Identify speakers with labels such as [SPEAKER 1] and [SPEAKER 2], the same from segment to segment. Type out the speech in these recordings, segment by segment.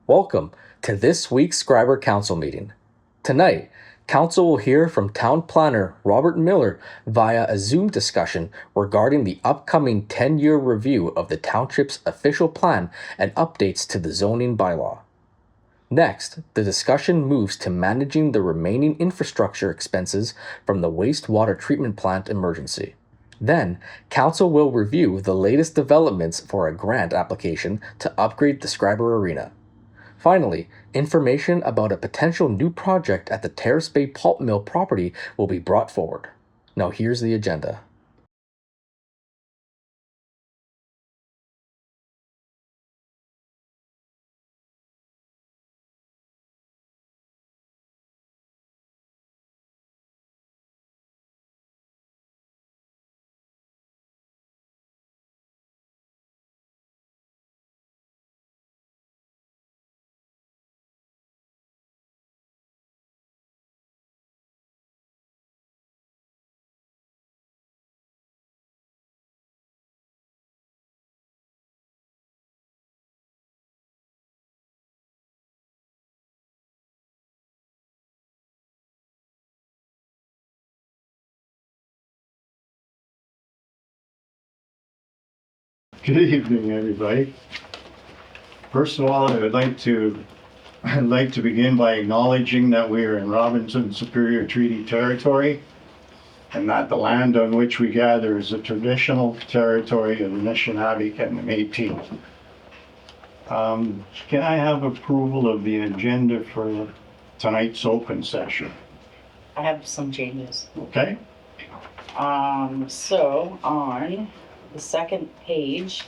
[SPEAKER 1] Welcome to this week's Schreiber Council meeting. Tonight, Council will hear from Town Planner Robert Miller via a Zoom discussion regarding the upcoming 10-year review of the Township's official plan and updates to the zoning bylaw. Next, the discussion moves to managing the remaining infrastructure expenses from the wastewater treatment plant emergency. Then, Council will review the latest developments for a grant application to upgrade the Schreiber Arena. Finally, information about a potential new project at the Terrace Bay Pulp Mill property will be brought forward. Now here's the agenda.
[SPEAKER 2] Good evening, everybody. First of all, I'd like to begin by acknowledging that we are in Robinson Superior Treaty Territory and that the land on which we gather is a traditional territory of the Anishinaabe and the Métis. Can I have approval of the agenda for tonight's open session?
[SPEAKER 3] I have some changes.
[SPEAKER 2] Okay?
[SPEAKER 3] So on the second page,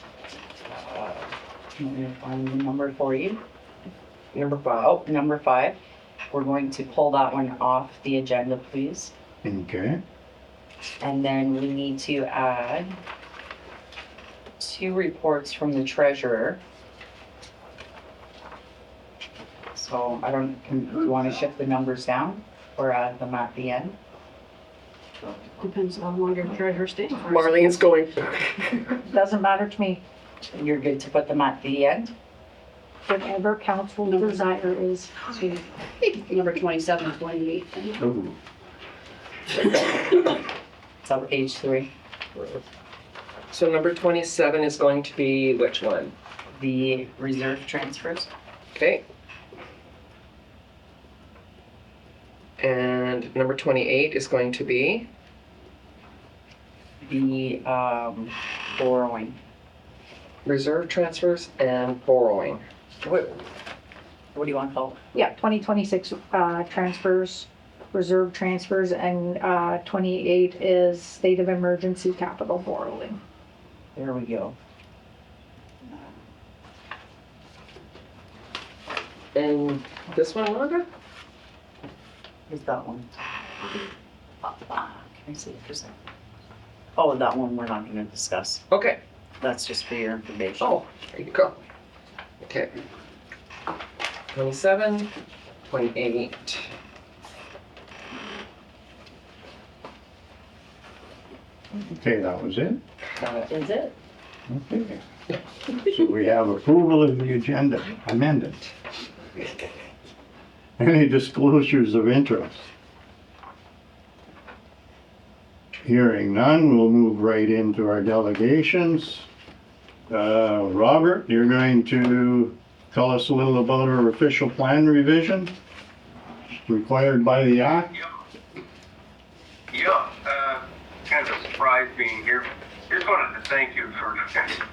[SPEAKER 3] I'm gonna find the number for you. Number 5. Oh, number 5. We're going to pull that one off the agenda, please.
[SPEAKER 2] Okay.
[SPEAKER 3] And then we need to add 2 reports from the treasurer. So I don't, do you want to shift the numbers down or add them at the end?
[SPEAKER 4] Depends on how long your treasurer stays.
[SPEAKER 5] Marlene's going.
[SPEAKER 4] Doesn't matter to me.
[SPEAKER 3] You're good to put them at the end?
[SPEAKER 4] Whatever council desire is to number 27 and 28.
[SPEAKER 2] Ooh.
[SPEAKER 3] It's on page 3.
[SPEAKER 5] So number 27 is going to be which one?
[SPEAKER 3] The reserve transfers.
[SPEAKER 5] Okay. And number 28 is going to be?
[SPEAKER 3] The borrowing.
[SPEAKER 5] Reserve transfers and borrowing.
[SPEAKER 3] What do you want to call it?
[SPEAKER 4] Yeah, 2026 transfers, reserve transfers, and 28 is state of emergency capital borrowing.
[SPEAKER 3] There we go.
[SPEAKER 5] And this one, Rhonda?
[SPEAKER 3] Here's that one. Can I see it for a second? Oh, that one we're not going to discuss.
[SPEAKER 5] Okay.
[SPEAKER 3] That's just for your information.
[SPEAKER 5] Oh, there you go. Okay. 27, 28.
[SPEAKER 2] Okay, that was it?
[SPEAKER 3] Is it?
[SPEAKER 2] Okay. So we have approval of the agenda amended. Any disclosures of interest? Hearing none, we'll move right into our delegations. Robert, you're going to tell us a little about our official plan revision required by the Act.
[SPEAKER 6] Yeah, kind of a surprise being here. Just wanted to thank you for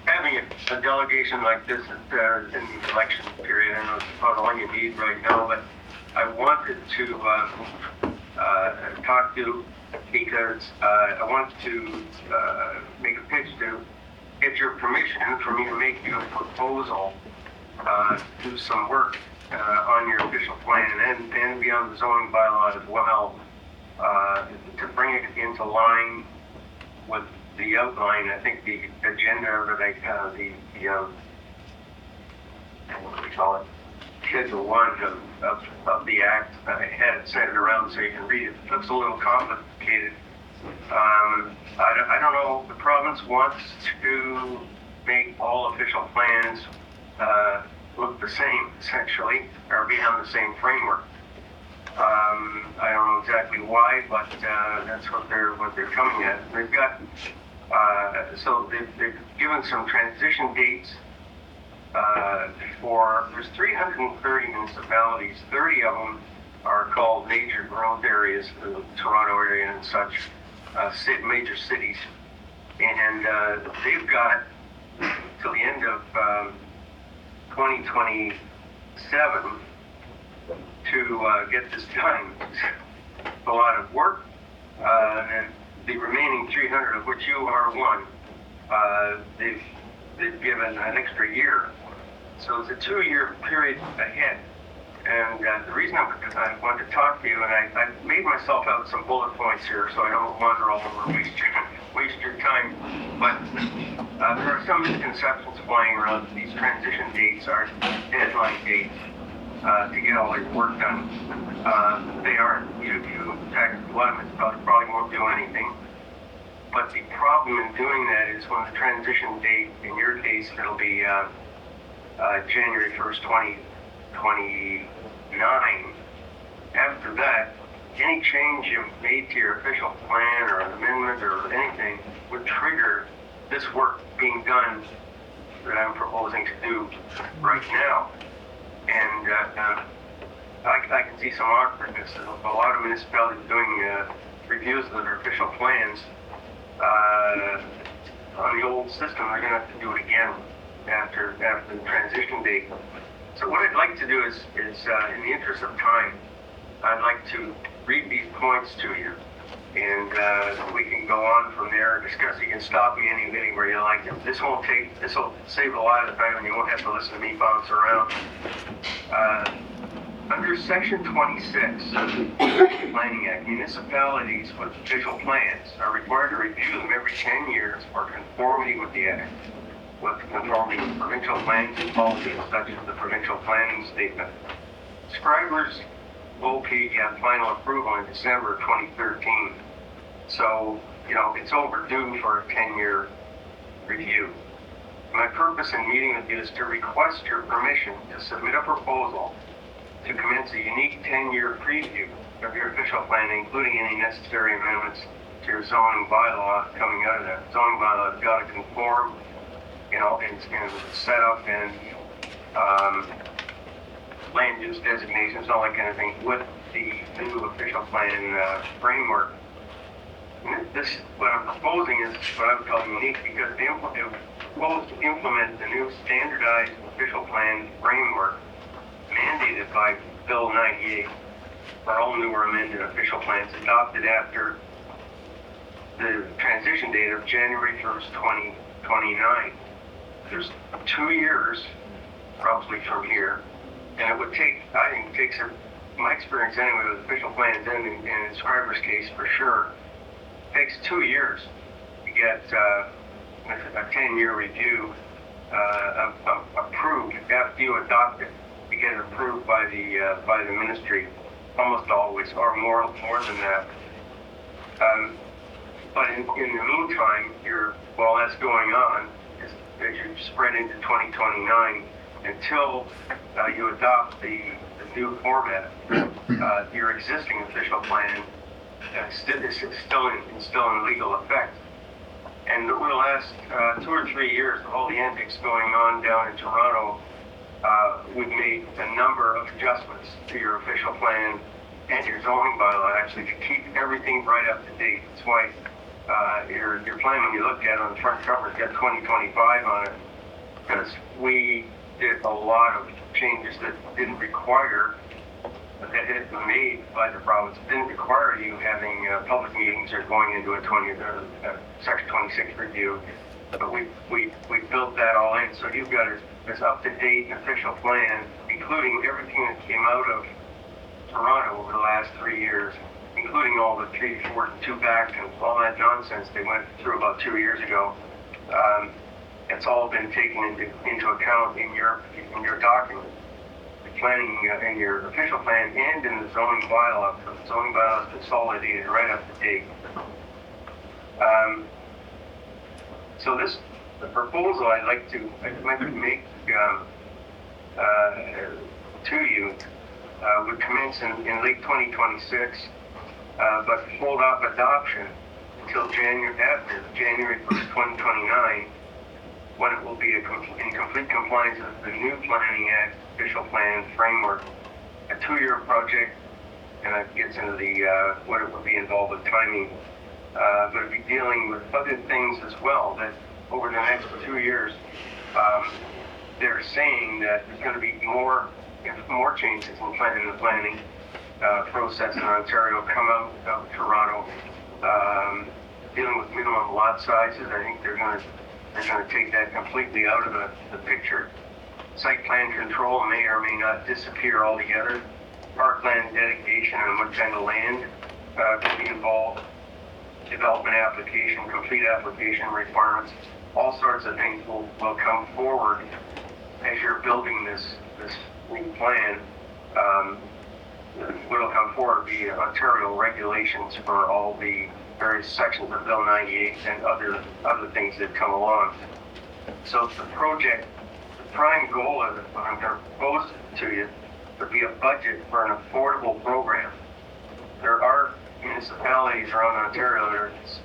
[SPEAKER 6] having a delegation like this in the election period. I know it's about all you need right now, but I wanted to talk to you because I want to make a pitch to get your permission for me to make you a proposal to do some work on your official plan and beyond the zoning bylaw as well, to bring it into line with the outline. I think the agenda that what do we call it? Schedule 1 of the Act. I had it sent it around so you can read it. It looks a little complicated. I don't know, the province wants to make all official plans look the same, essentially, or be on the same framework. I don't know exactly why, but that's what they're coming at. They've got so they've given some transition dates for. There's 330 municipalities. 30 of them are called major growth areas, the Toronto area and such, major cities, and they've got till the end of 2027 to get this done. It's a lot of work, and the remaining 300, of which you are one, they've given an extra year. So it's a 2-year period ahead. And the reason I wanted to talk to you, and I made myself out some bullet points here so I don't wander all over and waste your time. But there are some misconceptions flying around that these transition dates are deadline dates to get all your work done. They aren't. In fact, a lot of municipalities probably won't do anything. But the problem in doing that is when the transition date, in your case, it'll be January 1st, 2029. After that, any change you've made to your official plan or an amendment or anything would trigger this work being done that I'm proposing to do right now. And I can see some awkwardness. A lot of municipalities doing reviews of their official plans on the old system. They're going to have to do it again after the transition date. So what I'd like to do is in the interest of time, I'd like to read these points to you, and we can go on from there and discuss. You can stop me anywhere you like. This will save a lot of time, and you won't have to listen to me bounce around. Under Section 26 of the Planning Act, municipalities with official plans are required to review them every 10 years for conformity with the Act, with conformity with provincial plans and policies such as the provincial planning statement. Schreiber's OP got final approval in December 2013. So, it's overdue for a 10-year review. My purpose in meeting with you is to request your permission to submit a proposal to commence a unique 10-year preview of your official plan, including any necessary amendments to your zoning bylaw coming out of that. Zoning bylaw has got to conform, and set up and land use designations, all that kind of thing, with the new official plan framework. What I'm proposing is what I would call unique, because it proposed to implement the new standardized official plan framework mandated by Bill 98 for all new or amended official plans adopted after the transition date of January 1st, 2029. There's 2 years, probably from here, and it would take, I think it takes, my experience anyway with official plans, and in Schreiber's case for sure, takes 2 years to get a 10-year review approved, after you adopt it, to get it approved by the ministry, almost always, or more than that. But in the meantime, while that's going on, as you spread into 2029, until you adopt the new format, your existing official plan is still in legal effect. And over the last 2 or 3 years, of all the antics going on down in Toronto, we've made a number of adjustments to your official plan and your zoning bylaw, actually, to keep everything right up to date. That's why your plan, when you look at it on the front cover, it's got 2025 on it, because we did a lot of changes that didn't require, that had been made by the province, didn't require you having public meetings or going into a Section 26 review. But we built that all in, so you've got this up-to-date official plan, including everything that came out of Toronto over the last 3 years, including all the 3 forward and 2 back and all that nonsense they went through about 2 years ago. It's all been taken into account in your document, the planning in your official plan and in the zoning bylaw. So the zoning bylaw is consolidated right up to date. So the proposal I'd like to make to you would commence in late 2026, but hold off adoption until after January 1st, 2029, when it will be in complete compliance with the new Planning Act official plan framework, a 2-year project, and that gets into the what it would be involved with timing, but it'd be dealing with other things as well. That over the next 2 years, they're saying that there's going to be more changes in the planning process in Ontario come out of Toronto, dealing with minimum lot sizes. I think they're going to take that completely out of the picture. Site plan control may or may not disappear altogether. Parkland dedication and what kind of land could be involved. Development application, complete application requirements. All sorts of things will come forward as you're building this new plan. What will come forward be Ontario regulations for all the various sections of Bill 98 and other things that come along. So the project, the prime goal of it, what I'm going to propose to you, would be a budget for an affordable program. There are municipalities around Ontario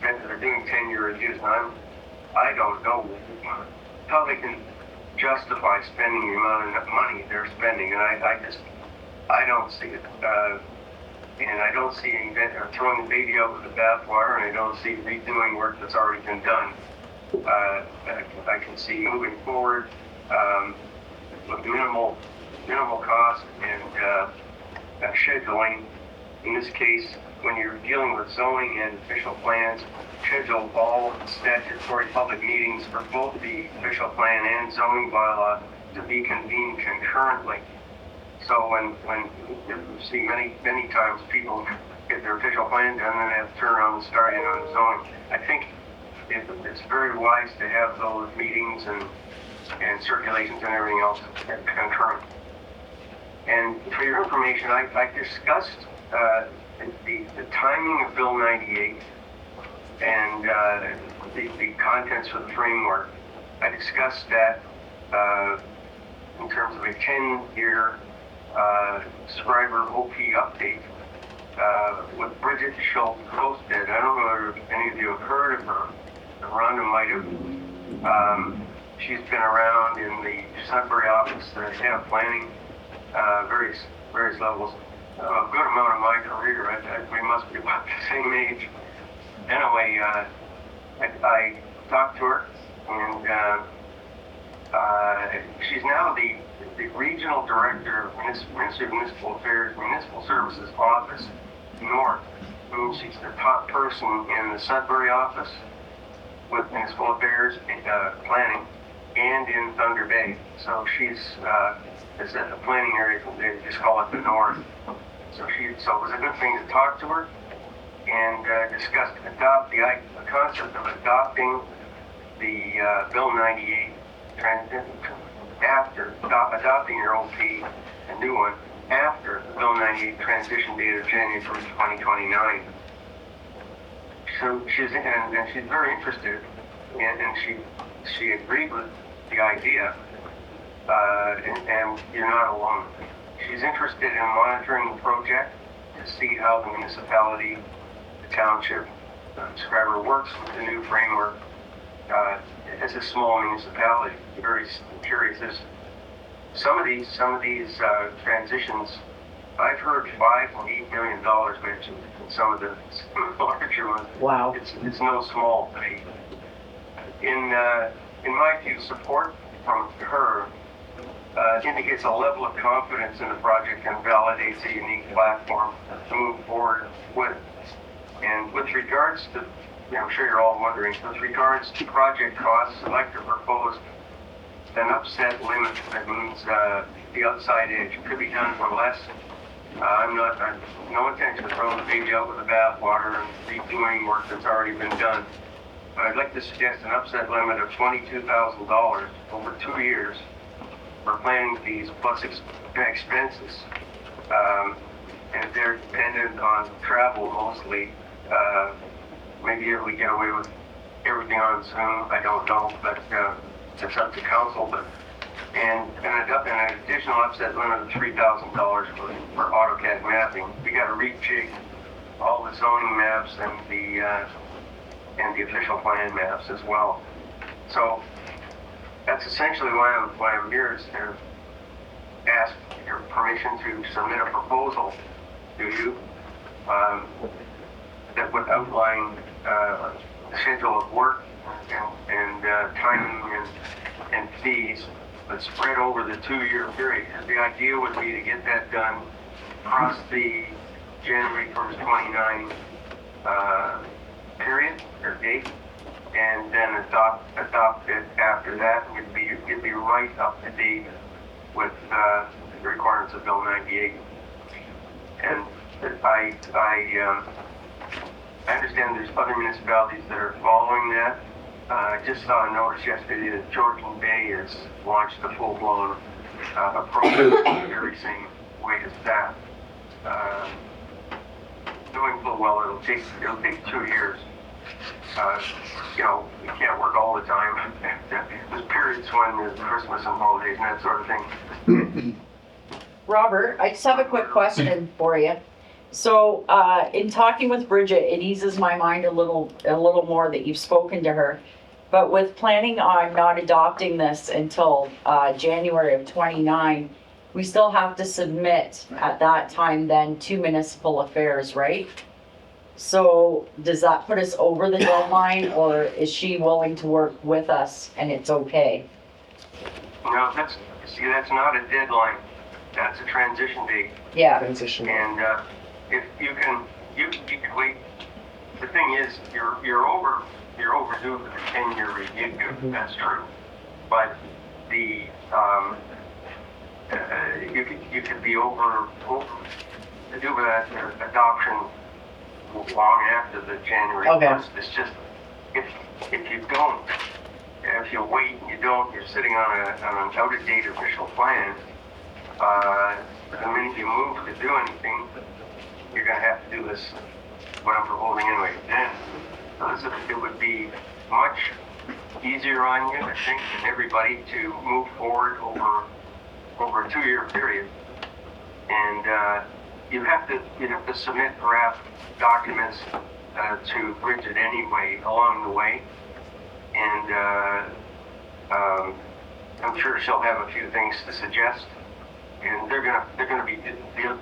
[SPEAKER 6] that are doing 10-year reviews, and I don't know how they can justify spending the amount of money they're spending, and I don't see it. And I don't see throwing the baby out with the bathwater, and I don't see redoing work that's already been done. I can see moving forward with minimal cost and scheduling. In this case, when you're dealing with zoning and official plans, schedule all statutory public meetings for both the official plan and zoning bylaw to be convened concurrently. So when you see many times people get their official plan done and then they have to turn around and start in on zoning. I think it's very wise to have those meetings and circulations and everything else concurrent. And for your information, I discussed the timing of Bill 98 and the contents of the framework. I discussed that in terms of a 10-year Schreiber OP update with Bridget Schultz hosted. I don't know if any of you have heard of her. Rhonda might have. She's been around in the Sudbury office, head of planning, various levels. A good amount of my career. We must be about the same age. Anyway, I talked to her, and she's now the regional director of Municipal Affairs, Municipal Services Office North. She's the top person in the Sudbury office with Municipal Affairs, planning, and in Thunder Bay. So she's is at the planning area. They just call it the North. So it was a good thing to talk to her and discuss the concept of adopting the Bill 98 after adopting your OP, a new one, after the Bill 98 transition date of January 1st, 2029. So she's very interested, and she agreed with the idea, and you're not alone. She's interested in monitoring the project to see how the municipality, the township, Schreiber works with the new framework. As a small municipality, very curious. Some of these transitions, I've heard $5 to $8 million mentioned in some of the larger ones.
[SPEAKER 3] Wow.
[SPEAKER 6] It's no small thing. In my view, support from her indicates a level of confidence in the project and validates a unique platform to move forward with. And with regards to, I'm sure you're all wondering, with regards to project costs, I'd like to propose an upset limit. That means the outside edge could be done for less. I'm no intention of throwing the baby out with the bathwater and redoing work that's already been done. But I'd like to suggest an upset limit of $22,000 over 2 years for planning fees plus expenses. And if they're dependent on travel mostly, maybe we get away with everything on Zoom. I don't know, but it's up to council. But and an additional upset limit of $3,000 for AutoCAD mapping. We got to rejig all the zoning maps and the official plan maps as well. So that's essentially why I'm here, is to ask your permission to submit a proposal to you that would outline the schedule of work and timing and fees, but spread over the 2-year period. The idea would be to get that done across the January 1st, 29 period or date, and then adopt it after that. It'd be right up to date with the requirements of Bill 98. And I understand there's other municipalities that are following that. I just saw a notice yesterday that Georgian Bay has launched a full-blown approach the very same way as that. Doing full well, it'll take 2 years. You know, you can't work all the time. There's periods when there's Christmas and holidays and that sort of thing.
[SPEAKER 3] Robert, I just have a quick question for you. So, in talking with Bridget, it eases my mind a little more that you've spoken to her. But with planning on not adopting this until January of 29, we still have to submit at that time then to municipal affairs, right? So does that put us over the deadline, or is she willing to work with us and it's okay?
[SPEAKER 6] No, that's not a deadline. That's a transition date.
[SPEAKER 3] Yeah.
[SPEAKER 5] Transition.
[SPEAKER 6] And if you can wait. The thing is, you're overdue for the 10-year review. That's true. But the you could be over to do that adoption long after the January 1st. It's just if you wait and you don't, you're sitting on an out-of-date official plan. The minute you move to do anything, you're going to have to do this, what I'm proposing anyway. Then, it would be much easier on you, I think, and everybody to move forward over a 2-year period. And you have to submit draft documents to Bridget anyway along the way. And I'm sure she'll have a few things to suggest. And they're gonna be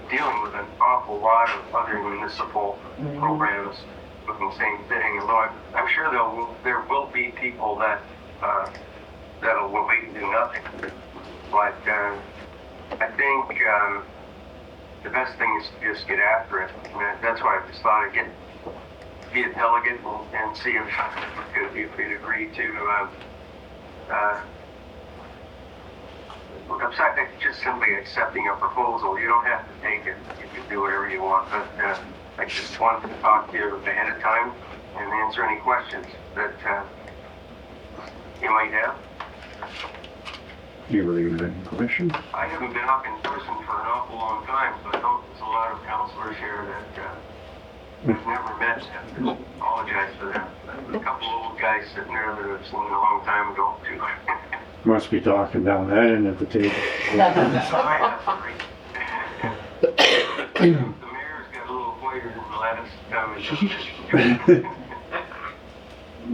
[SPEAKER 6] dealing with an awful lot of other municipal programs with the same thing. Although I'm sure there will be people that'll wait and do nothing. But I think the best thing is to just get after it. And that's why I just thought I'd be a delegate and see if we'd agree to. Just simply accepting a proposal. You don't have to take it. You can do whatever you want. But I just wanted to talk to you ahead of time and answer any questions that you might have.
[SPEAKER 2] Do you really need any permission?
[SPEAKER 6] I haven't been up in person for an awful long time, so I know there's a lot of counselors here that I've never met. I apologize for that. A couple of old guys sitting there that I've seen a long time ago, too.
[SPEAKER 2] Must be talking down that end at the table.
[SPEAKER 6] The mayor's got a little whiter than the last time.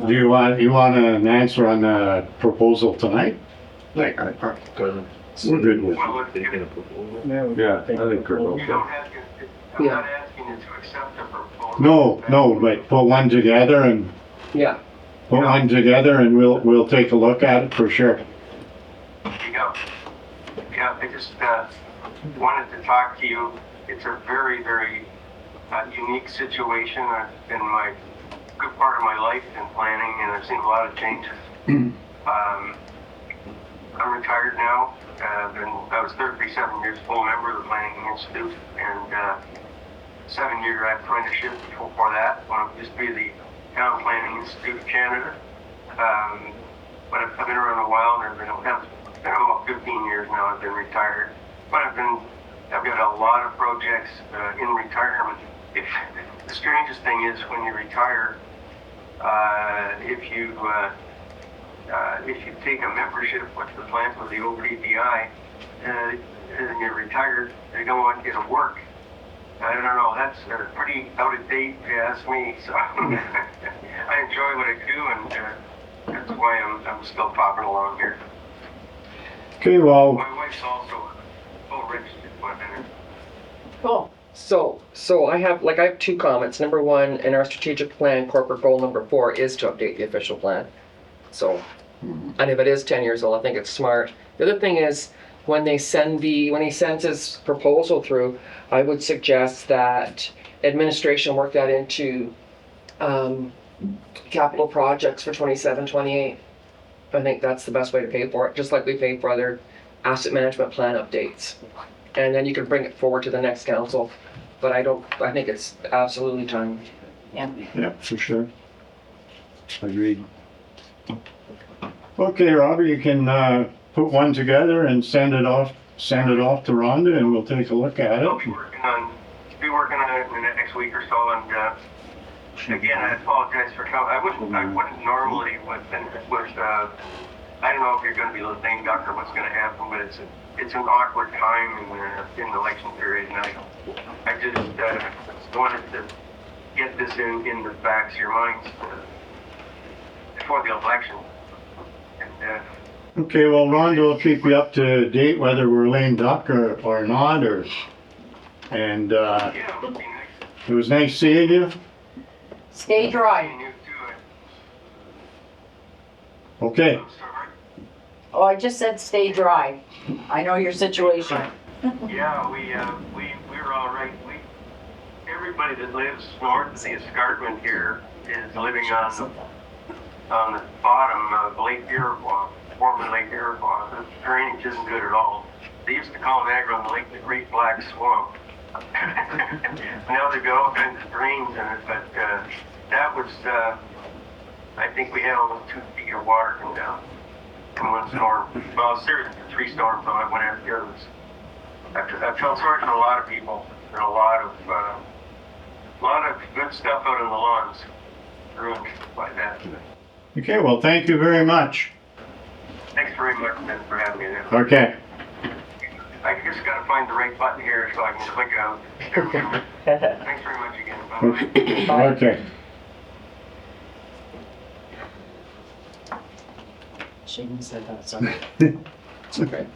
[SPEAKER 2] Do you want an answer on the proposal tonight? We're good with
[SPEAKER 6] Well,
[SPEAKER 2] it.
[SPEAKER 6] if
[SPEAKER 2] Yeah, I think we're
[SPEAKER 6] you
[SPEAKER 2] okay.
[SPEAKER 6] don't have to, I'm not asking you to accept the proposal.
[SPEAKER 2] No, but put one together and
[SPEAKER 5] Yeah.
[SPEAKER 2] we'll take a look at it for sure.
[SPEAKER 6] Yeah, I just wanted to talk to you. It's a very, very unique situation. I've been my good part of my life in planning, and I've seen a lot of changes. I'm retired now. I was 37 years full member of the Planning Institute, and 7-year apprenticeship before that, when I used to be the Town Planning Institute of Canada. But I've been around a while, and I've been about 15 years now. I've been retired, but I've got a lot of projects in retirement. The strangest thing is when you retire, if you if you take a membership with the plant with the OPPI, and you're retired, they don't want you to work. I don't know, that's pretty out of date if you ask me, so I enjoy what I do, and that's why I'm still popping along here.
[SPEAKER 2] Okay, well,
[SPEAKER 6] My wife's also full registered one, and
[SPEAKER 3] Cool.
[SPEAKER 5] So I have two comments. Number one, in our strategic plan, corporate goal number 4 is to update the official plan. So, and if it is 10 years old, I think it's smart. The other thing is, when he sends his proposal through, I would suggest that administration work that into capital projects for 27, 28. I think that's the best way to pay for it, just like we pay for other asset management plan updates. And then you can bring it forward to the next council. But I think it's absolutely time.
[SPEAKER 2] yeah, for sure. Agreed. Okay, Robert, you can put one together and send it off to Rhonda, and we'll take a look at
[SPEAKER 6] I'll
[SPEAKER 2] it.
[SPEAKER 6] be working on it in the next week or so, and again, I apologize for coming. I wouldn't normally, but I don't know if you're going to be lame duck or what's going to happen, but it's an awkward time in the election period, and I just wanted to get this in the backs of your minds before the election. And
[SPEAKER 2] Okay, well, Rhonda will keep you up to date whether we're lame duck or not, and
[SPEAKER 6] yeah, it would be nice
[SPEAKER 2] it was nice seeing you.
[SPEAKER 3] Stay dry.
[SPEAKER 6] seeing you too.
[SPEAKER 2] Okay,
[SPEAKER 6] I'm sorry.
[SPEAKER 3] Oh, I just said stay dry. I know your situation.
[SPEAKER 6] Yeah, we're all right. Everybody that lives north of the escarpment here is living on the bottom of Lake Iroquois, former Lake Iroquois. The drainage isn't good at all. They used to call Niagara on the lake the Great Black Swamp. Now they've got all kinds of drains in it, but that was, I think we had almost 2 feet of water come down in one storm. Well, seriously, 3 storms on it, one after the others. I felt sorry for a lot of people, and a lot of good stuff out in the lawns ruined by that.
[SPEAKER 2] okay, well, thank you very much.
[SPEAKER 6] Thanks very much, Ben, for having me there.
[SPEAKER 2] Okay,
[SPEAKER 6] I just gotta find the right button here so I can click out. Thanks very much again. Bye-bye.
[SPEAKER 2] okay.
[SPEAKER 3] Shouldn't have said that, sorry.
[SPEAKER 5] It's okay.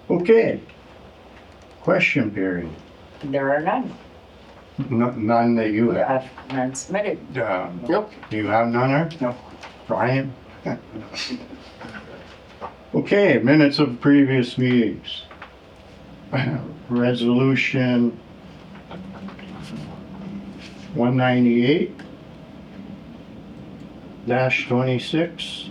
[SPEAKER 2] Okay. Question period.
[SPEAKER 3] There are none.
[SPEAKER 2] None that you have.
[SPEAKER 3] None submitted.
[SPEAKER 5] Nope.
[SPEAKER 2] Do you have none, or? No. Brian? Okay, minutes of previous meetings. Resolution 198-26.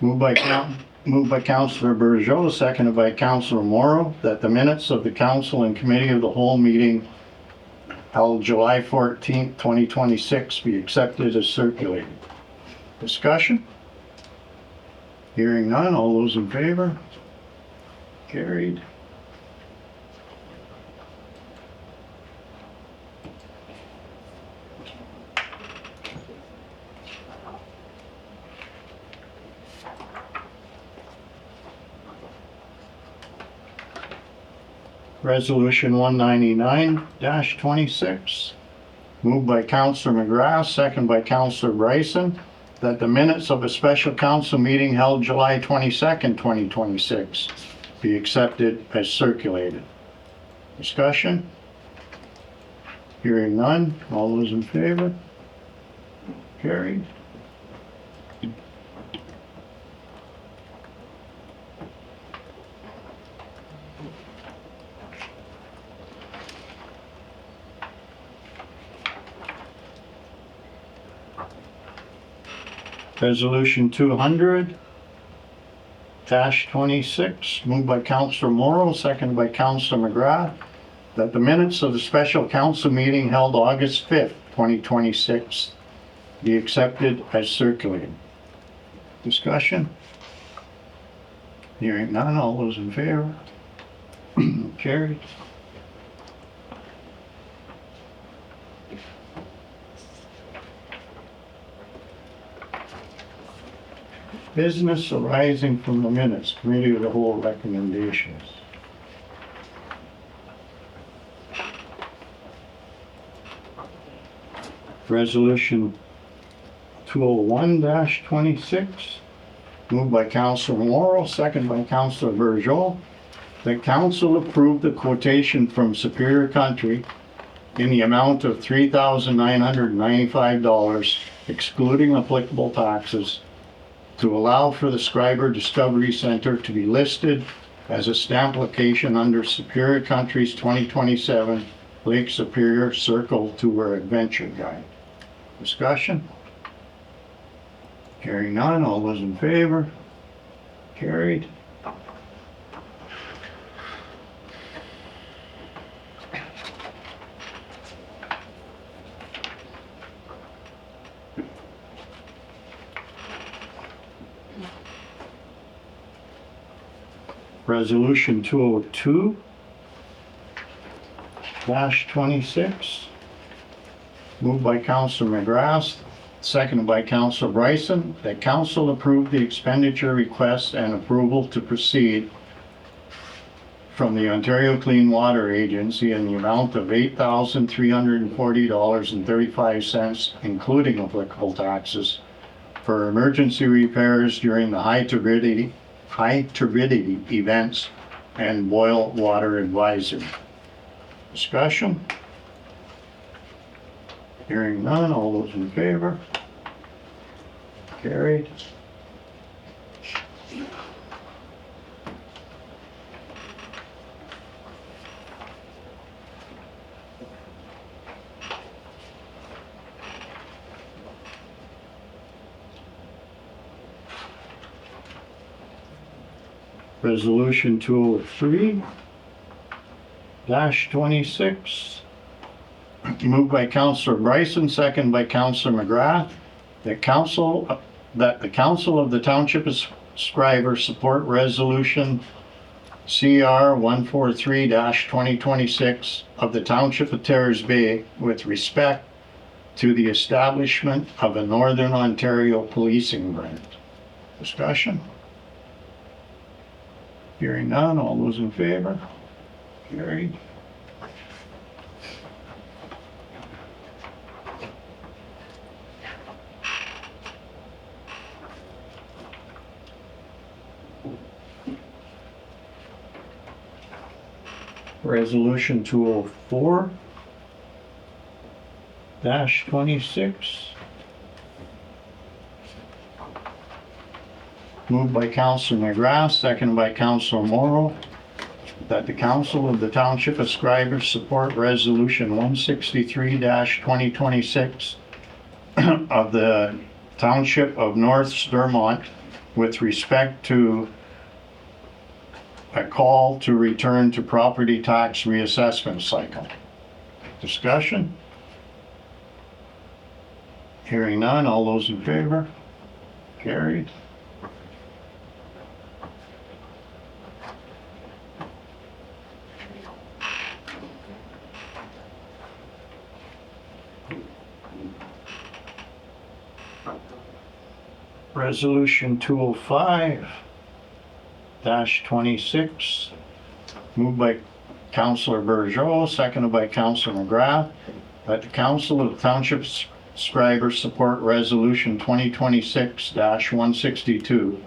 [SPEAKER 2] Moved by Councillor Bergeau, seconded by Councillor Morrow, that the minutes of the council and committee of the whole meeting held July 14th, 2026 be accepted as circulated. Discussion? Hearing none, all those in favor? Carried. Resolution 199-26, moved by Councillor McGrath, second by Councillor Bryson, that the minutes of a special council meeting held July 22nd, 2026 be accepted as circulated. Discussion? Hearing none, all those in favor? Carried. Resolution 200-26, moved by Councillor Morrow, seconded by Councillor McGrath, that the minutes of the special council meeting held August 5th, 2026 be accepted as circulated. Discussion? Hearing none, all those in favor? Carried. Business arising from the minutes, committee of the whole recommendations. Resolution 201-26, moved by Councilor Morrow, second by Councilor Burgeot. The council approved the quotation from Superior Country in the amount of $3,995, excluding applicable taxes, to allow for the Schreiber Discovery Center to be listed as a stamp location under Superior Country's 2027 Lake Superior Circle Tour Adventure Guide. Discussion? Hearing none, all those in favor? Carried. Resolution 202-26, moved by Councilor McGrath, seconded by Councilor Bryson, that council approve the expenditure request and approval to proceed from the Ontario Clean Water Agency in the amount of $8,340.35, including applicable taxes, for emergency repairs during the high turbidity events and boil water advisory. Discussion? Hearing none, all those in favor? Carried. Resolution 203-26, moved by Councilor Bryson, second by Councilor McGrath, that the council of the Township of Schreiber support resolution CR 143-2026 of the Township of Terrace Bay with respect to the establishment of a Northern Ontario policing grant. Discussion? Hearing none, all those in favor? Carried. Resolution 204-26, moved by Councilor McGrath, seconded by Councilor Morrow, that the council of the Township of Schreiber support resolution 163-2026 of the Township of North Stormont with respect to a call to return to property tax reassessment cycle. Discussion? Hearing none, all those in favor? Carried. Resolution 205-26, moved by Councilor Burgeot, seconded by Councilor McGrath, that the Council of the Township Schreiber support resolution 2026-162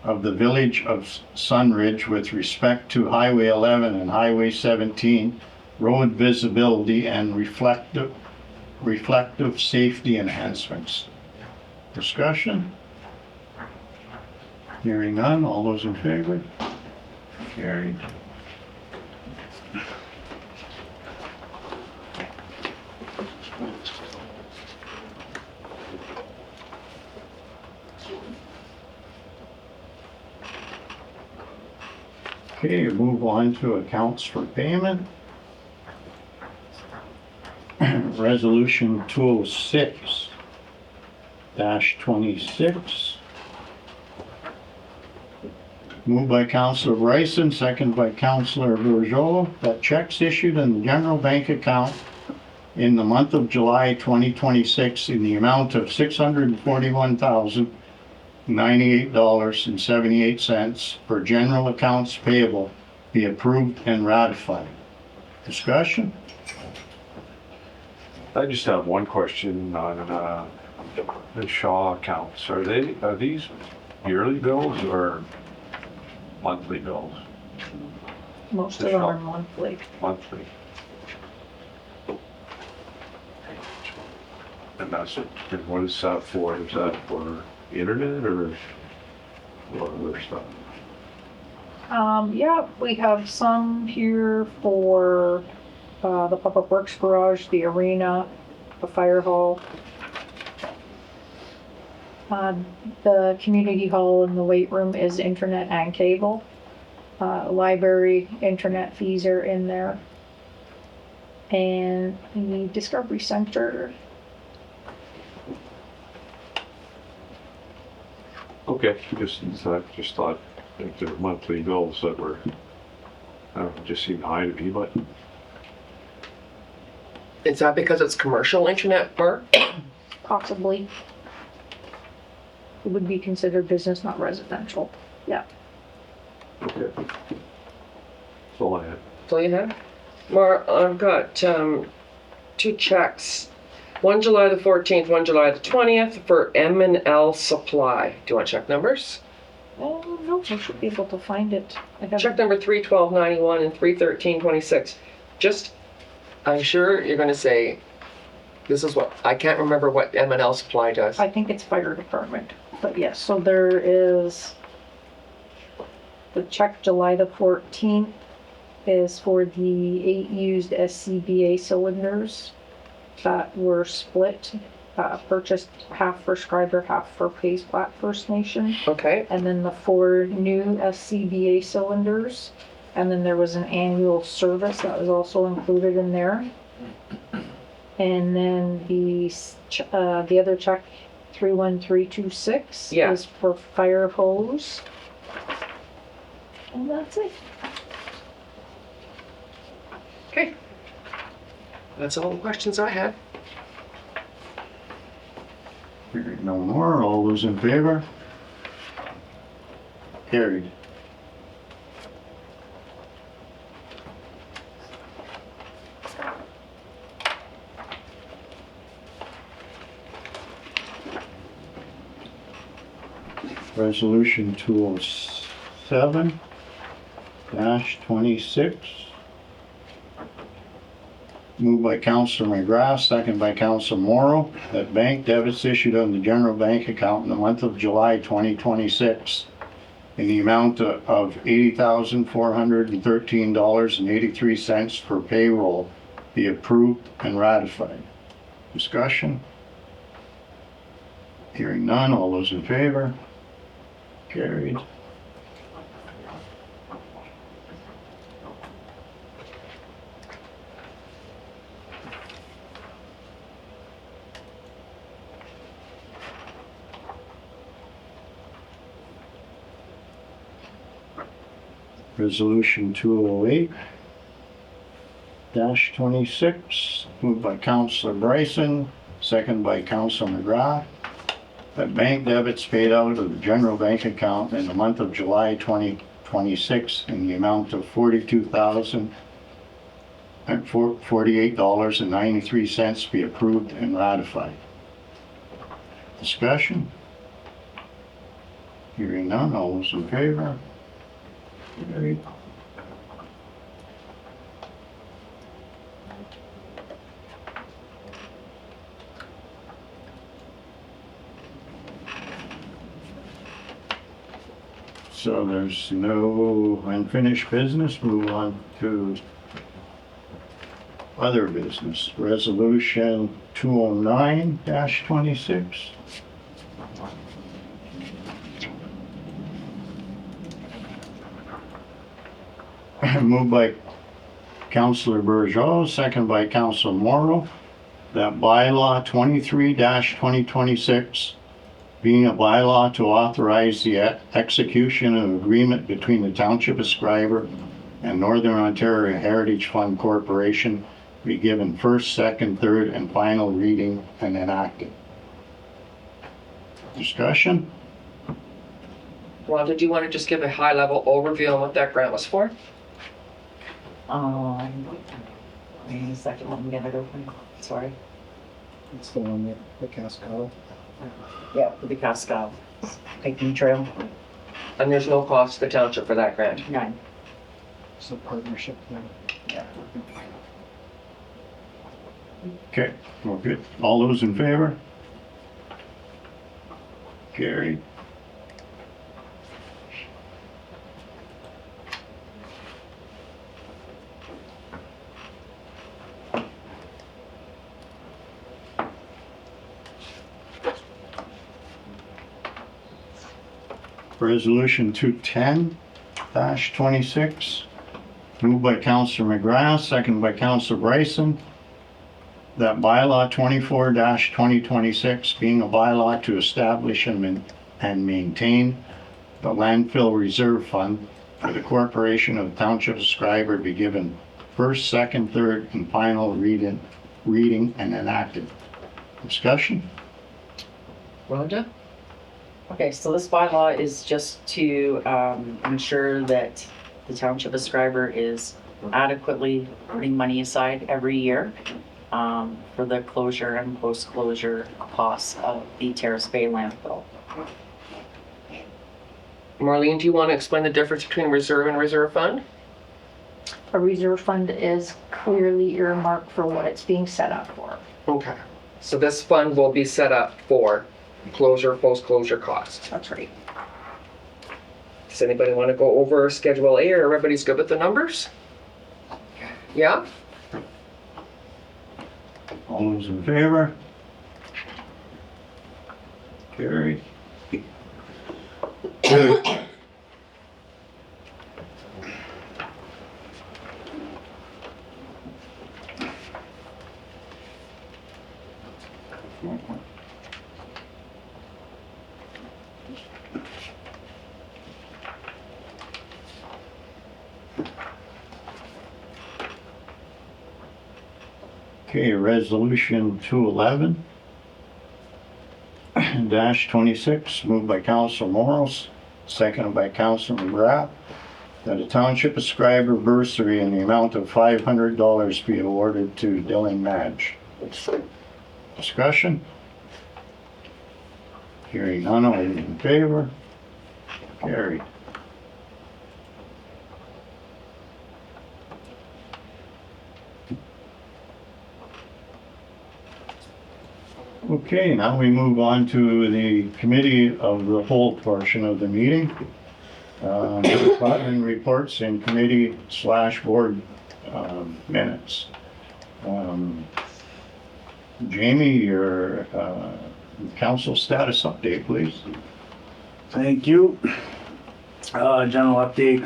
[SPEAKER 2] of the Village of Sunridge with respect to Highway 11 and Highway 17 road visibility and reflective safety enhancements. Discussion? Hearing none, all those in favor? Carried. Okay, move on to accounts for payment. Resolution 206-26. Moved by Councilor Bryson, second by Councilor Burgeot, that checks issued in the general bank account in the month of July 2026 in the amount of $98.78 for general accounts payable be approved and ratified. Discussion?
[SPEAKER 7] I just have one question on the Shaw accounts. Are these yearly bills or monthly bills?
[SPEAKER 4] Most of them are monthly.
[SPEAKER 7] Monthly. And and what is that for? Is that for the internet or other stuff?
[SPEAKER 4] Yeah, we have some here for the Public Works Garage, the arena, the fire hall. The community hall and the weight room is internet and cable. Library, internet fees are in there. And the Discovery Center.
[SPEAKER 7] Okay, I just thought if they're monthly bills that were, I don't know, just seemed high to me, but
[SPEAKER 5] Is that because it's commercial internet, Mark?
[SPEAKER 4] Possibly. It would be considered business, not residential. Yeah.
[SPEAKER 7] okay. That's all I had.
[SPEAKER 5] So you have? Mark, I've got 2 checks. One July the 14th, one July the 20th for M&L Supply. Do you want check numbers?
[SPEAKER 4] Oh, no, I should be able to find it. I have
[SPEAKER 5] Check number 31291 and 31326. Just, I'm sure you're going to say, this is what, I can't remember what M&L Supply does.
[SPEAKER 4] I think it's fire department, but yes, so there is the check July the 14th is for the 8 used SCBA cylinders that were split, purchased half for Schreiber, half for Pays Plat First Nation.
[SPEAKER 5] Okay,
[SPEAKER 4] And then the 4 new SCBA cylinders. And then there was an annual service that was also included in there. And then the other check, 31326,
[SPEAKER 5] Yeah.
[SPEAKER 4] is for fire hose. And that's it.
[SPEAKER 5] okay. That's all the questions I had.
[SPEAKER 2] Hearing no more, all those in favor? Carried. Resolution 207-26. Moved by Councilor McGrath, second by Councilor Morrow, that bank debits issued on the general bank account in the month of July 2026 in the amount of $80,413.83 for payroll be approved and ratified. Discussion? Hearing none, all those in favor? Carried. Resolution 208-26, moved by Councilor Bryson, second by Councilor McGrath, that bank debits paid out of the general bank account in the month of July 2026 in the amount of $42,048.93 be approved and ratified. Discussion? Hearing none, all those in favor? Carried. So there's no unfinished business. Move on to other business. Resolution 209-26. Moved by Councilor Bourgeois, second by Councilor Morrow, that bylaw 23-2026 being a bylaw to authorize the execution of an agreement between the Township of Schreiber and Northern Ontario Heritage Fund Corporation be given first, second, third, and final reading and enacted. Discussion?
[SPEAKER 5] Well, did you want to just give a high-level overview on what that grant was for?
[SPEAKER 3] Wait a second, let me get it open. Sorry.
[SPEAKER 2] It's the one that the Cascado.
[SPEAKER 3] Yeah, for the Cascade hiking trail.
[SPEAKER 5] And there's no cost to the township for that grant.
[SPEAKER 3] None.
[SPEAKER 2] It's a partnership thing.
[SPEAKER 3] Yeah.
[SPEAKER 2] Okay, well, good. All those in favor? Carried. Resolution 210-26, moved by Councillor McGrath, second by Councillor Bryson, that bylaw 24-2026 being a bylaw to establish and maintain the landfill reserve fund for the corporation of the Township of Schreiber be given first, second, third, and final reading and enacted. Discussion?
[SPEAKER 5] Rhonda?
[SPEAKER 3] Okay, so this bylaw is just to ensure that the Township of Schreiber is adequately putting money aside every year for the closure and post-closure costs of the Terrace Bay landfill.
[SPEAKER 5] Marlene, do you want to explain the difference between reserve and reserve fund?
[SPEAKER 4] A reserve fund is clearly earmarked for what it's being set up for.
[SPEAKER 5] Okay. So this fund will be set up for closure, post-closure costs.
[SPEAKER 4] That's right.
[SPEAKER 5] Does anybody want to go over Schedule A, or everybody's good with the numbers? Yeah?
[SPEAKER 2] All those in favor? Carried. Okay, resolution 211-26, moved by Council Morris, seconded by Council McGrath, that a township ascriber bursary in the amount of $500 be awarded to Dylan Madge. Discussion? Hearing none, all those in favor? Carried. Okay, now we move on to the committee of the whole portion of the meeting. Department reports and committee/board minutes. Jamie, your council status update, please.
[SPEAKER 8] Thank you. General update.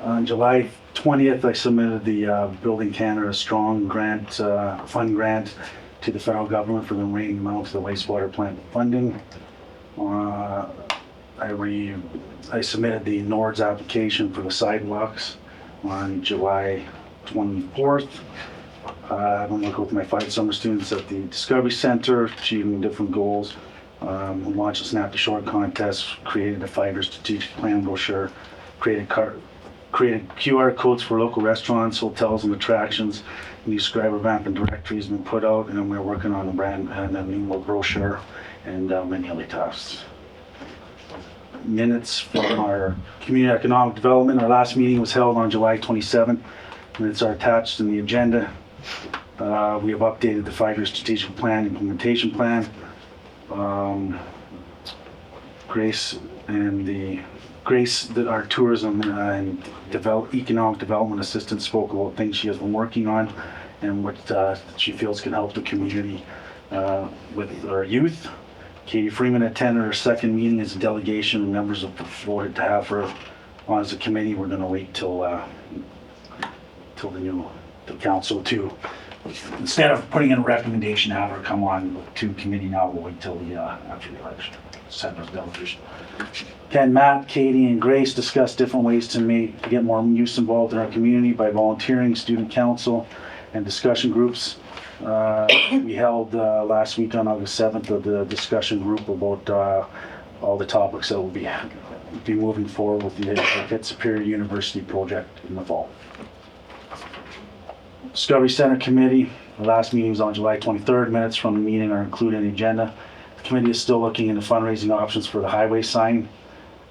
[SPEAKER 8] On July 20th, I submitted the Building Canada Strong grant, fund grant to the federal government for the remaining amount of the wastewater plant funding. I submitted the NORDS application for the sidewalks on July 24th. I've been working with my 5 summer students at the Discovery Center, achieving different goals. We launched a Snap to Shore contest, created a 5-year strategic plan brochure, created QR codes for local restaurants, hotels, and attractions. New Schreiber map and directory has been put out, and we're working on a brand and a new brochure and many other tasks. Minutes from our community economic development. Our last meeting was held on July 27th. Minutes are attached in the agenda. We have updated the 5-year strategic plan, implementation plan. Grace, that our tourism and economic development assistant, spoke about things she has been working on and what she feels can help the community with our youth. Katie Freeman attended her second meeting as a delegation, and members have voted to have her on as a committee. We're going to wait till the council to, instead of putting in a recommendation, have her come on to committee. Now we'll wait till after the election. Send us delegation. Ken, Matt, Katie, and Grace discussed different ways to get more youth involved in our community by volunteering, student council, and discussion groups. We held last week on August 7th the discussion group about all the topics that will be be moving forward with the Pitt Superior University project in the fall. Discovery Center Committee, the last meeting was on July 23rd. Minutes from the meeting are included in the agenda. The committee is still looking into fundraising options for the highway sign.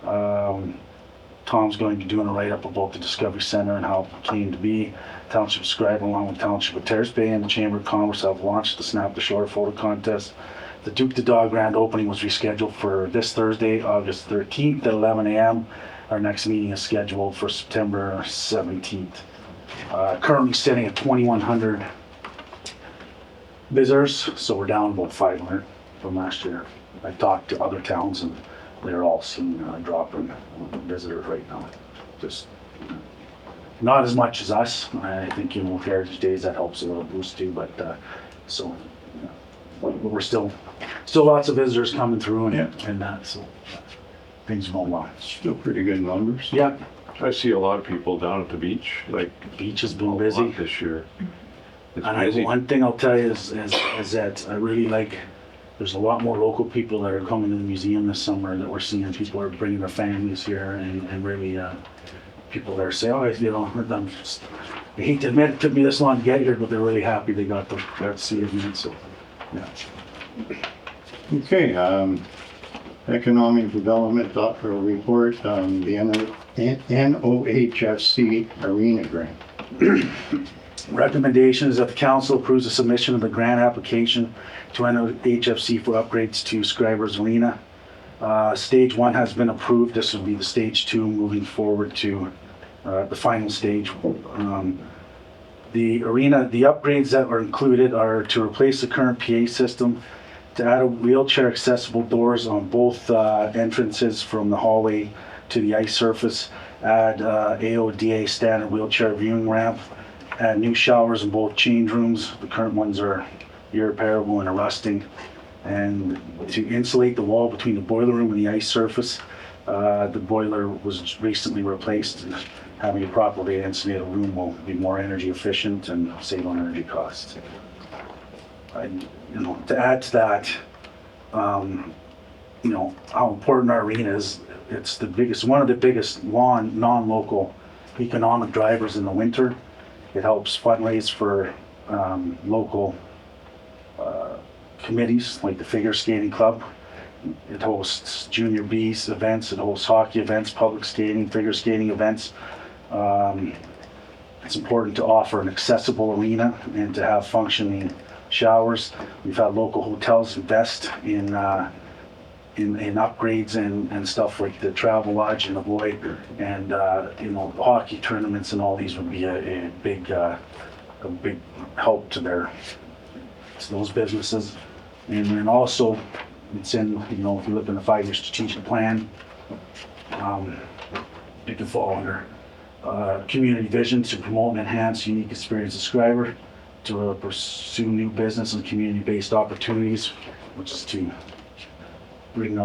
[SPEAKER 8] Tom's going to be doing a write-up about the Discovery Center and how it came to be. Township Schreiber, along with Township of Terrace Bay and the Chamber of Commerce, have launched the Snap the Shore photo contest. The Duke the Dog grand opening was rescheduled for this Thursday, August 13th at 11 a.m. Our next meeting is scheduled for September 17th. Currently sitting at 2,100 visitors, so we're down about 500 from last year. I talked to other towns and they're all seeing a drop in visitors right now. Just not as much as us. I think, with Heritage Days that helps a little boost too, but we're still lots of visitors coming through and that, so things are going well.
[SPEAKER 2] Still pretty good numbers.
[SPEAKER 8] Yeah,
[SPEAKER 7] I see a lot of people down at the beach, like
[SPEAKER 8] beach has been
[SPEAKER 7] a
[SPEAKER 8] busy.
[SPEAKER 7] lot this year. It's
[SPEAKER 8] And
[SPEAKER 7] busy.
[SPEAKER 8] one thing I'll tell you is that I really like, there's a lot more local people that are coming to the museum this summer that we're seeing. People are bringing their families here and really, people there say, I hate to admit it took me this long to get here, but they're really happy they got to see it again, so, yeah.
[SPEAKER 2] Okay, economic development report, the NOHFC arena grant.
[SPEAKER 8] Recommendation is that the council approves the submission of the grant application to NOHFC for upgrades to Schreiber's Arena. Stage 1 has been approved. This will be the stage 2 moving forward to the final stage. The arena, the upgrades that are included are to replace the current PA system, to add a wheelchair accessible doors on both entrances from the hallway to the ice surface, add AODA standard wheelchair viewing ramp, add new showers in both change rooms. The current ones are irreparable and are rusting. And to insulate the wall between the boiler room and the ice surface. The boiler was recently replaced, and having a properly insulated room will be more energy efficient and save on energy costs. To add to that, how important our arena is. It's one of the biggest non-local economic drivers in the winter. It helps fundraise for local committees like the Figure Skating Club. It hosts junior B's events, it hosts hockey events, public skating, figure skating events. It's important to offer an accessible arena and to have functioning showers. We've had local hotels invest in upgrades and stuff like the Travel Lodge and the Void, and hockey tournaments and all these would be a big help to those businesses. And then also, it's in, if you look in the 5-year strategic plan, it can fall under community vision to promote and enhance unique experience of Schreiber, to pursue new business and community-based opportunities, which is to bring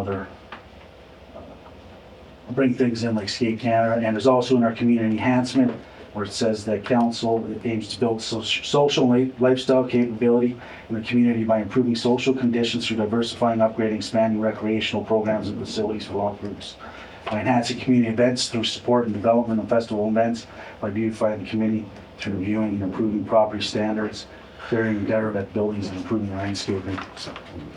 [SPEAKER 8] things in like Skate Canada. And there's also in our community enhancement where it says that council aims to build social and lifestyle capability in the community by improving social conditions through diversifying, upgrading, expanding recreational programs and facilities for all groups. By enhancing community events through support and development of festival events, by beautifying the community through reviewing and improving property standards, clearing derelict buildings and improving landscaping.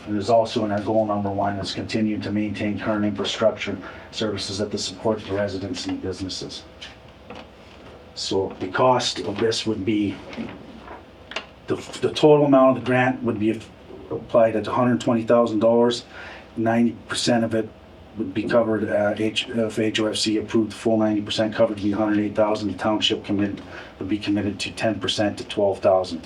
[SPEAKER 8] And there's also in our goal number 1 is continue to maintain current infrastructure services that support the residents and businesses. So the cost of this would be, the total amount of the grant would be applied at $120,000. 90% of it would be covered if HOFC approved the full 90% covered would be $108,000. The township would be committed to 10% to $12,000.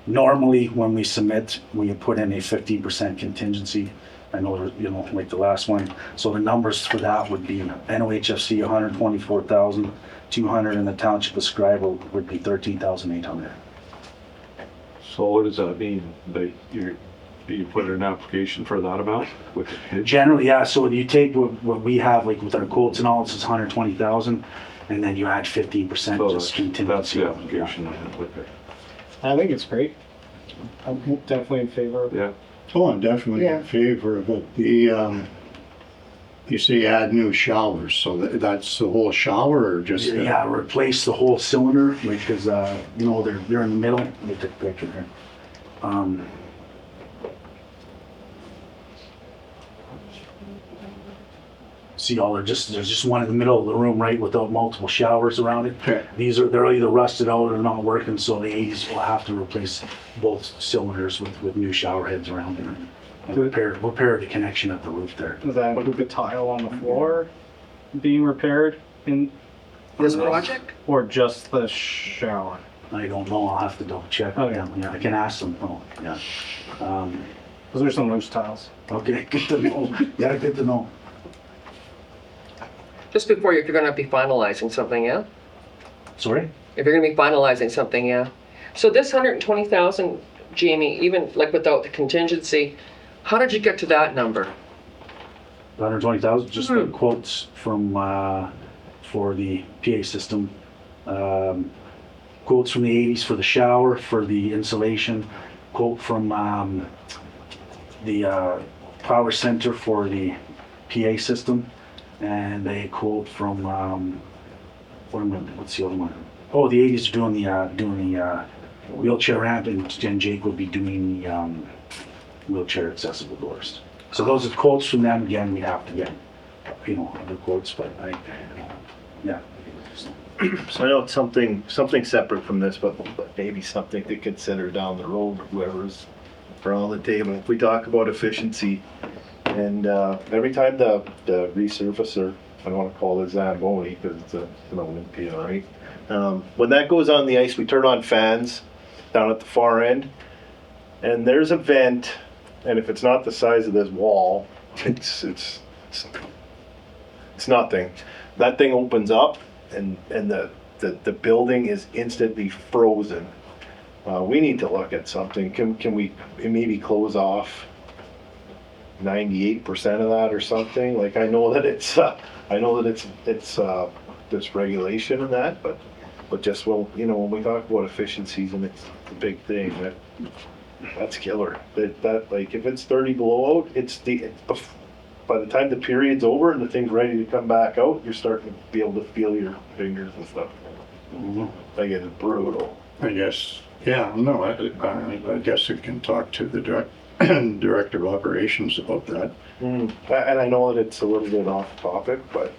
[SPEAKER 8] Normally, when we submit, we put in a 15% contingency. I know, like the last one. So the numbers for that would be NOHFC $124,200 and the township of Schreiber would be $13,800.
[SPEAKER 7] So what does that mean? Do you put in an application for that amount with the pitch?
[SPEAKER 8] Generally, yeah. So you take what we have, like with our quotes and all, it's $120,000, and then you add 15%
[SPEAKER 7] So
[SPEAKER 8] just contingency.
[SPEAKER 7] that's the application I have with it.
[SPEAKER 9] I think it's great. I'm definitely in favor of it.
[SPEAKER 7] Yeah.
[SPEAKER 2] Oh, I'm definitely
[SPEAKER 3] Yeah.
[SPEAKER 2] in favor of it. You say add new showers, so that's the whole shower or just?
[SPEAKER 8] Yeah, replace the whole cylinder, because, you know, they're in the middle. Let me take a picture here. See, there's just one in the middle of the room, right, without multiple showers around it.
[SPEAKER 2] Okay.
[SPEAKER 8] They're either rusted out or not working, so the 80s will have to replace both cylinders with new shower heads around it. And repair the connection at the roof there.
[SPEAKER 9] Does that include the tile on the floor being repaired in
[SPEAKER 5] This project?
[SPEAKER 9] or just the shower?
[SPEAKER 8] I don't know, I'll have to double check.
[SPEAKER 9] Okay.
[SPEAKER 8] Yeah, I can ask them, yeah.
[SPEAKER 9] Because there's some loose tiles.
[SPEAKER 8] Okay, good to know. Yeah, good to know.
[SPEAKER 5] Just before you're gonna be finalizing something, yeah?
[SPEAKER 8] Sorry?
[SPEAKER 5] If you're gonna be finalizing something, yeah. So this 120,000, Jamie, even like without the contingency, how did you get to that number?
[SPEAKER 8] 120,000, just the quotes from, for the PA system. Quotes from the 80s for the shower, for the insulation. Quote from the power center for the PA system. And a quote from, what's the other one? Oh, the 80s are doing the wheelchair ramp, and Jake will be doing the wheelchair accessible doors. So those are quotes from them. Again, we have to get, you know, other quotes, but yeah.
[SPEAKER 10] So I know it's something separate from this, but maybe something to consider down the road, whoever's around the table. If we talk about efficiency, and every time the resurfacer, I don't want to call it Zamboni because it's an Olympia, right? When that goes on the ice, we turn on fans down at the far end, and there's a vent, and if it's not the size of this wall, it's nothing. That thing opens up, and the building is instantly frozen. We need to look at something. Can we maybe close off 98% of that or something? Like, I know that it's there's regulation in that, but just, well, you know, when we talk about efficiencies, and it's a big thing, that's killer. That like, if it's 30 below out, by the time the period's over and the thing's ready to come back out, you're starting to be able to feel your fingers and stuff. Like, it's brutal.
[SPEAKER 2] I guess, yeah, no, I guess you can talk to the director of operations about that.
[SPEAKER 10] And I know that it's a little bit off topic, but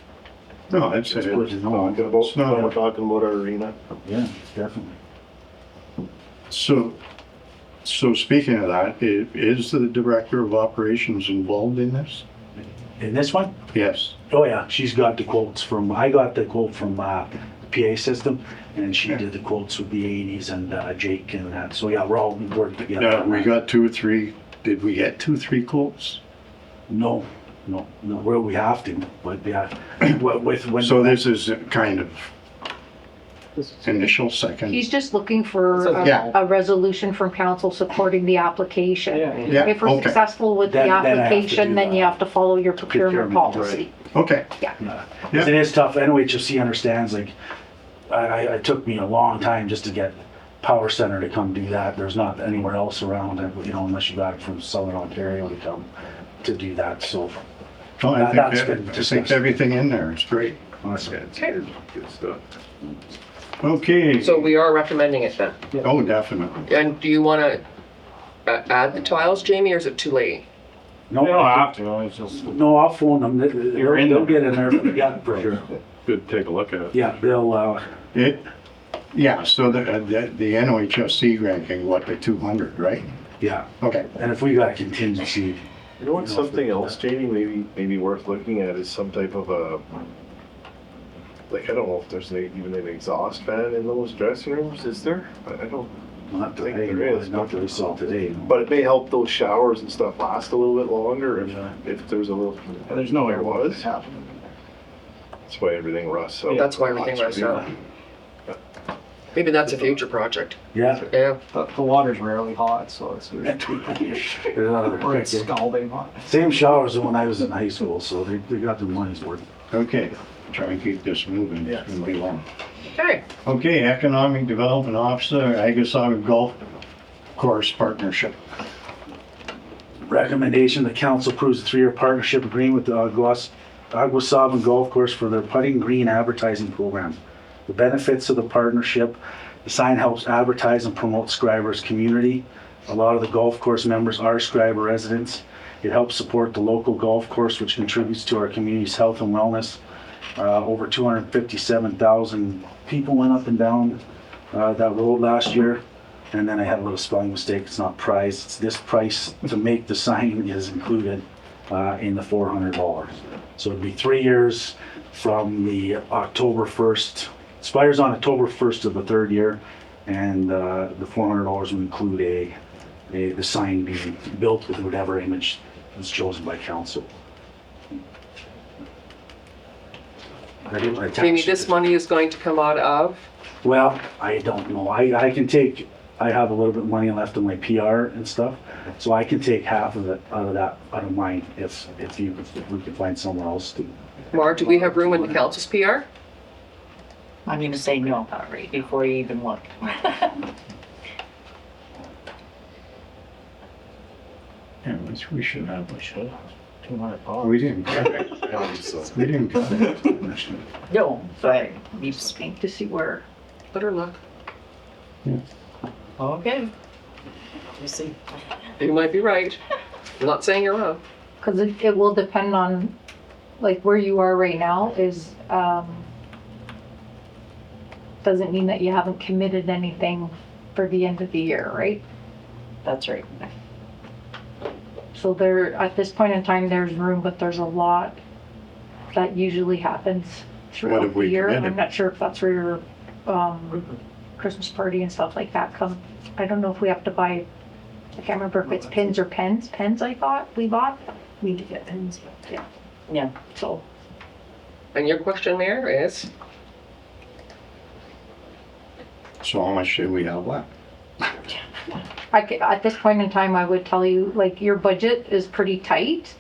[SPEAKER 2] No, it's
[SPEAKER 8] It's good to know.
[SPEAKER 10] talking about,
[SPEAKER 2] It's not-
[SPEAKER 10] when we're talking about our arena.
[SPEAKER 8] Yeah, definitely.
[SPEAKER 2] So speaking of that, is the director of operations involved in this?
[SPEAKER 8] In this one?
[SPEAKER 2] Yes.
[SPEAKER 8] Oh yeah, she's got the quotes from, I got the quote from the PA system, and she did the quotes with the 80s and Jake and that. So yeah, we're all working together.
[SPEAKER 2] Yeah, we got 2 or 3. Did we get 2 or 3 quotes?
[SPEAKER 8] No, well, we have to, but yeah, when.
[SPEAKER 2] So this is kind of initial, second.
[SPEAKER 4] He's just looking for
[SPEAKER 2] Yeah.
[SPEAKER 4] a resolution from council supporting the application.
[SPEAKER 9] Yeah.
[SPEAKER 2] Yeah,
[SPEAKER 4] If we're
[SPEAKER 2] okay.
[SPEAKER 4] successful with the
[SPEAKER 8] Then I have to do
[SPEAKER 4] application, then you
[SPEAKER 8] that.
[SPEAKER 4] have to follow your procurement
[SPEAKER 8] Procurement,
[SPEAKER 4] policy.
[SPEAKER 2] Okay.
[SPEAKER 4] Yeah.
[SPEAKER 2] Yeah.
[SPEAKER 8] It is tough. NOHC understands, like, it took me a long time just to get Power Center to come do that. There's not anywhere else around, you know, unless you got it from Southern Ontario to come to do that, so.
[SPEAKER 2] Oh,
[SPEAKER 8] That's been
[SPEAKER 2] I think
[SPEAKER 8] discussed.
[SPEAKER 2] everything in there is great.
[SPEAKER 8] Awesome.
[SPEAKER 5] Okay.
[SPEAKER 10] Good stuff.
[SPEAKER 2] Okay.
[SPEAKER 5] So we are recommending it then.
[SPEAKER 2] Oh, definitely.
[SPEAKER 5] And do you wanna add the tiles, Jamie, or is it too late?
[SPEAKER 8] No,
[SPEAKER 9] You don't have to, it's just,
[SPEAKER 8] No, I'll phone them. They'll get in there, yeah, for sure.
[SPEAKER 7] Good to take a look at.
[SPEAKER 8] Yeah, they'll,
[SPEAKER 2] Yeah, so the NOHSC ranking, what, the 200, right?
[SPEAKER 8] yeah.
[SPEAKER 2] Okay.
[SPEAKER 8] And if we got a contingency,
[SPEAKER 10] You know what, something else, Jamie, maybe worth looking at is some type of a, like, I don't know if there's even an exhaust fan in those dressing rooms, is there? I don't,
[SPEAKER 8] not
[SPEAKER 10] I think
[SPEAKER 8] today,
[SPEAKER 10] there is.
[SPEAKER 8] not that we saw today. no.
[SPEAKER 10] but it may help those showers and stuff last a little bit longer
[SPEAKER 8] Yeah.
[SPEAKER 10] if there's a little.
[SPEAKER 9] there's no way
[SPEAKER 10] There
[SPEAKER 9] what
[SPEAKER 10] was.
[SPEAKER 9] happening.
[SPEAKER 10] That's why everything rusts out.
[SPEAKER 5] That's why everything rusts out. Maybe that's a future project.
[SPEAKER 8] Yeah.
[SPEAKER 5] Yeah.
[SPEAKER 9] The water's rarely hot, so it's or it's scalding hot.
[SPEAKER 8] Same showers as when I was in high school, so they got their money's worth.
[SPEAKER 2] Okay. Try and keep this moving.
[SPEAKER 9] Yeah.
[SPEAKER 2] It's gonna be long.
[SPEAKER 5] Okay.
[SPEAKER 2] Okay, Economic Development Officer, Agasaga Golf Course Partnership.
[SPEAKER 8] Recommendation, the council approves a 3-year partnership agreement with the Aguasabon Golf Course for their Putting Green advertising program. The benefits of the partnership: the sign helps advertise and promote Schreiber's community. A lot of the golf course members are Schreiber residents. It helps support the local golf course, which contributes to our community's health and wellness. Over 257,000 people went up and down that road last year. And then I had a little spelling mistake. It's not price. It's this price to make the sign is included in the $400. So it'd be 3 years from the October 1st. Expires on October 1st of the third year, and the $400 would include the sign being built with whatever image is chosen by council.
[SPEAKER 5] Jamie, this money is going to come out of?
[SPEAKER 8] Well, I don't know. I have a little bit of money left in my PR and stuff, so I can take half of it out of mine if we can find somewhere else to.
[SPEAKER 5] Maura, do we have room in the council's PR?
[SPEAKER 3] I'm gonna say no, before you even look.
[SPEAKER 2] Yeah, which we should have.
[SPEAKER 9] $200.
[SPEAKER 2] We didn't cut it. We didn't cut it.
[SPEAKER 3] No, but you
[SPEAKER 4] Speak to see where.
[SPEAKER 5] Let her look.
[SPEAKER 3] okay. We'll see.
[SPEAKER 5] You might be right. I'm not saying you're wrong.
[SPEAKER 4] Because it will depend on, like, where you are right now is, doesn't mean that you haven't committed anything for the end of the year, right?
[SPEAKER 3] That's right.
[SPEAKER 4] So at this point in time, there's room, but there's a lot that usually happens
[SPEAKER 2] What
[SPEAKER 4] throughout
[SPEAKER 2] have
[SPEAKER 4] the
[SPEAKER 2] we
[SPEAKER 4] year.
[SPEAKER 2] committed?
[SPEAKER 4] I'm not sure if that's where your, Christmas party and stuff like that come. I don't know if we have to buy, I can't remember if it's pins or pens. Pens, I thought we bought.
[SPEAKER 3] We need to get pins.
[SPEAKER 4] Yeah.
[SPEAKER 3] Yeah.
[SPEAKER 4] So
[SPEAKER 5] And your question, Mayor, is?
[SPEAKER 2] So how much do we have left?
[SPEAKER 4] at this point in time, I would tell you, like, your budget is pretty tight.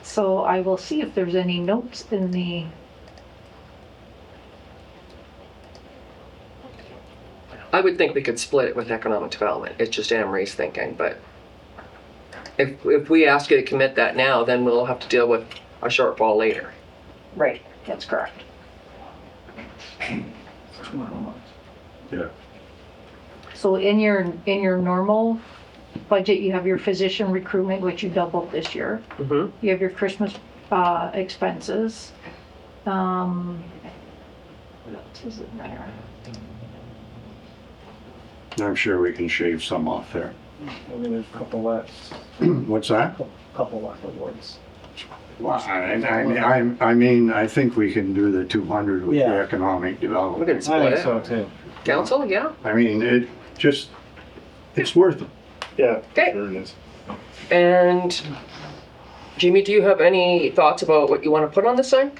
[SPEAKER 4] So I will see if there's any notes in the,
[SPEAKER 5] I would think we could split it with economic development. It's just Anne Marie's thinking, but if we ask you to commit that now, then we'll have to deal with a shortfall later.
[SPEAKER 4] right, that's correct.
[SPEAKER 2] Yeah.
[SPEAKER 4] So in your normal budget, you have your physician recruitment, which you doubled this year.
[SPEAKER 5] Mm-hmm.
[SPEAKER 4] You have your Christmas expenses. What else is in there?
[SPEAKER 2] I'm sure we can shave some off there.
[SPEAKER 9] Maybe there's a couple left,
[SPEAKER 2] What's that?
[SPEAKER 9] couple left awards.
[SPEAKER 2] Well, I think we can do the 200 with the
[SPEAKER 9] Yeah.
[SPEAKER 2] economic
[SPEAKER 5] We
[SPEAKER 2] development.
[SPEAKER 5] can
[SPEAKER 9] I
[SPEAKER 5] split
[SPEAKER 9] think
[SPEAKER 5] it.
[SPEAKER 9] so too.
[SPEAKER 5] Council, yeah?
[SPEAKER 2] I mean, it's worth it.
[SPEAKER 10] Yeah,
[SPEAKER 5] Okay.
[SPEAKER 10] sure it is.
[SPEAKER 5] And Jamie, do you have any thoughts about what you want to put on the sign?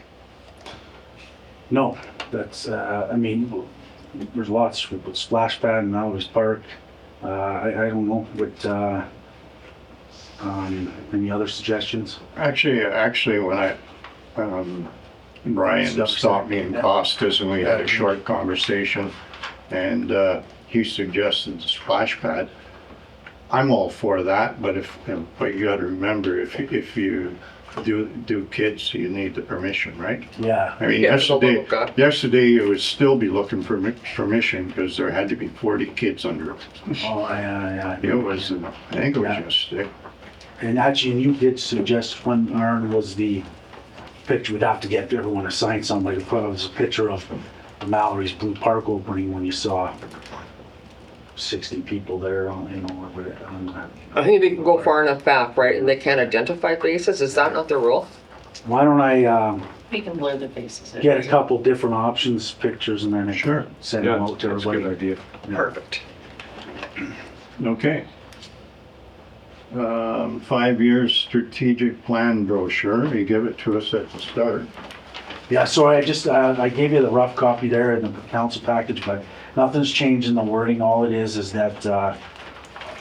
[SPEAKER 8] No, that's, I mean, there's lots with Splash Pad and Alvis Park. I don't know, but, any other suggestions?
[SPEAKER 2] Actually, when Brian stopped me in Costas and we had a short conversation and he suggested the splash pad. I'm all for that, but you gotta remember, if you do kids, you need the permission, right?
[SPEAKER 8] Yeah.
[SPEAKER 2] I mean,
[SPEAKER 5] Yeah, it's a little gut.
[SPEAKER 2] yesterday you would still be looking for permission because there had to be 40 kids under it.
[SPEAKER 8] Oh, yeah.
[SPEAKER 2] It was, I think it was
[SPEAKER 8] Yeah.
[SPEAKER 2] yesterday.
[SPEAKER 8] And actually, and you did suggest one, Aaron, was the picture, we'd have to get everyone to sign somebody to put up as a picture of the Mallory's Blue Park opening when you saw 60 people there on,
[SPEAKER 5] I think we can go far enough back, right? And they can't identify faces. Is that not the rule?
[SPEAKER 8] why don't I,
[SPEAKER 3] We can blur the faces.
[SPEAKER 8] get a couple different options, pictures, and then I
[SPEAKER 2] Sure.
[SPEAKER 8] can send them
[SPEAKER 7] Yeah,
[SPEAKER 8] out to
[SPEAKER 7] that's a good
[SPEAKER 8] everybody.
[SPEAKER 7] idea.
[SPEAKER 8] Yeah.
[SPEAKER 5] Perfect.
[SPEAKER 2] Okay. 5 years strategic plan brochure, you give it to us at the start.
[SPEAKER 8] Yeah, sorry, I gave you the rough copy there in the council package, but nothing's changed in the wording. All it is that,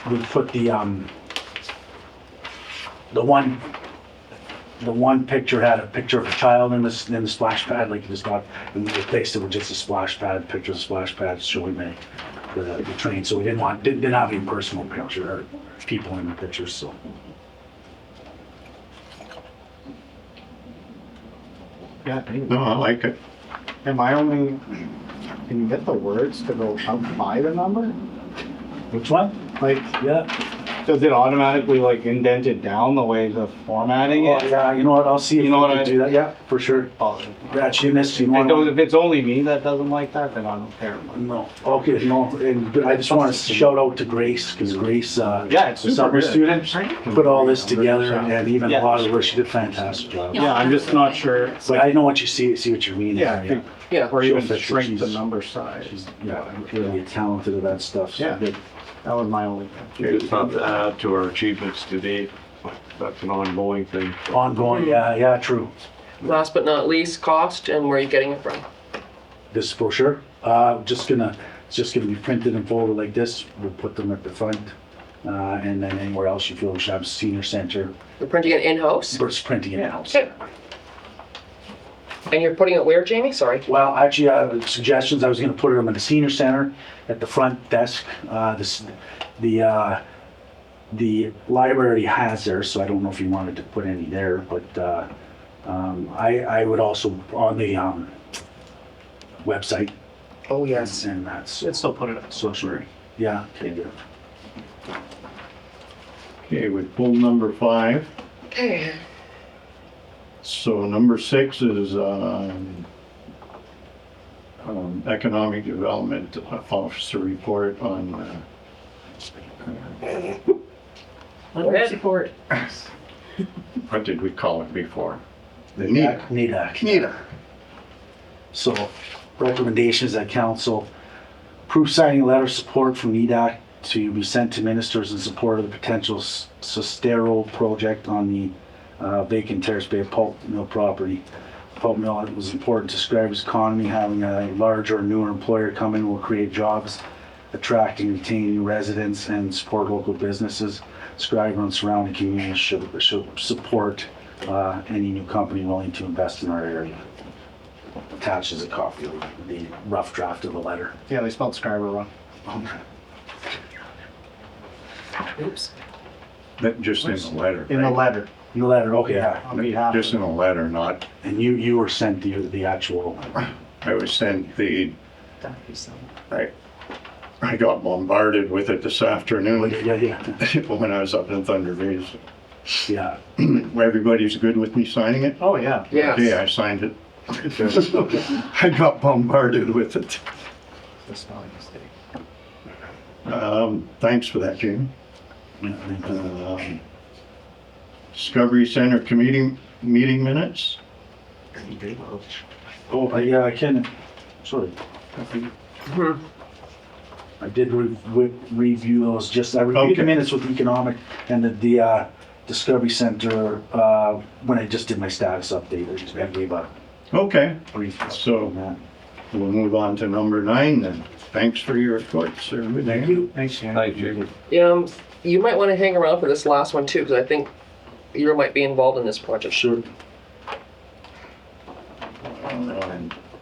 [SPEAKER 8] we put the one picture had a picture of a child in the splash pad, like you just got, and we replaced it with just a splash pad, picture of the splash pad showing the train. So we didn't have any personal picture or people in the pictures, so.
[SPEAKER 9] Yeah.
[SPEAKER 2] No, I like it.
[SPEAKER 9] Am I only, can you get the words to go up by the number?
[SPEAKER 8] Which one?
[SPEAKER 9] Like,
[SPEAKER 8] Yeah.
[SPEAKER 9] does it automatically like indent it down the way the formatting
[SPEAKER 8] Oh,
[SPEAKER 9] is?
[SPEAKER 8] yeah, you know what, I'll see if
[SPEAKER 9] You know
[SPEAKER 8] I
[SPEAKER 9] what
[SPEAKER 8] can
[SPEAKER 9] I-
[SPEAKER 8] do that, yeah, for sure. Yeah, Janice, you
[SPEAKER 9] If
[SPEAKER 8] want?
[SPEAKER 9] it's only me that doesn't like that, then I don't care.
[SPEAKER 8] No, okay, no, and I just want to shout out to Grace, because Grace,
[SPEAKER 9] Yeah, it's
[SPEAKER 8] the
[SPEAKER 9] super
[SPEAKER 8] summer
[SPEAKER 9] good.
[SPEAKER 8] student, put all this together, and even a
[SPEAKER 9] Yeah.
[SPEAKER 8] lot of the work, she did a fantastic job.
[SPEAKER 9] Yeah, I'm just not sure.
[SPEAKER 8] But I know what you see what you mean.
[SPEAKER 9] Yeah,
[SPEAKER 8] there,
[SPEAKER 5] Yeah.
[SPEAKER 9] or even
[SPEAKER 8] She'll fix it.
[SPEAKER 9] shrink the
[SPEAKER 8] She's-
[SPEAKER 9] number size.
[SPEAKER 8] She's, yeah, really talented at that stuff. So
[SPEAKER 9] Yeah.
[SPEAKER 8] good.
[SPEAKER 9] That was my only.
[SPEAKER 7] It's not to add to our achievements to date. That's an ongoing thing.
[SPEAKER 8] Ongoing, yeah, true.
[SPEAKER 5] Last but not least, cost and where are you getting it from?
[SPEAKER 8] This brochure, it's just gonna be printed and folded like this. We'll put them at the front. And then anywhere else you feel we should have senior center,
[SPEAKER 5] You're printing it in-house?
[SPEAKER 8] we're just printing it out.
[SPEAKER 5] Okay. And you're putting it where, Jamie? Sorry.
[SPEAKER 8] Well, actually, suggestions, I was gonna put them in the senior center at the front desk. The library has theirs, so I don't know if you wanted to put any there, but I would also on the website,
[SPEAKER 5] Oh, yes.
[SPEAKER 8] and that's,
[SPEAKER 9] Let's still put it at
[SPEAKER 8] social, yeah. Okay.
[SPEAKER 2] Okay, we pulled number 5.
[SPEAKER 5] Okay.
[SPEAKER 2] So number 6 is economic development officer report on
[SPEAKER 5] Support.
[SPEAKER 2] what did we call it before? The
[SPEAKER 8] NEDAC.
[SPEAKER 2] NEDA.
[SPEAKER 8] So recommendations that council approve signing a letter of support from NEDAC to be sent to ministers in support of the potential Sustero project on the vacant Terrace Bay pulp mill property. Pulp mill, it was important to Schreiber's economy. Having a larger or newer employer come in will create jobs, attract and retain new residents, and support local businesses. Schreiber and surrounding communities should support any new company willing to invest in our area. Attached is a copy of the rough draft of the letter.
[SPEAKER 9] Yeah, they spelled Schreiber wrong.
[SPEAKER 5] Oops.
[SPEAKER 2] That just in the letter.
[SPEAKER 9] In the
[SPEAKER 2] right?
[SPEAKER 9] letter,
[SPEAKER 8] The letter, okay, yeah.
[SPEAKER 9] on behalf
[SPEAKER 2] Just
[SPEAKER 9] of.
[SPEAKER 2] in a letter, not,
[SPEAKER 8] And you were sent the actual,
[SPEAKER 2] I was sent I got bombarded with it this afternoon
[SPEAKER 8] yeah,
[SPEAKER 2] when I was up in Thunder Bay.
[SPEAKER 8] yeah.
[SPEAKER 2] Everybody's good with me signing it?
[SPEAKER 9] Oh, yeah.
[SPEAKER 5] Yes.
[SPEAKER 2] Okay, I signed it. I got bombarded with it.
[SPEAKER 9] The spelling mistake.
[SPEAKER 2] Thanks for that, Jamie.
[SPEAKER 8] Yeah, I think-
[SPEAKER 2] Discovery Center committee meeting minutes.
[SPEAKER 8] Oh, yeah, I can, sorry. I did review those, just, I reviewed
[SPEAKER 2] Okay.
[SPEAKER 8] the minutes with economic and the Discovery Center, when I just did my status update, I just gave a
[SPEAKER 2] Okay,
[SPEAKER 8] brief.
[SPEAKER 2] So-
[SPEAKER 8] on that.
[SPEAKER 2] we'll move on to number 9 then. Thanks for your report, sir.
[SPEAKER 8] Thank you.
[SPEAKER 9] Thanks, Jan.
[SPEAKER 7] Hi, Jamie.
[SPEAKER 5] You might want to hang around for this last one too, because I think you might be involved in this project.
[SPEAKER 8] Sure.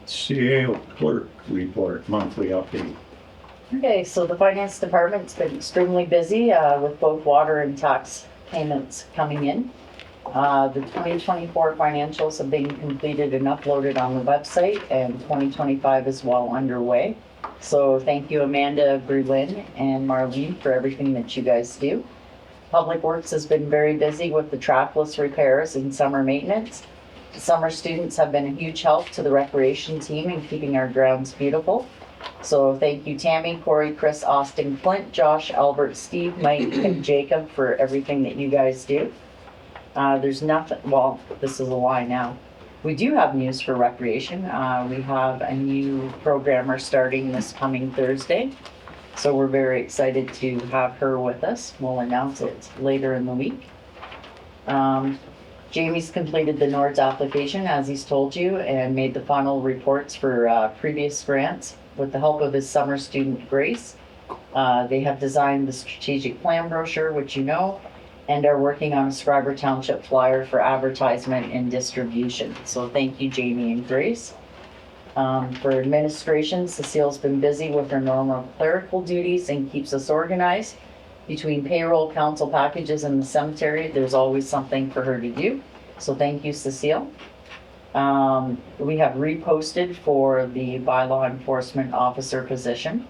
[SPEAKER 2] CAO clerk report, monthly update.
[SPEAKER 3] Okay, so the finance department's been extremely busy with both water and tax payments coming in. The 2024 financials have been completed and uploaded on the website, and 2025 is well underway. So thank you, Amanda, Berlin, and Marlene for everything that you guys do. Public Works has been very busy with the trackless repairs and summer maintenance. Summer students have been a huge help to the recreation team in keeping our grounds beautiful. So thank you, Tammy, Corey, Chris, Austin, Clint, Josh, Albert, Steve, Mike, and Jacob for everything that you guys do. There's nothing, well, this is a lie now. We do have news for recreation. We have a new programmer starting this coming Thursday. So we're very excited to have her with us. We'll announce it later in the week. Jamie's completed the NORDS application, as he's told you, and made the final reports for previous grants with the help of his summer student Grace. They have designed the strategic plan brochure, which you know, and are working on a Schreiber Township flyer for advertisement and distribution. So thank you, Jamie and Grace. For administration, Cecile's been busy with her normal clerical duties and keeps us organized. Between payroll, council packages, and the cemetery, there's always something for her to do. So thank you, Cecile. We have reposted for the bylaw enforcement officer position.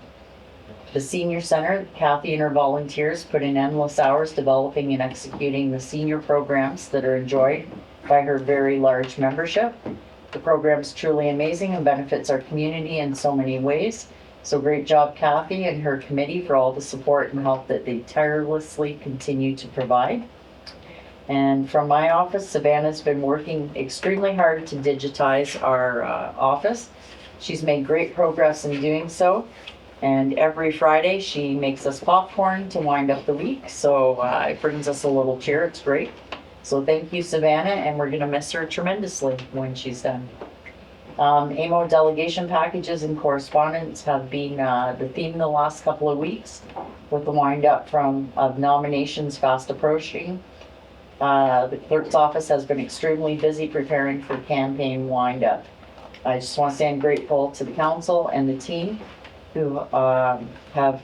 [SPEAKER 3] The senior center, Kathy and her volunteers put in endless hours developing and executing the senior programs that are enjoyed by her very large membership. The program's truly amazing and benefits our community in so many ways. So great job, Kathy and her committee, for all the support and help that they tirelessly continue to provide. And from my office, Savannah's been working extremely hard to digitize our office. She's made great progress in doing so. And every Friday, she makes us popcorn to wind up the week. So it brings us a little cheer. It's great. So thank you, Savannah, and we're going to miss her tremendously when she's done. AMO delegation packages and correspondence have been the theme the last couple of weeks, with the wind up of nominations fast approaching. The clerk's office has been extremely busy preparing for campaign wind up. I just want to say I'm grateful to the council and the team who have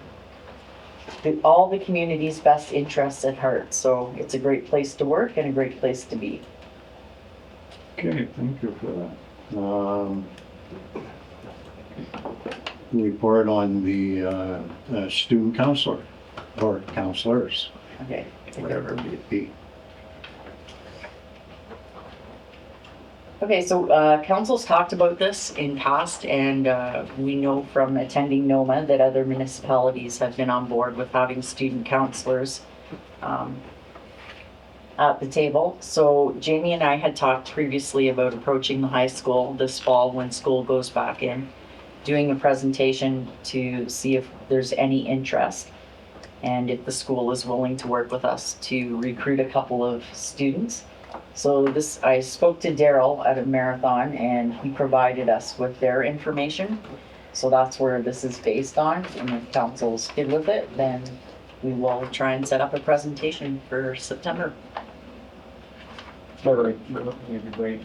[SPEAKER 3] all the community's best interests at heart. So it's a great place to work and a great place to be.
[SPEAKER 2] Okay, thank you for that. Report on the student counselor or counselors,
[SPEAKER 3] Okay.
[SPEAKER 2] whatever it may be.
[SPEAKER 3] Okay, so council's talked about this in past, and we know from attending NOMA that other municipalities have been on board with having student counselors at the table. So Jamie and I had talked previously about approaching the high school this fall when school goes back in, doing a presentation to see if there's any interest and if the school is willing to work with us to recruit a couple of students. So I spoke to Daryl at a marathon and he provided us with their information. So that's where this is based on, and if council's good with it, then we will try and set up a presentation for September.
[SPEAKER 9] It'd be great,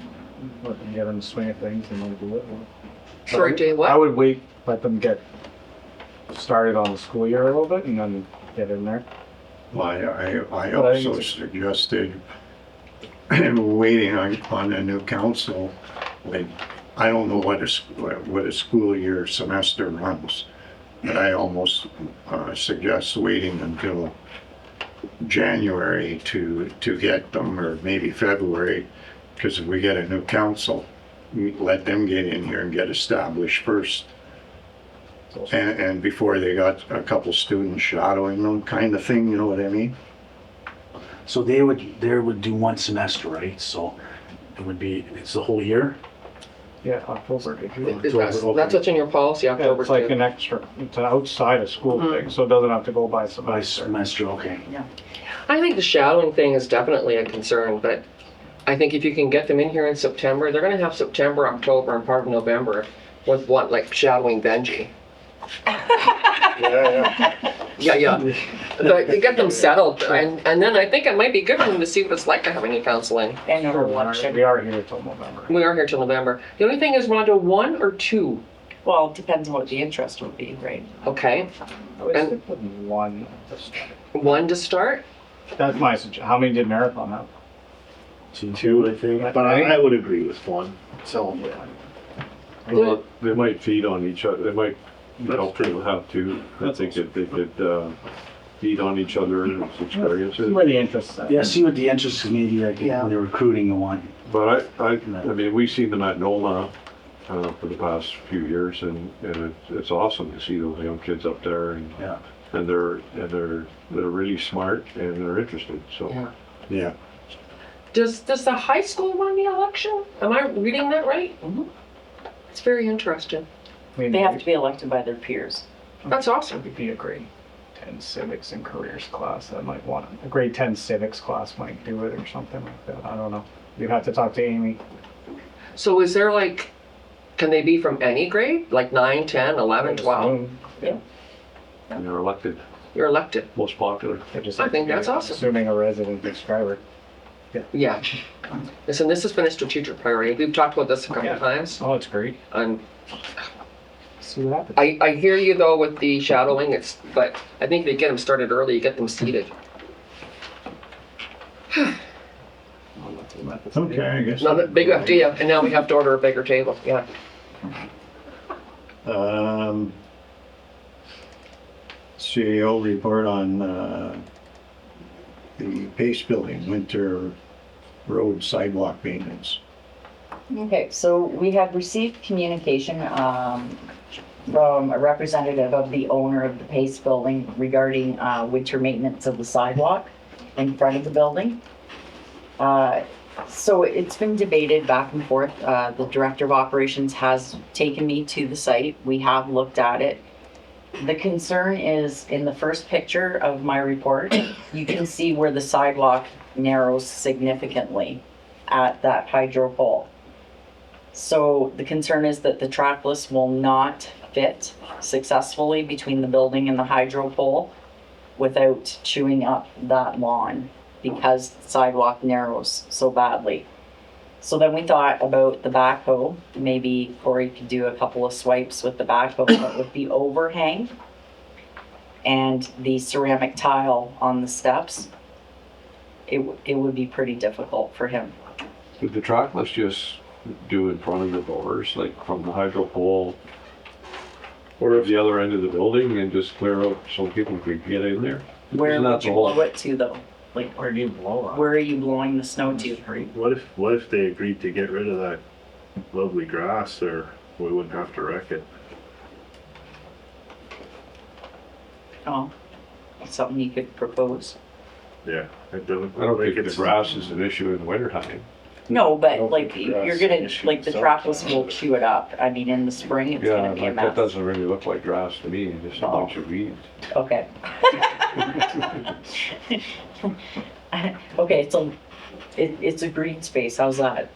[SPEAKER 9] let them get in the swing of things and then do it.
[SPEAKER 5] Sorry, Jay,
[SPEAKER 9] I
[SPEAKER 5] what?
[SPEAKER 9] would wait, let them get started on the school year a little bit and then get in there.
[SPEAKER 2] Well, I
[SPEAKER 9] But I
[SPEAKER 2] also
[SPEAKER 9] think
[SPEAKER 2] suggested waiting on a new council. Like, I don't know what a school year semester runs, but I almost suggest waiting until January to get them, or maybe February, because if we get a new council, we let them get in here and get established first. And before they got a couple students shadowing them, kind of thing, you know what I mean?
[SPEAKER 8] So they would do one semester, right? So it's the whole year?
[SPEAKER 9] Yeah, October.
[SPEAKER 5] That's what's in your policy,
[SPEAKER 9] Yeah,
[SPEAKER 5] October
[SPEAKER 9] it's like
[SPEAKER 5] 2.
[SPEAKER 9] an extra, it's an outside of school thing, so it doesn't have to go by
[SPEAKER 8] By
[SPEAKER 9] semester.
[SPEAKER 8] semester, okay.
[SPEAKER 5] I think the shadowing thing is definitely a concern, but I think if you can get them in here in September, they're gonna have September, October, and part of November with what, like shadowing Benji. Yeah. But you get them settled, and then I think it might be good for them to see what it's like to have any counseling.
[SPEAKER 3] And
[SPEAKER 9] Sure,
[SPEAKER 3] an election.
[SPEAKER 9] we are here till November.
[SPEAKER 5] We are here till November. The only thing is, Rondo, 1 or 2?
[SPEAKER 3] Well, it depends on what the interest would be, right?
[SPEAKER 5] Okay,
[SPEAKER 9] I would
[SPEAKER 5] And-
[SPEAKER 9] stick with one. to start.
[SPEAKER 5] 1 to start?
[SPEAKER 9] That's my suggestion. How many did Marathon have?
[SPEAKER 10] Two, I think, but I would agree with one. So,
[SPEAKER 7] Well, they might feed on each other, they might help them have to, I think if they could feed on each other's
[SPEAKER 9] See
[SPEAKER 7] experiences.
[SPEAKER 9] where the interest is.
[SPEAKER 8] Yeah, see what the interest is, maybe like
[SPEAKER 3] Yeah.
[SPEAKER 8] when they're recruiting and one.
[SPEAKER 7] But I mean, we've seen them at NOMA for the past few years, and it's awesome to see those young kids up there, and
[SPEAKER 8] Yeah.
[SPEAKER 7] and they're really smart and they're interested. So
[SPEAKER 5] Yeah.
[SPEAKER 2] Yeah.
[SPEAKER 5] Does the high school run the election? Am I reading that right?
[SPEAKER 3] Mhm.
[SPEAKER 5] It's very interesting.
[SPEAKER 9] I mean,
[SPEAKER 3] They have to be elected by their peers.
[SPEAKER 5] That's awesome.
[SPEAKER 9] It would be a grade 10 civics and careers class that might want it. A grade 10 civics class might do it or something like that. I don't know. You'd have to talk to Amy.
[SPEAKER 5] So is there like, can they be from any grade? Like 9, 10, 11, 12?
[SPEAKER 7] and they're elected,
[SPEAKER 5] You're elected.
[SPEAKER 7] most popular.
[SPEAKER 9] They just
[SPEAKER 5] I
[SPEAKER 9] have to
[SPEAKER 5] think
[SPEAKER 9] be
[SPEAKER 5] that's awesome.
[SPEAKER 9] Assuming a resident of Schreiber.
[SPEAKER 5] Yeah. Listen, this has been a strategic priority. We've talked about this a couple
[SPEAKER 9] Yeah.
[SPEAKER 5] times.
[SPEAKER 9] Oh, it's great.
[SPEAKER 5] And
[SPEAKER 9] See what happens.
[SPEAKER 5] I hear you though with the shadowing, but I think if you get them started early, you get them seated.
[SPEAKER 2] Okay, I guess.
[SPEAKER 5] Another big idea, and now we have to order a bigger table, yeah.
[SPEAKER 2] CAO report on, the Pace Building, winter road sidewalk maintenance.
[SPEAKER 3] Okay, so we have received communication from a representative of the owner of the Pace Building regarding winter maintenance of the sidewalk in front of the building. So it's been debated back and forth. The Director of Operations has taken me to the site. We have looked at it. The concern is in the first picture of my report, you can see where the sidewalk narrows significantly at that hydro pole. So the concern is that the trackless will not fit successfully between the building and the hydro pole without chewing up that lawn because the sidewalk narrows so badly. So then we thought about the backhoe. Maybe Corey could do a couple of swipes with the backhoe, but with the overhang and the ceramic tile on the steps, it would be pretty difficult for him.
[SPEAKER 7] Did the trackless just do in front of the doors, like from the hydro pole or at the other end of the building and just clear out so people could get in there?
[SPEAKER 3] Where
[SPEAKER 7] Isn't that
[SPEAKER 3] would
[SPEAKER 7] the
[SPEAKER 3] you
[SPEAKER 7] whole-
[SPEAKER 3] blow it to though? Like,
[SPEAKER 9] Where do you blow up?
[SPEAKER 3] where are you blowing the snow to?
[SPEAKER 10] What if they agreed to get rid of that lovely grass there? We wouldn't have to wreck it.
[SPEAKER 3] Oh, something you could propose.
[SPEAKER 10] Yeah. It doesn't.
[SPEAKER 7] I don't think the
[SPEAKER 10] it's-
[SPEAKER 7] grass is an issue in the wintertime.
[SPEAKER 3] No, but
[SPEAKER 10] don't
[SPEAKER 3] like,
[SPEAKER 10] think grass
[SPEAKER 3] you're gonna,
[SPEAKER 10] issue
[SPEAKER 3] like, the
[SPEAKER 10] itself.
[SPEAKER 3] trackless will chew it up. I mean, in the spring, it's
[SPEAKER 7] Yeah,
[SPEAKER 3] gonna be a
[SPEAKER 7] like that
[SPEAKER 3] mess.
[SPEAKER 7] doesn't really look like grass to me, just a
[SPEAKER 3] Oh.
[SPEAKER 7] bunch of weeds.
[SPEAKER 3] Okay. Okay, it's a green space, how's that?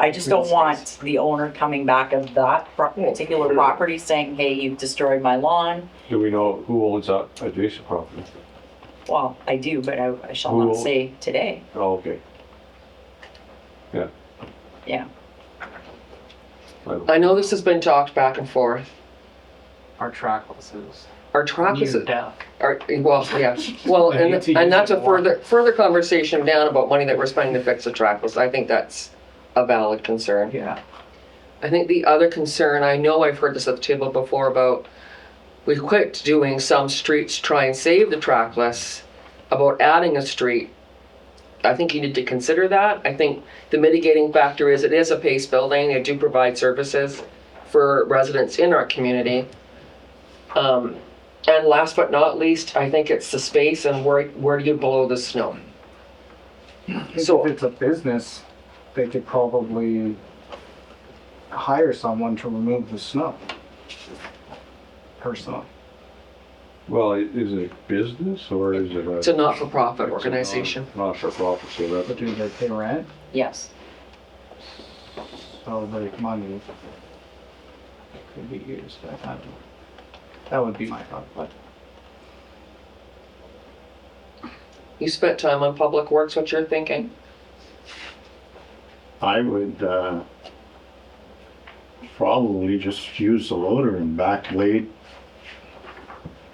[SPEAKER 3] I just don't want the owner coming back of that particular property saying, hey, you've destroyed my lawn.
[SPEAKER 7] Do we know who owns that adjacent property?
[SPEAKER 3] Well, I do, but I shall
[SPEAKER 7] Who
[SPEAKER 3] not
[SPEAKER 7] will-
[SPEAKER 3] say today.
[SPEAKER 7] Oh, okay.
[SPEAKER 3] Yeah,
[SPEAKER 5] I know this has been talked back and forth.
[SPEAKER 9] Our trackless is
[SPEAKER 5] Our trackless,
[SPEAKER 9] near death.
[SPEAKER 5] our, well, yeah, well,
[SPEAKER 9] We need to
[SPEAKER 5] and
[SPEAKER 9] use
[SPEAKER 5] that's
[SPEAKER 9] it
[SPEAKER 5] a
[SPEAKER 9] more.
[SPEAKER 5] further conversation down about money that we're spending to fix the trackless. I think that's a valid concern.
[SPEAKER 9] Yeah.
[SPEAKER 5] I think the other concern, I know I've heard this at the table before about, we quit doing some streets to try and save the trackless, about adding a street. I think you need to consider that. I think the mitigating factor is it is a Pace building. They do provide services for residents in our community. And last but not least, I think it's the space and where do you blow the snow? So-
[SPEAKER 9] If it's a business, they could probably hire someone to remove the snow. Personally.
[SPEAKER 7] Well, is it business or is it
[SPEAKER 5] It's a not-for-profit organization.
[SPEAKER 7] Not for profit, so
[SPEAKER 9] But
[SPEAKER 7] that,
[SPEAKER 9] do they pay rent?
[SPEAKER 3] yes.
[SPEAKER 9] So the money could be used. That would be my thought, but
[SPEAKER 5] You spent time on Public Works, what you're thinking?
[SPEAKER 2] I would, probably just use the loader and backblade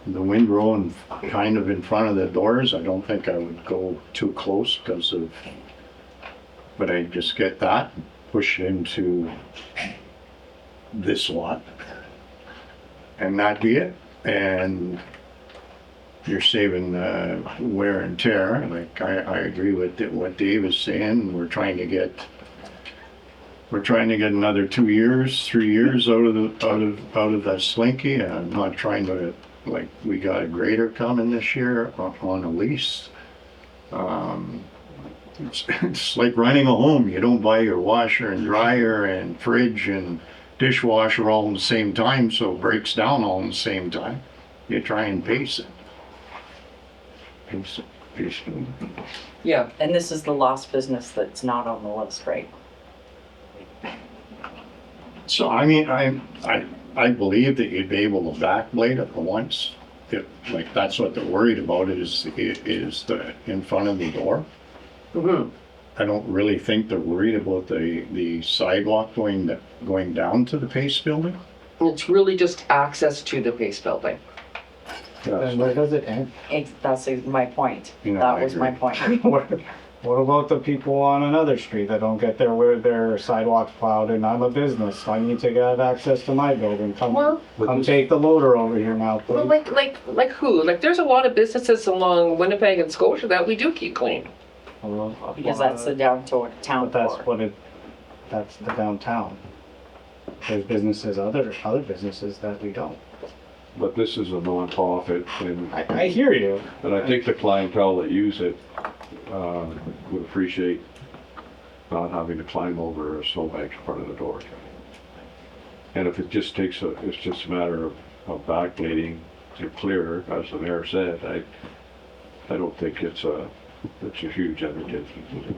[SPEAKER 2] the windrow and kind of in front of the doors. I don't think I would go too close because of, but I just get that, push it into this lot. And that'd be it. And you're saving wear and tear. Like I agree with what Dave is saying. We're trying to get another 2 years, 3 years out of that slinky. I'm not trying to, like, we got a grader coming this year on a lease. It's like running a home. You don't buy your washer and dryer and fridge and dishwasher all at the same time, so it breaks down all at the same time. You try and pace it. Pace it.
[SPEAKER 5] Yeah.
[SPEAKER 3] And this is the last business that's not on the list, right?
[SPEAKER 2] So, I mean, I believe that you'd be able to backblade it for once. If, like, that's what they're worried about is the in front of the door.
[SPEAKER 5] Mm-hmm.
[SPEAKER 2] I don't really think they're worried about the sidewalk going down to the Pace building.
[SPEAKER 5] It's really just access to the Pace building.
[SPEAKER 9] then where does it end?
[SPEAKER 3] That's my point.
[SPEAKER 2] You know,
[SPEAKER 3] That
[SPEAKER 2] I
[SPEAKER 3] was my
[SPEAKER 2] agree.
[SPEAKER 3] point.
[SPEAKER 9] Where What about the people on another street that don't get their sidewalks plowed, and I'm a business, I need to get access to my building,
[SPEAKER 5] Well-
[SPEAKER 9] come take the loader over here now,
[SPEAKER 5] Well,
[SPEAKER 9] please.
[SPEAKER 5] like who? Like, there's a lot of businesses along Winnipeg and Scotia that we do keep clean.
[SPEAKER 3] Because that's the downtown town
[SPEAKER 9] But that's
[SPEAKER 3] core.
[SPEAKER 9] that's the downtown. There's businesses, other businesses that we don't.
[SPEAKER 7] But this is a non-profit and
[SPEAKER 9] I hear you.
[SPEAKER 7] I think the clientele that use it, would appreciate not having to climb over a snowbank in front of the door. And if it just takes it's just a matter of backblading to clear, as the mayor said, I don't think it's a huge undertaking.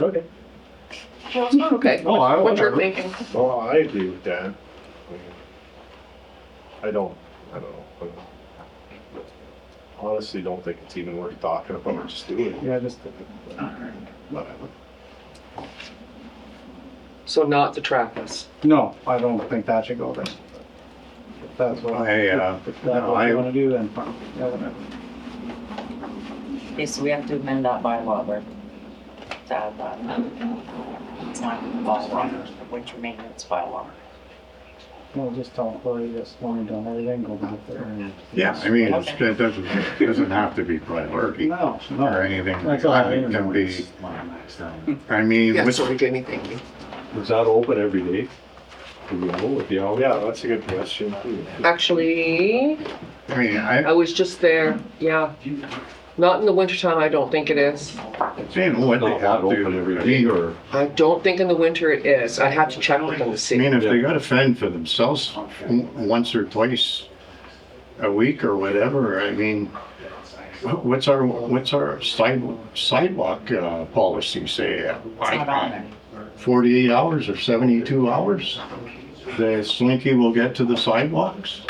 [SPEAKER 9] Okay.
[SPEAKER 5] Well, it's not okay.
[SPEAKER 10] No, I
[SPEAKER 5] What you're
[SPEAKER 10] wouldn't.
[SPEAKER 5] thinking.
[SPEAKER 10] Well, I agree with that. I don't know. Honestly, don't think it's even worth talking about, just do it.
[SPEAKER 9] Yeah, just,
[SPEAKER 5] So not the Trappist.
[SPEAKER 9] no, I don't think that should go there. If that's what, if that's
[SPEAKER 2] no,
[SPEAKER 9] what you
[SPEAKER 2] I-
[SPEAKER 9] wanna do, then fine. Yeah, whatever.
[SPEAKER 3] Okay, so we have to amend that bylaw, Bert. To add that. It's not bylaw, the winter maintenance bylaw.
[SPEAKER 9] No, just tell Cory this when we're done, everything, go back there and.
[SPEAKER 2] Yeah, I mean, it doesn't have to be priority
[SPEAKER 9] No,
[SPEAKER 2] or
[SPEAKER 9] no.
[SPEAKER 2] anything.
[SPEAKER 9] That's all I
[SPEAKER 2] It
[SPEAKER 9] mean.
[SPEAKER 2] can be, I mean,
[SPEAKER 5] Yeah,
[SPEAKER 2] with-
[SPEAKER 5] sorry, Jamie, thank you.
[SPEAKER 7] Is that open every day? Do you know what the hours?
[SPEAKER 10] Yeah, that's a good question.
[SPEAKER 5] Actually,
[SPEAKER 2] I mean,
[SPEAKER 5] I was just there, yeah. Not in the wintertime, I don't think it is.
[SPEAKER 2] saying what they
[SPEAKER 7] Not
[SPEAKER 2] have
[SPEAKER 7] open
[SPEAKER 2] to,
[SPEAKER 7] every
[SPEAKER 2] I
[SPEAKER 7] day
[SPEAKER 2] mean,
[SPEAKER 7] or?
[SPEAKER 5] I don't think in the winter it is. I'd have to check with them to
[SPEAKER 2] I
[SPEAKER 5] see.
[SPEAKER 2] mean, if they gotta fend for themselves once or twice a week or whatever, I mean, what's our sidewalk policy say?
[SPEAKER 3] It's not on there.
[SPEAKER 2] 48 hours or 72 hours? The Slinky will get to the sidewalks?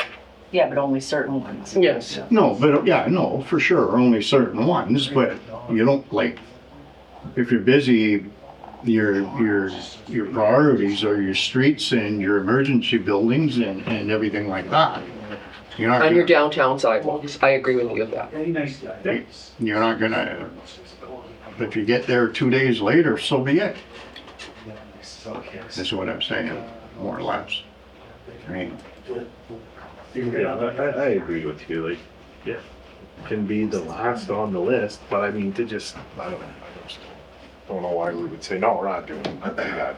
[SPEAKER 3] Yeah, but only certain ones.
[SPEAKER 5] Yes.
[SPEAKER 2] No, but, yeah, no, for sure, only certain ones, but you don't like, if you're busy, your priorities are your streets and your emergency buildings and everything like that. You're not
[SPEAKER 5] And your
[SPEAKER 2] gonna,
[SPEAKER 5] downtown sidewalks. I agree with you with that.
[SPEAKER 2] you're not gonna, if you get there 2 days later, so be it. That's what I'm saying, more or less. I mean,
[SPEAKER 10] Yeah, I agree with you, like, yeah, can be the last on the list, but I mean, to just, I just don't know why we would say, no, we're not doing that.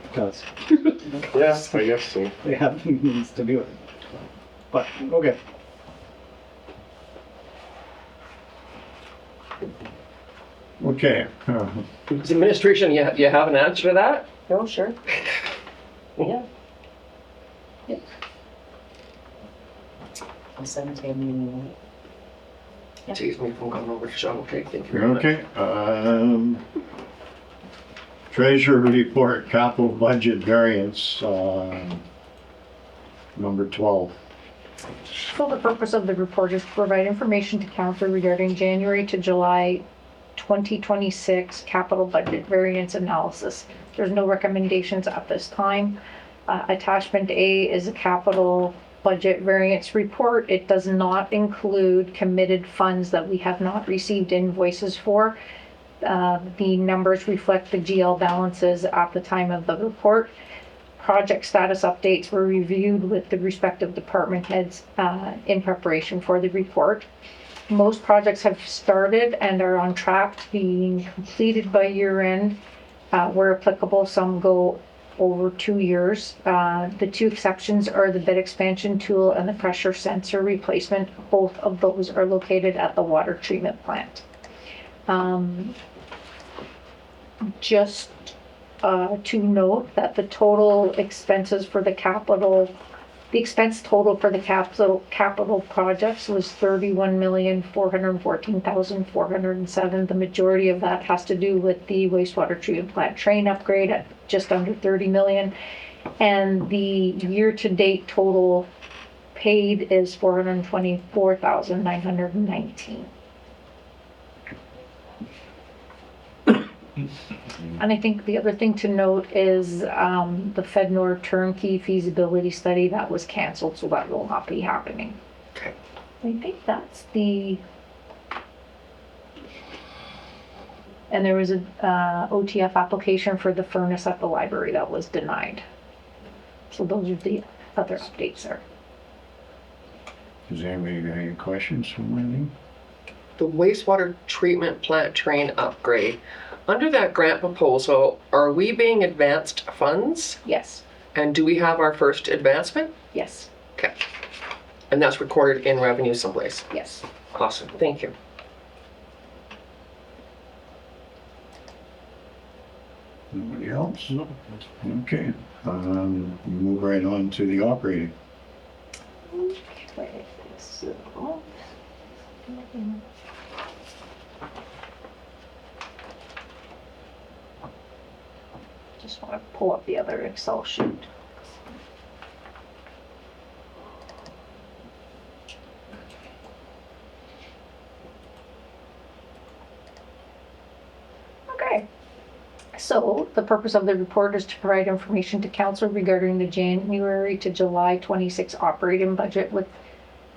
[SPEAKER 9] Because
[SPEAKER 10] Yeah, I guess so.
[SPEAKER 9] they have means to do it. But, okay.
[SPEAKER 2] okay,
[SPEAKER 5] Is administration, you have an answer to that?
[SPEAKER 3] Oh, sure. Yeah. Yep. I'll send it to him.
[SPEAKER 5] Excuse me from going over to Sean. Okay, thank you very much.
[SPEAKER 2] okay, treasurer report, capital budget variance, number 12.
[SPEAKER 4] So the purpose of the report is to provide information to council regarding January to July 2026 capital budget variance analysis. There's no recommendations at this time. Attachment A is a capital budget variance report. It does not include committed funds that we have not received invoices for. The numbers reflect the GL balances at the time of the report. Project status updates were reviewed with the respective department heads in preparation for the report. Most projects have started and are on track to being completed by year end. Where applicable, some go over 2 years. The two exceptions are the bed expansion tool and the pressure sensor replacement. Both of those are located at the water treatment plant. Just to note that the total expenses for the expense total for the capital projects was 31,414,407. The majority of that has to do with the wastewater treatment plant train upgrade at just under 30 million. And the year-to-date total paid is 424,919. And I think the other thing to note is the FedNor turnkey feasibility study that was canceled, so that will not be happening. I think that's the. And there was a OTF application for the furnace at the library that was denied. So those are the other updates there.
[SPEAKER 2] Does anybody got any questions from anything?
[SPEAKER 5] The wastewater treatment plant train upgrade. Under that grant proposal, are we being advanced funds?
[SPEAKER 4] Yes,
[SPEAKER 5] And do we have our first advancement?
[SPEAKER 4] yes,
[SPEAKER 5] Okay. And that's recorded in revenue someplace.
[SPEAKER 4] yes.
[SPEAKER 5] Awesome, thank you.
[SPEAKER 2] Nobody else? Okay, we move right on to the operating.
[SPEAKER 4] Okay, so. Just want to pull up the other Excel sheet. Okay. So the purpose of the report is to provide information to council regarding the January to July 26 operating budget with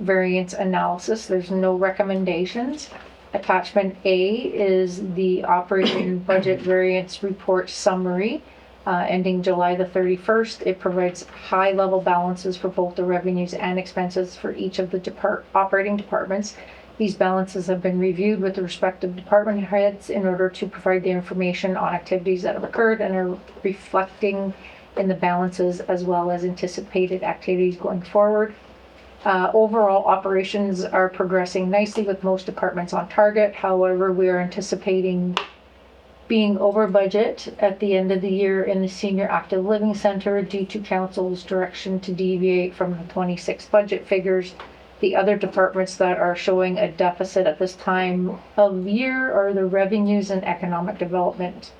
[SPEAKER 4] variance analysis. There's no recommendations. Attachment A is the operating budget variance report summary ending July the 31st. It provides high-level balances for both the revenues and expenses for each of the operating departments. These balances have been reviewed with the respective department heads in order to provide the information on activities that have occurred and are reflecting in the balances as well as anticipated activities going forward. Overall operations are progressing nicely with most departments on target. However, we are anticipating being over budget at the end of the year in the Senior Active Living Center due to council's direction to deviate from the 26 budget figures. The other departments that are showing a deficit at this time of year are the Revenues and Economic Development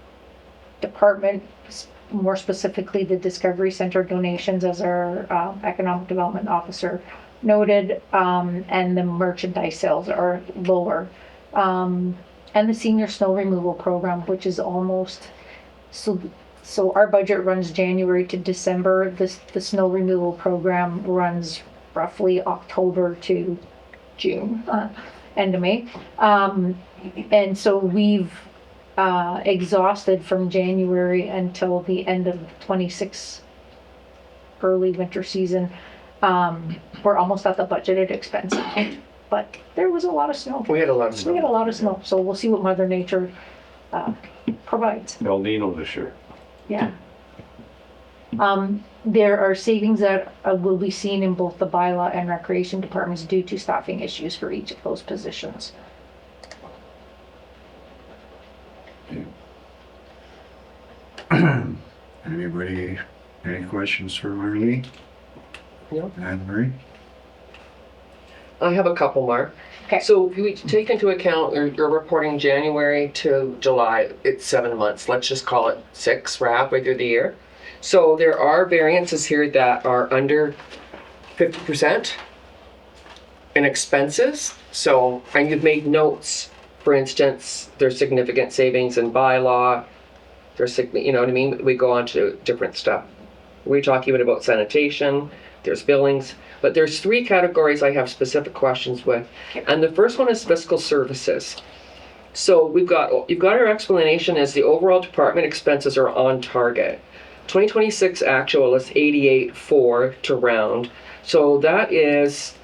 [SPEAKER 4] Department, more specifically the Discovery Center donations, as our Economic Development Officer noted, and the merchandise sales are lower. And the Senior Snow Removal Program, which is almost, so our budget runs January to December. The snow removal program runs roughly October to June, end of May. And so we've exhausted from January until the end of 26 early winter season. We're almost at the budgeted expense, but there was a lot of snow.
[SPEAKER 5] We had a lot of snow.
[SPEAKER 4] We had a lot of snow, so we'll see what Mother Nature provides.
[SPEAKER 7] El Nino this year.
[SPEAKER 4] Yeah. There are savings that will be seen in both the bylaw and recreation departments due to staffing issues for each of those positions.
[SPEAKER 2] Anybody, any questions for Marlene?
[SPEAKER 5] No.
[SPEAKER 2] Anne Marie?
[SPEAKER 5] I have a couple more.
[SPEAKER 4] Okay.
[SPEAKER 5] So if we take into account you're reporting January to July, it's 7 months. Let's just call it 6. We're halfway through the year. So there are variances here that are under 50% in expenses. So, and you've made notes, for instance, there's significant savings in bylaw. There's, you know what I mean? We go on to different stuff. We talk even about sanitation, there's billings, but there's 3 categories I have specific questions with. And the first one is fiscal services. So you've got our explanation as the overall department expenses are on target. 2026 actual is 88.4 to round. So that is,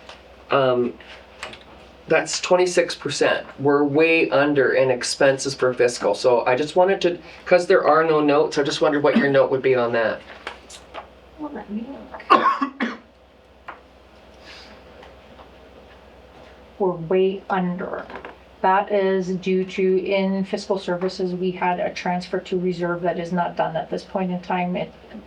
[SPEAKER 5] that's 26%. We're way under in expenses per fiscal. So I just wanted to, because there are no notes, I just wondered what your note would be on that.
[SPEAKER 4] Well, let me look. We're way under. That is due to, in fiscal services, we had a transfer to reserve that is not done at this point in time,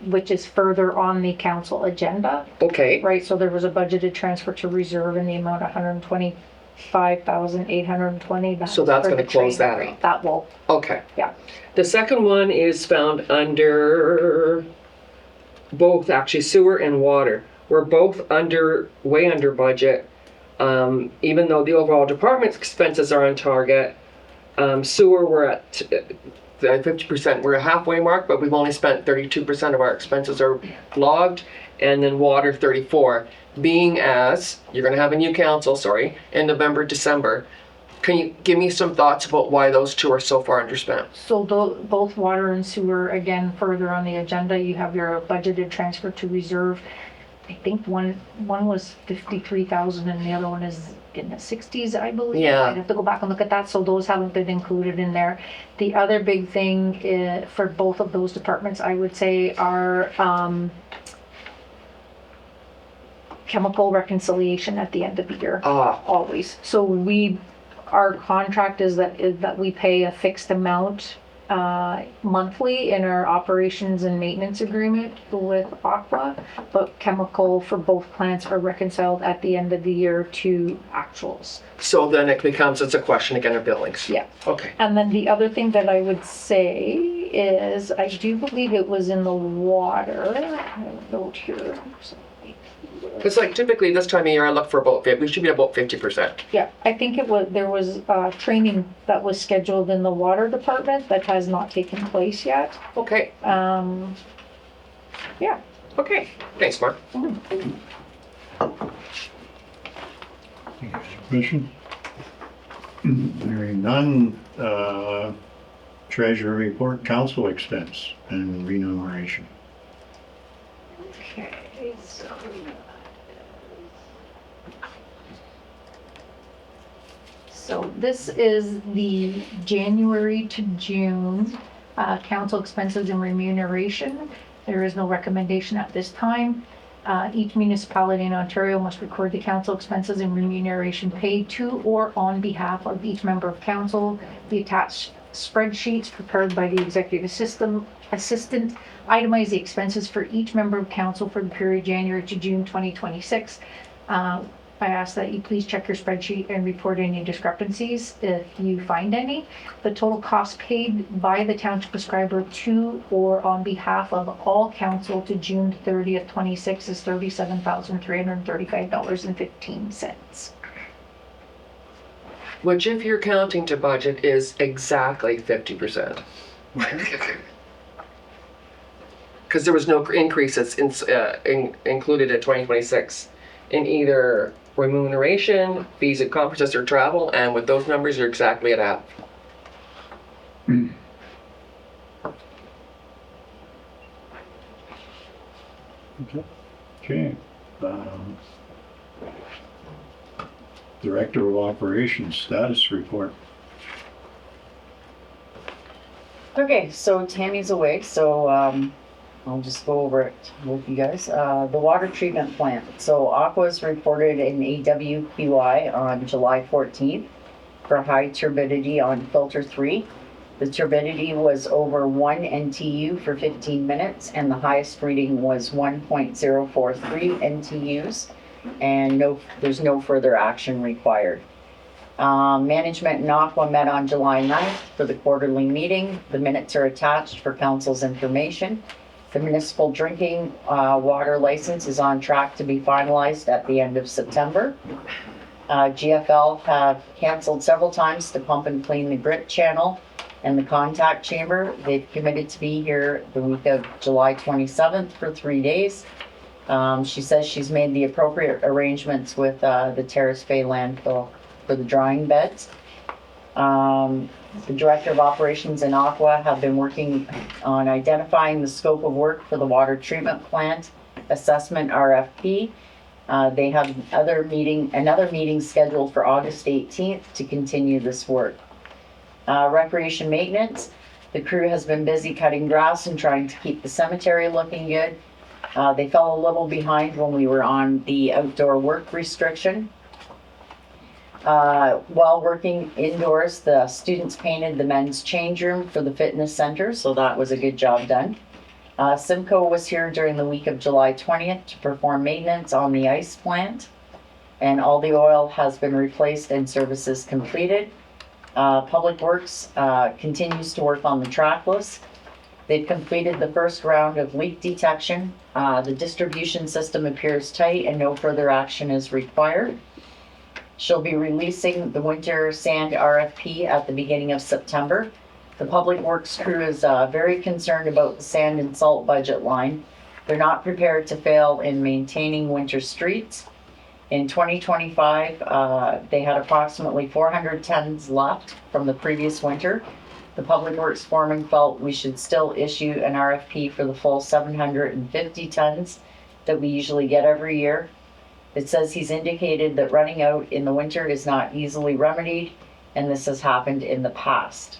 [SPEAKER 4] which is further on the council agenda.
[SPEAKER 5] Okay.
[SPEAKER 4] Right, so there was a budgeted transfer to reserve in the amount of $125,820.
[SPEAKER 5] So that's
[SPEAKER 4] for
[SPEAKER 5] gonna
[SPEAKER 4] the
[SPEAKER 5] close
[SPEAKER 4] training
[SPEAKER 5] that
[SPEAKER 4] rate.
[SPEAKER 5] out.
[SPEAKER 4] That will,
[SPEAKER 5] Okay.
[SPEAKER 4] yeah.
[SPEAKER 5] The second one is found under both, actually, sewer and water. We're both way under budget. Even though the overall department's expenses are on target, sewer we're at the 50%, we're a halfway mark, but we've only spent 32% of our expenses are logged, and then water 34. Being as you're going to have a new council, in November, December, can you give me some thoughts about why those two are so far underspent?
[SPEAKER 4] So both water and sewer, again, further on the agenda, you have your budgeted transfer to reserve. I think one was 53,000 and the other one is in the 60s, I believe.
[SPEAKER 5] Yeah.
[SPEAKER 4] I'd have to go back and look at that, so those haven't been included in there. The other big thing for both of those departments, I would say, are chemical reconciliation at the end of the year. Always. So our contract is that we pay a fixed amount monthly in our operations and maintenance agreement with Aqua, but chemical for both plants are reconciled at the end of the year to actuals.
[SPEAKER 5] So then it becomes, it's a question again of billings.
[SPEAKER 4] Yeah.
[SPEAKER 5] Okay.
[SPEAKER 4] And then the other thing that I would say is, I do believe it was in the water. I have a note here.
[SPEAKER 5] It's like typically this time of year I look for we should be about 50%.
[SPEAKER 4] Yeah, I think there was training that was scheduled in the water department that has not taken place yet.
[SPEAKER 5] Okay.
[SPEAKER 4] Yeah.
[SPEAKER 5] Okay. Thanks, Mark.
[SPEAKER 2] Question? Hearing none, treasurer report, council expense and remuneration.
[SPEAKER 4] Okay, so. So this is the January to June council expenses and remuneration. There is no recommendation at this time. Each municipality in Ontario must record the council expenses and remuneration paid to or on behalf of each member of council. The attached spreadsheets prepared by the executive assistant itemize the expenses for each member of council for the period January to June 2026. I ask that you please check your spreadsheet and report any discrepancies if you find any. The total cost paid by the township of Schreiber to or on behalf of all council to June 30th, 26 is $37,335.15.
[SPEAKER 5] Which, if you're counting to budget, is exactly 50%. Because there was no increases included in 2026 in either remuneration, fees at conferences, or travel, and with those numbers, you're exactly at half.
[SPEAKER 2] Okay. Director of Operations status report.
[SPEAKER 3] Okay, so Tammy's away, so I'll just go over it with you guys. The water treatment plant. So Aqua's reported an AWQI on July 14th for high turbidity on filter 3. The turbidity was over 1 NTU for 15 minutes, and the highest reading was 1.043 NTUs, and there's no further action required. Management and Aqua met on July 9th for the quarterly meeting. The minutes are attached for council's information. The municipal drinking water license is on track to be finalized at the end of September. GFL have canceled several times to pump and clean the grit channel and the contact chamber. They've committed to be here the week of July 27th for 3 days. She says she's made the appropriate arrangements with the Terrace Bay landfill for the drying beds. The Director of Operations in Aqua have been working on identifying the scope of work for the water treatment plant assessment RFP. They have another meeting scheduled for August 18th to continue this work. Recreation maintenance. The crew has been busy cutting grass and trying to keep the cemetery looking good. They fell a little behind when we were on the outdoor work restriction. While working indoors, the students painted the men's change room for the fitness center, so that was a good job done. Simcoe was here during the week of July 20th to perform maintenance on the ice plant, and all the oil has been replaced and services completed. Public Works continues to work on the trackless. They've completed the first round of leak detection. The distribution system appears tight and no further action is required. She'll be releasing the winter sand RFP at the beginning of September. The public works crew is very concerned about the sand and salt budget line. They're not prepared to fail in maintaining winter streets. In 2025, they had approximately 400 tons left from the previous winter. The public works foreman felt we should still issue an RFP for the full 750 tons that we usually get every year. It says he's indicated that running out in the winter is not easily remedied, and this has happened in the past.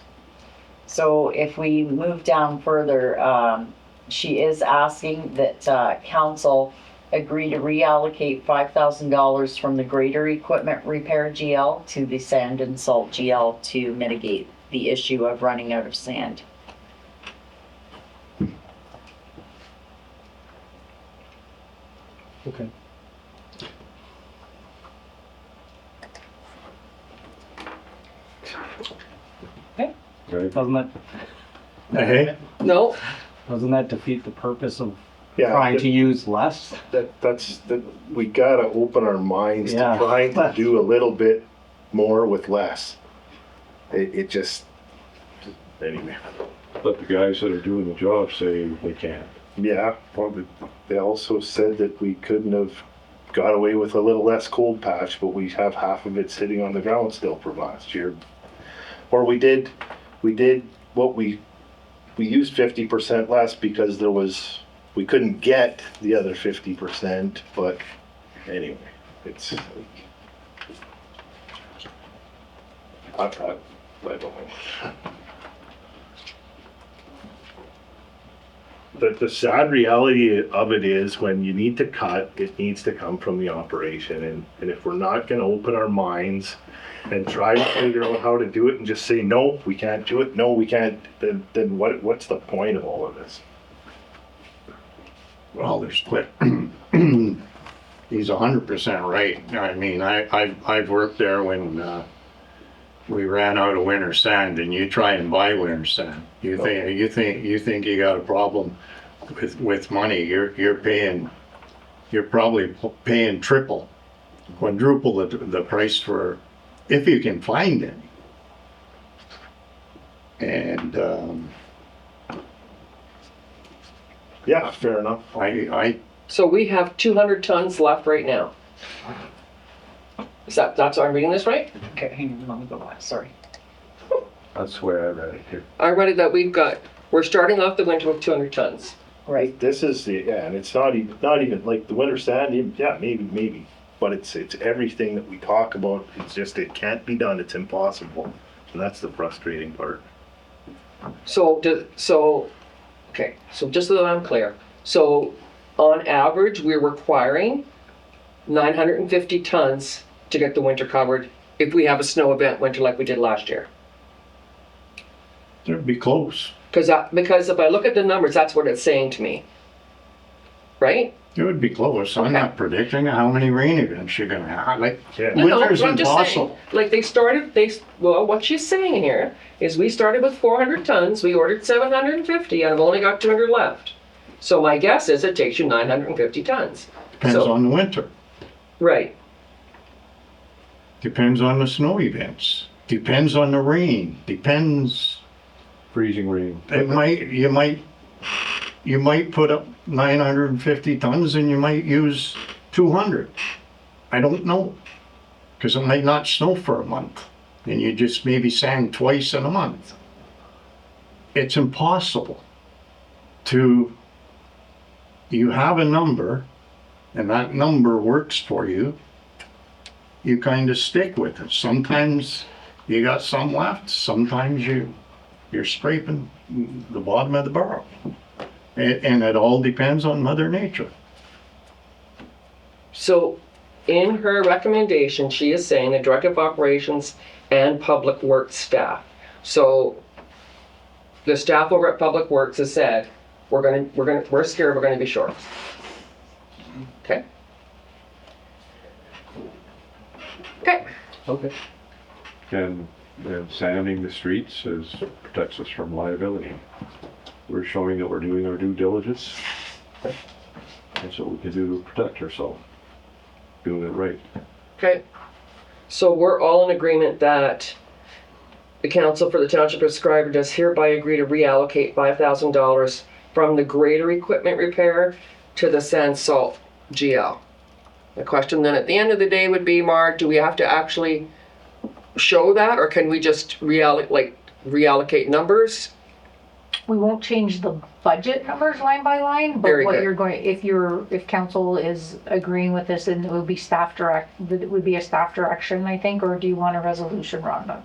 [SPEAKER 3] So if we move down further, she is asking that council agree to reallocate $5,000 from the greater equipment repair GL to the sand and salt GL to mitigate the issue of running out of sand.
[SPEAKER 9] Okay.
[SPEAKER 7] Right?
[SPEAKER 9] Doesn't that,
[SPEAKER 2] Hey,
[SPEAKER 5] No,
[SPEAKER 9] doesn't that defeat the purpose of
[SPEAKER 10] Yeah,
[SPEAKER 9] trying to use less?
[SPEAKER 10] that's, we gotta open our minds to
[SPEAKER 9] Yeah.
[SPEAKER 10] trying to do a little bit more with less. It just, anyway.
[SPEAKER 7] But the guys that are doing the job say they can't.
[SPEAKER 10] Yeah, well, they also said that we couldn't have got away with a little less cold patch, but we have half of it sitting on the ground still from last year. Or we did what we used 50% less because we couldn't get the other 50%, but anyway, it's, I don't know. The sad reality of it is when you need to cut, it needs to come from the operation. And if we're not gonna open our minds and try to figure out how to do it and just say, no, we can't do it, no, we can't, then what's the point of all of this?
[SPEAKER 2] well, they're split. He's 100% right. I mean, I've worked there when we ran out of winter sand, and you try and buy winter sand. You think you got a problem with money. You're probably paying triple, quadruple the price for, if you can find any. And
[SPEAKER 10] Yeah, fair enough.
[SPEAKER 5] so we have 200 tons left right now. That's why I'm reading this right?
[SPEAKER 3] Okay, hang on, let me go back, sorry.
[SPEAKER 7] That's the way I read it here.
[SPEAKER 5] I read it that we're starting off the winter with 200 tons.
[SPEAKER 3] Right,
[SPEAKER 10] This is and it's not even like the winter sand, yeah, maybe. But it's everything that we talk about. It's just, it can't be done. It's impossible. And that's the frustrating part.
[SPEAKER 5] So just so that I'm clear. So on average, we're requiring 950 tons to get the winter covered if we have a snow event winter like we did last year.
[SPEAKER 2] They'd be close.
[SPEAKER 5] Because if I look at the numbers, that's what it's saying to me. Right?
[SPEAKER 2] It would be close. I'm
[SPEAKER 5] Okay.
[SPEAKER 2] not predicting how many rain events you're gonna have. Like,
[SPEAKER 10] Yeah.
[SPEAKER 5] No,
[SPEAKER 2] winter's
[SPEAKER 5] but I'm just saying,
[SPEAKER 2] impossible.
[SPEAKER 5] like what she's saying here is we started with 400 tons, we ordered 750, and I've only got 200 left. So my guess is it takes you 950 tons.
[SPEAKER 2] Depends
[SPEAKER 5] So-
[SPEAKER 2] on the winter.
[SPEAKER 5] Right.
[SPEAKER 2] Depends on the snow events. Depends on the rain. Depends.
[SPEAKER 7] Freezing rain.
[SPEAKER 2] You might put up 950 tons and you might use 200. I don't know. Because it might not snow for a month. And you just maybe sand twice in a month. It's impossible you have a number and that number works for you. You kind of stick with it. Sometimes you got some left. Sometimes you're scraping the bottom of the barrel. And it all depends on Mother Nature.
[SPEAKER 5] So in her recommendation, she is saying the Director of Operations and Public Works staff. So the staff over at Public Works has said, we're scared we're gonna be short. Okay? Okay.
[SPEAKER 9] Okay.
[SPEAKER 7] And sanding the streets protects us from liability. We're showing that we're doing our due diligence. That's what we can do to protect ourselves. Doing it right.
[SPEAKER 5] Okay. So we're all in agreement that the council for the township of Schreiber does hereby agree to reallocate $5,000 from the greater equipment repair to the sand salt GL. The question then at the end of the day would be, Mark, do we have to actually show that, or can we just reallocate numbers?
[SPEAKER 4] We won't change the budget numbers line by line, but
[SPEAKER 5] Very
[SPEAKER 4] what
[SPEAKER 5] good.
[SPEAKER 4] you're going, if council is agreeing with this, then it would be it would be a staff direction, I think, or do you want a resolution, Rhonda?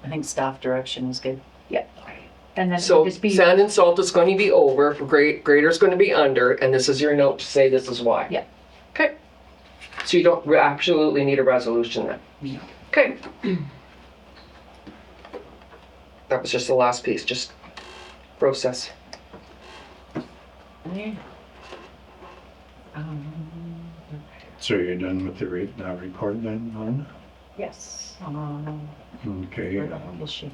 [SPEAKER 3] I think staff direction is good.
[SPEAKER 4] And then it
[SPEAKER 5] So
[SPEAKER 4] would just be,
[SPEAKER 5] sand and salt is going to be over, grader's going to be under, and this is your note to say this is why.
[SPEAKER 4] Yeah.
[SPEAKER 5] Okay. So you don't absolutely need a resolution then.
[SPEAKER 3] No.
[SPEAKER 5] Okay. That was just the last piece, just process.
[SPEAKER 2] So you're done with the report then, Lorna?
[SPEAKER 3] Yes.
[SPEAKER 2] Okay,
[SPEAKER 3] Where is she?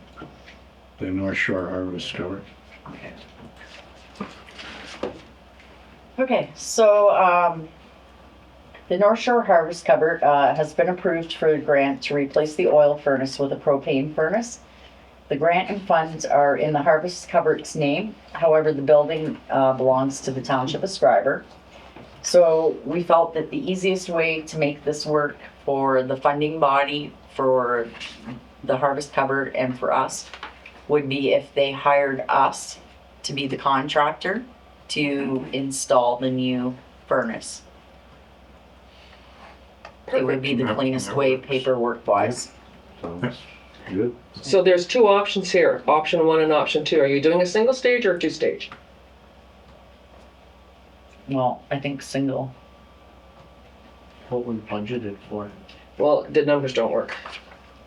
[SPEAKER 2] the North Shore Harvest Cover.
[SPEAKER 3] Okay, so, the North Shore Harvest Cupboard, has been approved for a grant to replace the oil furnace with a propane furnace. The grant and funds are in the Harvest Cupboard's name, however, the building, belongs to the Township of Schreiber. So we felt that the easiest way to make this work for the funding body, for the Harvest Cupboard and for us, would be if they hired us to be the contractor to install the new furnace. It would be the cleanest way paperwork wise.
[SPEAKER 7] Sounds good.
[SPEAKER 5] So there's two options here, option 1 and option 2. Are you doing a single stage or a 2-stage?
[SPEAKER 3] Well, I think single.
[SPEAKER 9] What we budgeted for.
[SPEAKER 5] Well, the numbers don't work.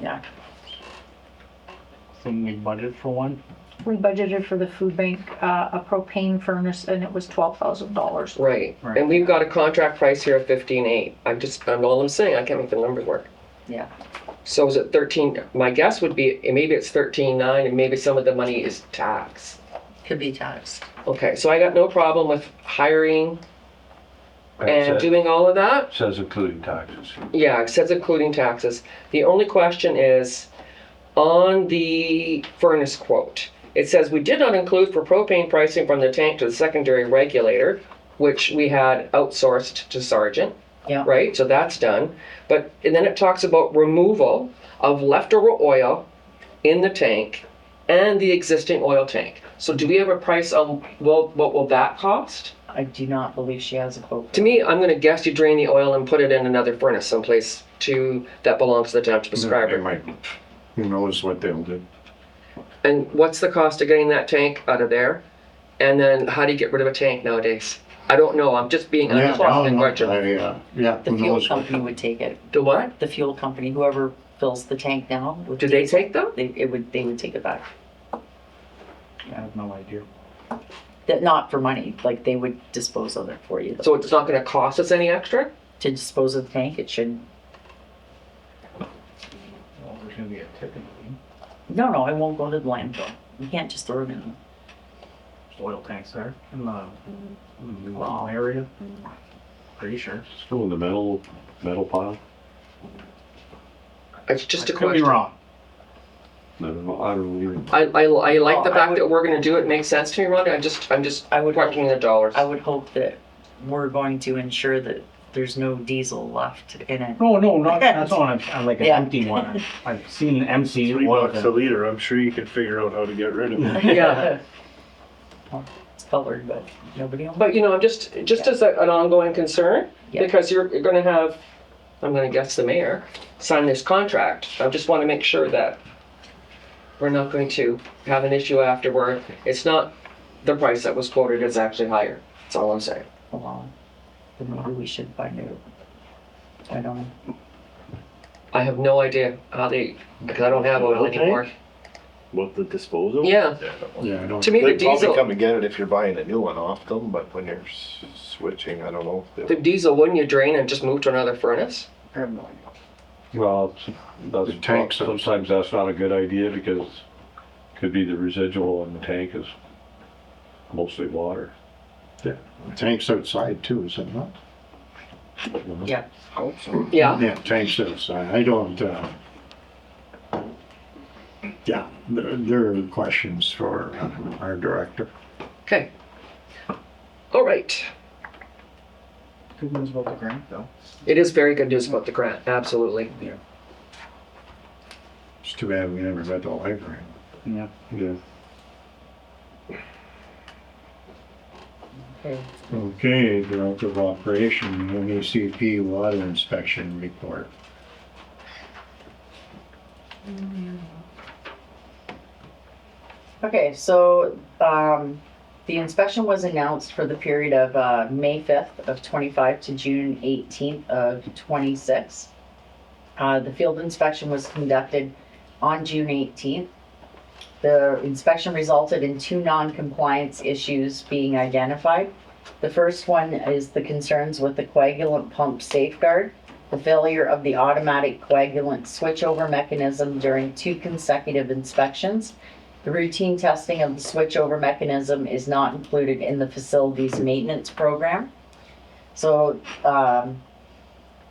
[SPEAKER 3] Yeah.
[SPEAKER 9] So we budgeted for one.
[SPEAKER 4] we budgeted for the food bank, a propane furnace, and it was $12,000.
[SPEAKER 5] Right.
[SPEAKER 9] Right.
[SPEAKER 5] And we've got a contract price here of 15.8. I'm all I'm saying, I can't make the numbers work.
[SPEAKER 3] Yeah.
[SPEAKER 5] So is it 13? My guess would be maybe it's 13.9 and maybe some of the money is tax.
[SPEAKER 3] Could be taxed.
[SPEAKER 5] Okay, so I got no problem with hiring and doing all of that.
[SPEAKER 7] Says including taxes.
[SPEAKER 5] Yeah, it says including taxes. The only question is, on the furnace quote, it says we did not include for propane pricing from the tank to the secondary regulator, which we had outsourced to Sargent.
[SPEAKER 3] Yeah.
[SPEAKER 5] Right, so that's done. And then it talks about removal of leftover oil in the tank and the existing oil tank. So do we have a price on, what will that cost?
[SPEAKER 3] I do not believe she has a quote.
[SPEAKER 5] To me, I'm gonna guess you drain the oil and put it in another furnace someplace that belongs to the township
[SPEAKER 2] They
[SPEAKER 5] subscriber.
[SPEAKER 2] might, who knows what they'll do.
[SPEAKER 5] And what's the cost of getting that tank out of there? And then how do you get rid of a tank nowadays? I don't know, I'm just being
[SPEAKER 2] Yeah,
[SPEAKER 5] honest and
[SPEAKER 2] no,
[SPEAKER 5] question.
[SPEAKER 2] yeah,
[SPEAKER 3] The
[SPEAKER 2] who
[SPEAKER 3] fuel
[SPEAKER 2] knows what-
[SPEAKER 3] company would take it.
[SPEAKER 5] The what?
[SPEAKER 3] The fuel company, whoever fills the tank now. with
[SPEAKER 5] Do they
[SPEAKER 3] diesel,
[SPEAKER 5] take them?
[SPEAKER 3] They would take it back.
[SPEAKER 9] I have no idea.
[SPEAKER 3] That not for money, like they would dispose of it for you.
[SPEAKER 5] So it's not gonna cost us any extra?
[SPEAKER 3] To dispose of the tank, it should.
[SPEAKER 9] Well, there's gonna be a tipping fee.
[SPEAKER 3] No, it won't go to the landfill. You can't just throw it in.
[SPEAKER 9] Oil tanks there in the well area. Pretty sure.
[SPEAKER 7] Still in the metal pile?
[SPEAKER 5] It's just a
[SPEAKER 9] I could be
[SPEAKER 5] question.
[SPEAKER 9] wrong.
[SPEAKER 7] I don't know.
[SPEAKER 5] I like the
[SPEAKER 3] I
[SPEAKER 5] fact
[SPEAKER 3] would-
[SPEAKER 5] that we're gonna do it, makes sense to me, Rhonda, I'm just
[SPEAKER 3] I would
[SPEAKER 5] questioning the dollars.
[SPEAKER 3] I would hope that we're going to ensure that there's no diesel left in it.
[SPEAKER 9] No, not that's not. I'm like an
[SPEAKER 3] Yeah.
[SPEAKER 9] empty one. I've seen an empty
[SPEAKER 10] $3
[SPEAKER 9] oil
[SPEAKER 10] a
[SPEAKER 9] tank.
[SPEAKER 10] liter, I'm sure you can figure out how to get rid of it.
[SPEAKER 5] Yeah.
[SPEAKER 3] It's colored, but nobody will.
[SPEAKER 5] But I'm just as an ongoing concern,
[SPEAKER 3] Yeah.
[SPEAKER 5] because you're gonna have, I'm gonna guess the mayor, sign this contract. I just wanna make sure that we're not going to have an issue afterward. It's not the price that was quoted, it's actually higher. That's all I'm saying.
[SPEAKER 3] Hold on. Then maybe we should find out. I don't know.
[SPEAKER 5] I have no idea how because I don't have oil
[SPEAKER 10] Oil tank?
[SPEAKER 5] anymore.
[SPEAKER 10] What, the disposal?
[SPEAKER 5] Yeah,
[SPEAKER 2] Yeah, I don't.
[SPEAKER 5] to me, the
[SPEAKER 10] They'd probably
[SPEAKER 5] diesel,
[SPEAKER 10] come and get it if you're buying a new one off them, but when you're switching, I don't know. if
[SPEAKER 5] the
[SPEAKER 10] they'll-
[SPEAKER 5] diesel, wouldn't you drain and just move to another furnace?
[SPEAKER 9] I have no idea.
[SPEAKER 7] Well, that's,
[SPEAKER 2] The tanks,
[SPEAKER 7] sometimes that's not a good idea because it could be the residual in the tank is mostly water.
[SPEAKER 2] Tanks outside too, is it not?
[SPEAKER 3] Yeah.
[SPEAKER 5] Yeah,
[SPEAKER 2] Yeah, tanks outside. I don't, Yeah, there are questions for our director.
[SPEAKER 5] Okay. All right.
[SPEAKER 9] Good news about the grant, though.
[SPEAKER 5] It is very good news about the grant, absolutely.
[SPEAKER 2] It's too bad we never got the library.
[SPEAKER 9] Yeah.
[SPEAKER 7] Yeah.
[SPEAKER 2] Okay, Director of Operation, MECP Water Inspection Report.
[SPEAKER 3] Okay, so, the inspection was announced for the period of, May 5th of 25 to June 18th of 26. The field inspection was conducted on June 18th. The inspection resulted in 2 non-compliance issues being identified. The first one is the concerns with the coagulant pump safeguard, the failure of the automatic coagulant switchover mechanism during 2 consecutive inspections. The routine testing of the switchover mechanism is not included in the facilities maintenance program. So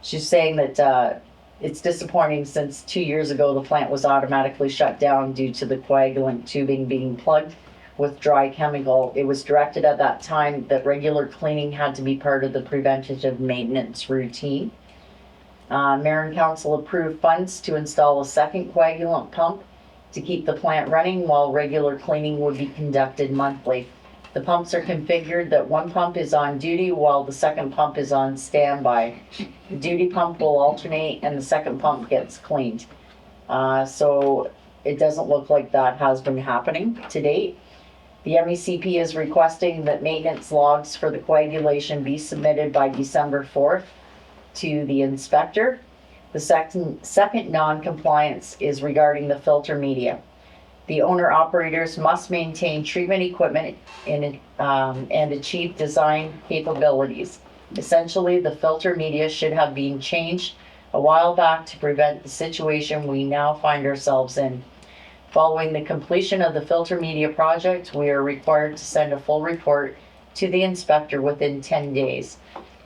[SPEAKER 3] she's saying that it's disappointing since 2 years ago the plant was automatically shut down due to the coagulant tubing being plugged with dry chemical. It was directed at that time that regular cleaning had to be part of the preventative maintenance routine. Mayor and council approved funds to install a second coagulant pump to keep the plant running while regular cleaning would be conducted monthly. The pumps are configured that one pump is on duty while the second pump is on standby. The duty pump will alternate and the second pump gets cleaned. So it doesn't look like that has been happening to date. The MECP is requesting that maintenance logs for the coagulation be submitted by December 4th to the inspector. The second non-compliance is regarding the filter media. The owner-operators must maintain treatment equipment and achieve design capabilities. Essentially, the filter media should have been changed a while back to prevent the situation we now find ourselves in. Following the completion of the filter media project, we are required to send a full report to the inspector within 10 days.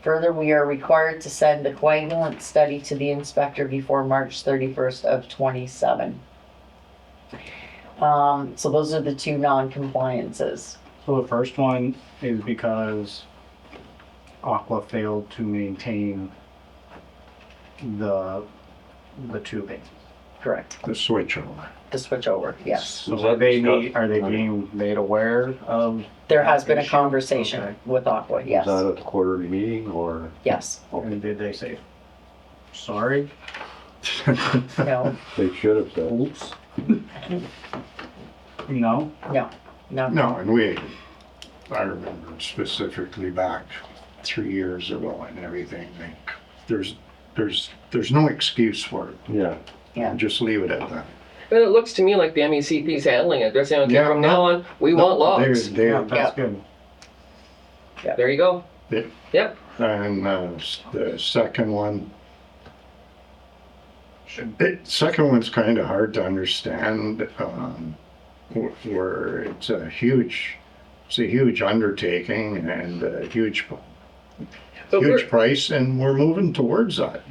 [SPEAKER 3] Further, we are required to send the coagulant study to the inspector before March 31st of 27. So those are the 2 non-compliances.
[SPEAKER 9] So the first one is because Aqua failed to maintain the tubing.
[SPEAKER 3] Correct.
[SPEAKER 2] The switchover.
[SPEAKER 3] The switch over, yes.
[SPEAKER 9] So
[SPEAKER 7] Was
[SPEAKER 9] are
[SPEAKER 7] that
[SPEAKER 9] they
[SPEAKER 7] discussed?
[SPEAKER 9] are they being made aware of?
[SPEAKER 3] There has been a
[SPEAKER 9] issue?
[SPEAKER 3] conversation
[SPEAKER 9] Okay.
[SPEAKER 3] with Aqua,
[SPEAKER 7] Was that
[SPEAKER 3] yes,
[SPEAKER 7] at the quarterly meeting or?
[SPEAKER 3] yes.
[SPEAKER 9] And did they say, sorry?
[SPEAKER 3] No,
[SPEAKER 7] They should have said.
[SPEAKER 9] Oops. No?
[SPEAKER 3] no.
[SPEAKER 2] No, and I remember specifically back 3 years ago and everything, like, there's no excuse for it.
[SPEAKER 7] Yeah.
[SPEAKER 3] Yeah.
[SPEAKER 2] Just leave it at that.
[SPEAKER 5] And it looks to me like the MECP's handling it. They're saying, okay,
[SPEAKER 2] Yeah,
[SPEAKER 5] from
[SPEAKER 2] no.
[SPEAKER 5] now on, we want logs.
[SPEAKER 2] They,
[SPEAKER 9] That's good.
[SPEAKER 5] There you go.
[SPEAKER 2] they,
[SPEAKER 5] Yep.
[SPEAKER 2] and the second one, the second one's kind of hard to understand, where it's a huge undertaking and a huge
[SPEAKER 5] But
[SPEAKER 2] huge price, and we're moving towards that.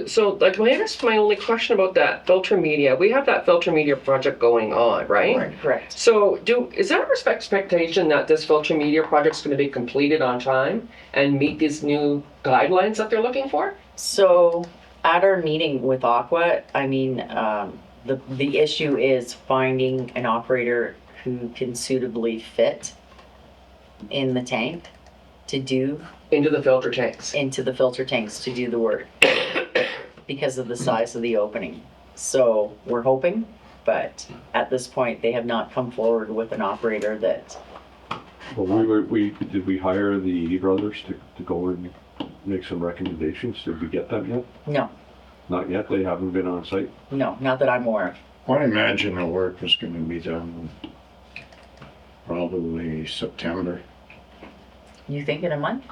[SPEAKER 5] so, like, my only question about that filter media, we have that filter media project going on, right?
[SPEAKER 3] Correct.
[SPEAKER 5] So, is there a expectation that this filter media project's going to be completed on time and meet these new guidelines that they're looking for?
[SPEAKER 3] So at our meeting with Aqua, I mean, the issue is finding an operator who can suitably fit in the tank to do
[SPEAKER 5] Into the filter tanks.
[SPEAKER 3] into the filter tanks to do the work because of the size of the opening. So we're hoping, but at this point, they have not come forward with an operator that,
[SPEAKER 7] Well, did we hire the E brothers to go and make some recommendations? Did we get them yet?
[SPEAKER 3] no,
[SPEAKER 7] Not yet. They haven't been on site.
[SPEAKER 3] no, not that I'm aware of.
[SPEAKER 2] Well, I imagine the work is gonna be done probably September,
[SPEAKER 3] You think in a month?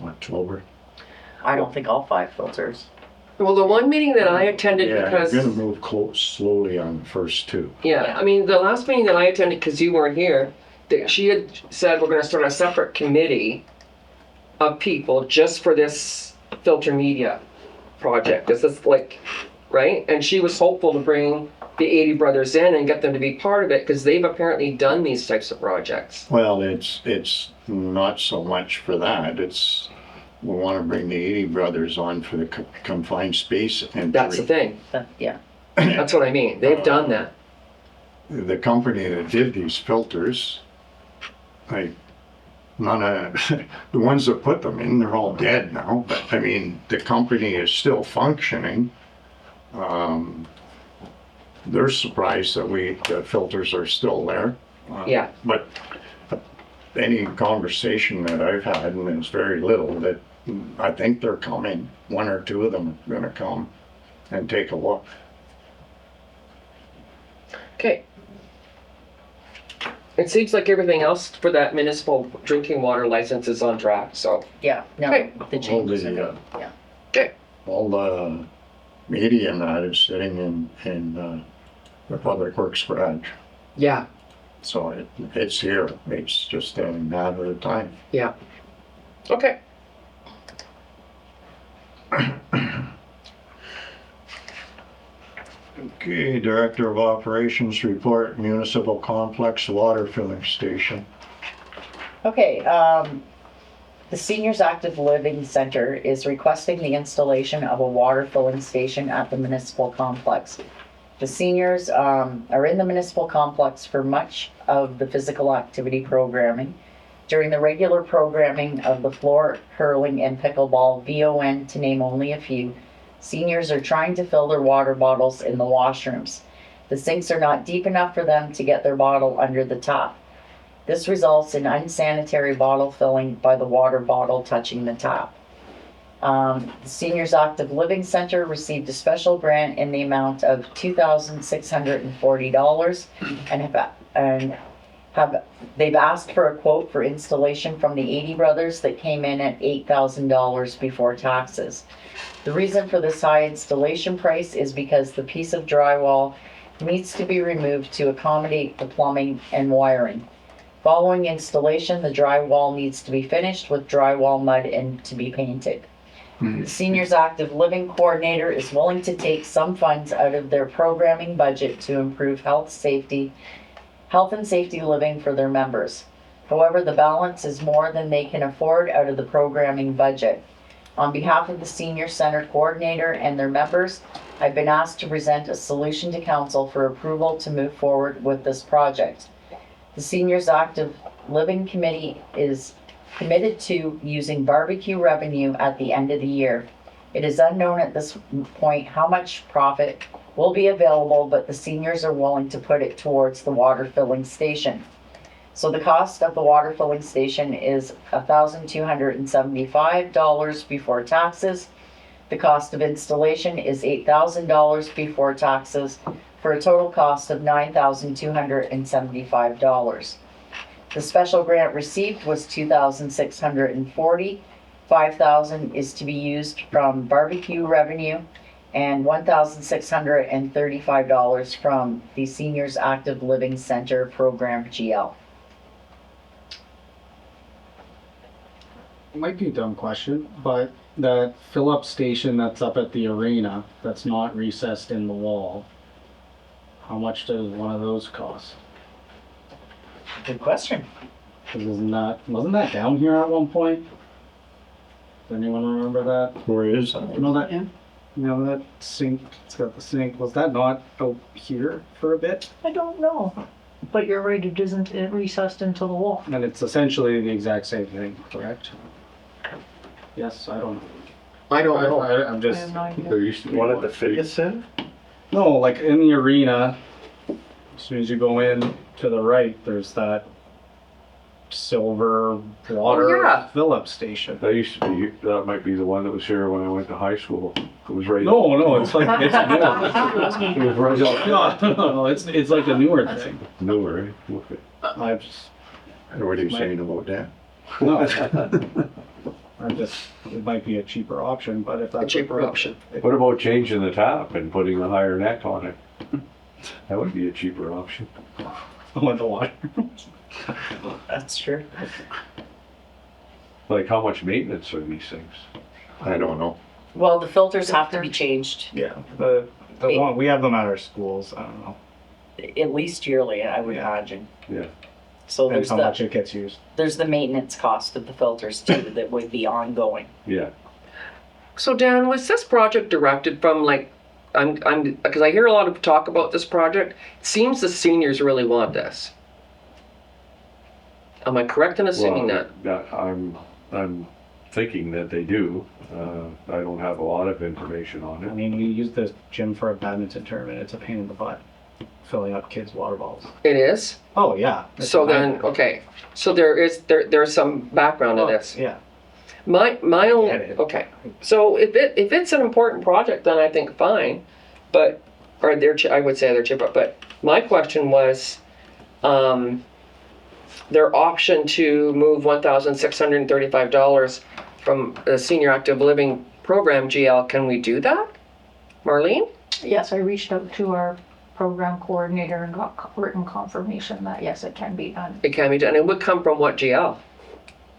[SPEAKER 2] October.
[SPEAKER 3] I don't think all 5 filters.
[SPEAKER 5] Well, the one meeting that I attended
[SPEAKER 2] Yeah,
[SPEAKER 5] because...
[SPEAKER 2] you're gonna move slowly on the first 2.
[SPEAKER 5] Yeah, I mean, the last meeting that I attended, because you weren't here, that she had said we're going to start a separate committee of people just for this filter media project. This is like right? And she was hopeful to bring the 80 brothers in and get them to be part of it because they've apparently done these types of projects.
[SPEAKER 2] Well, it's not so much for that. It's, we want to bring the 80 brothers on for the confined space entry.
[SPEAKER 5] That's the thing.
[SPEAKER 3] Yeah.
[SPEAKER 5] That's what I mean. They've done that.
[SPEAKER 2] The company that did these filters, like, none of, the ones that put them in, they're all dead now. But I mean, the company is still functioning. They're surprised that the filters are still there.
[SPEAKER 5] Yeah.
[SPEAKER 2] But any conversation that I've had, and it's very little, that I think they're coming. One or two of them are gonna come and take a look.
[SPEAKER 5] Okay. It seems like everything else for that municipal drinking water license is on track, so.
[SPEAKER 3] Yeah, no,
[SPEAKER 5] Okay.
[SPEAKER 3] the changes are
[SPEAKER 2] All
[SPEAKER 3] good,
[SPEAKER 2] the,
[SPEAKER 3] yeah.
[SPEAKER 5] Okay.
[SPEAKER 2] all the media and that is sitting in the Public Works garage.
[SPEAKER 5] Yeah.
[SPEAKER 2] So it's here. It's just a matter of time.
[SPEAKER 5] Yeah. Okay.
[SPEAKER 2] Okay, Director of Operations report, Municipal Complex Water Filling Station.
[SPEAKER 3] Okay, the Seniors Active Living Center is requesting the installation of a water filling station at the municipal complex. The seniors are in the municipal complex for much of the physical activity programming. During the regular programming of the floor, hurling, and pickleball, VON to name only a few, seniors are trying to fill their water bottles in the washrooms. The sinks are not deep enough for them to get their bottle under the tap. This results in unsanitary bottle filling by the water bottle touching the tap. The Seniors Active Living Center received a special grant in the amount of $2,640 and they've asked for a quote for installation from the 80 brothers that came in at $8,000 before taxes. The reason for this high installation price is because the piece of drywall needs to be removed to accommodate the plumbing and wiring. Following installation, the drywall needs to be finished with drywall mud and to be painted. The Seniors Active Living Coordinator is willing to take some funds out of their programming budget to improve health and safety living for their members. However, the balance is more than they can afford out of the programming budget. On behalf of the Senior Center Coordinator and their members, I've been asked to present a solution to Council for approval to move forward with this project. The Seniors Active Living Committee is committed to using barbecue revenue at the end of the year. It is unknown at this point how much profit will be available, but the seniors are willing to put it towards the water filling station. So the cost of the water filling station is $1,275 before taxes. The cost of installation is $8,000 before taxes, for a total cost of $9,275. The special grant received was $2,640. $5,000 is to be used from barbecue revenue and $1,635 from the Seniors Active Living Center Program GL.
[SPEAKER 9] It might be a dumb question, but that fill-up station that's up at the arena, that's not recessed in the wall, how much does one of those cost?
[SPEAKER 3] Good question.
[SPEAKER 9] 'Cause wasn't that down here at one point? Does anyone remember that?
[SPEAKER 2] Where is that?
[SPEAKER 9] You know that, you know that sink, it's got the sink, was that not out here for a bit?
[SPEAKER 4] I don't know, but you're right, it isn't recessed into the wall.
[SPEAKER 9] And it's essentially the exact same thing, correct? Yes, I don't know.
[SPEAKER 5] I don't know.
[SPEAKER 9] I'm
[SPEAKER 4] I
[SPEAKER 9] just,
[SPEAKER 4] have no idea.
[SPEAKER 7] There used to be
[SPEAKER 10] One at
[SPEAKER 7] one
[SPEAKER 10] the
[SPEAKER 7] big-
[SPEAKER 10] fitness center?
[SPEAKER 9] no, like in the arena, as soon as you go in to the right, there's that silver water
[SPEAKER 5] yeah.
[SPEAKER 9] fill-up station.
[SPEAKER 7] That used to be, that might be the one that was here when I went to high school. It was right.
[SPEAKER 9] No, it's like, it's
[SPEAKER 7] It was right up
[SPEAKER 9] no, it's like a newer thing.
[SPEAKER 7] newer, eh? Okay.
[SPEAKER 9] I just,
[SPEAKER 2] What are you saying about that?
[SPEAKER 9] no. It might be a cheaper option, but if that's.
[SPEAKER 5] A cheaper option.
[SPEAKER 7] What about changing the tap and putting a higher neck on it? That would be a cheaper option.
[SPEAKER 9] With the water.
[SPEAKER 3] That's true.
[SPEAKER 7] Like how much maintenance are these things?
[SPEAKER 2] I don't know.
[SPEAKER 3] Well, the filters have to be changed.
[SPEAKER 9] Yeah, the The one, we have them at our schools, I don't know,
[SPEAKER 3] At least yearly, I would imagine.
[SPEAKER 7] Yeah.
[SPEAKER 3] So
[SPEAKER 9] depends
[SPEAKER 3] there's
[SPEAKER 9] how much
[SPEAKER 3] the,
[SPEAKER 9] it gets used.
[SPEAKER 3] there's the maintenance cost of the filters too, that would be ongoing.
[SPEAKER 7] Yeah.
[SPEAKER 5] So Dan, was this project directed from like, because I hear a lot of talk about this project. It seems the seniors really want this. Am I correct in assuming
[SPEAKER 7] Well,
[SPEAKER 5] that?
[SPEAKER 7] I'm thinking that they do. I don't have a lot of information on
[SPEAKER 9] I
[SPEAKER 7] it.
[SPEAKER 9] mean, you use the gym for a badminton tournament, it's a pain in the butt, filling up kids' water balls.
[SPEAKER 5] It is?
[SPEAKER 9] Oh, yeah. It's
[SPEAKER 5] So
[SPEAKER 9] a
[SPEAKER 5] then,
[SPEAKER 9] nightmare.
[SPEAKER 5] okay, so there's some background to this.
[SPEAKER 9] Yeah.
[SPEAKER 5] My only,
[SPEAKER 9] Get it.
[SPEAKER 5] okay, so if it's an important project, then I think fine, but, or I would say they're cheaper, but my question was, their option to move $1,635 from the senior active living program GL, can we do that? Marlene?
[SPEAKER 4] Yes, I reached out to our program coordinator and got written confirmation that yes, it can be done.
[SPEAKER 5] It can be done, it would come from what GL?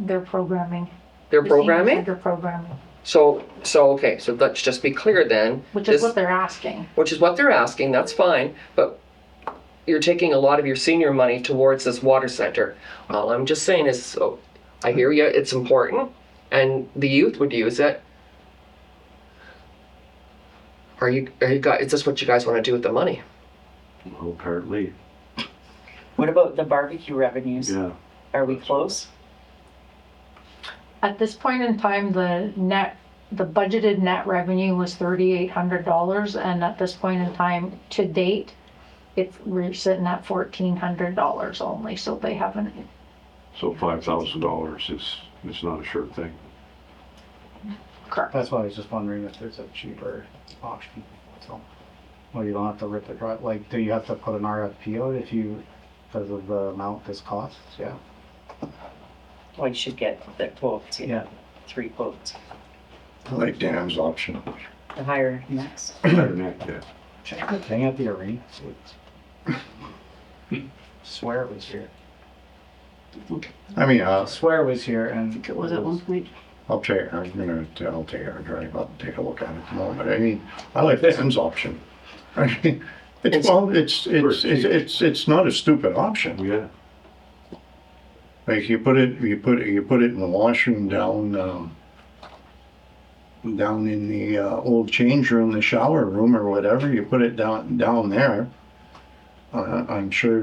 [SPEAKER 4] They're programming.
[SPEAKER 5] Their
[SPEAKER 4] The senior
[SPEAKER 5] programming?
[SPEAKER 4] center programming,
[SPEAKER 5] So okay, so let's just be clear then.
[SPEAKER 4] which is
[SPEAKER 5] This-
[SPEAKER 4] what they're asking.
[SPEAKER 5] Which is what they're asking, that's fine, but you're taking a lot of your senior money towards this water center. All I'm just saying is, so, I hear you, it's important, and the youth would use it. Are you guys, is this what you guys want to do with the money?
[SPEAKER 7] Well, apparently,
[SPEAKER 3] What about the barbecue revenues?
[SPEAKER 7] yeah.
[SPEAKER 3] Are we close?
[SPEAKER 4] At this point in time, the budgeted net revenue was $3,800, and at this point in time, to date, we're sitting at $1,400 only, so they haven't.
[SPEAKER 7] So $5,000 is not a sure thing.
[SPEAKER 4] Correct.
[SPEAKER 9] That's why I was just wondering if there's a cheaper option, so. Well, you don't have to rip it right, like, do you have to put an RFP out because of the amount this costs? Yeah.
[SPEAKER 3] Well, you should get the quotes,
[SPEAKER 9] Yeah.
[SPEAKER 3] 3 quotes.
[SPEAKER 2] I like Dan's option.
[SPEAKER 3] The higher next.
[SPEAKER 7] Yeah.
[SPEAKER 9] Check the thing at the arena. Swear it was here.
[SPEAKER 2] I mean,
[SPEAKER 9] Swear it was here and.
[SPEAKER 11] It was at one point.
[SPEAKER 2] I'll take, I'll take a drive up and take a look at it tomorrow, but I mean, I like Dan's option. I mean, it's not a stupid option.
[SPEAKER 7] Yeah.
[SPEAKER 2] Like you put it in the washroom down in the old change room, the shower room or whatever. You put it down there. I'm sure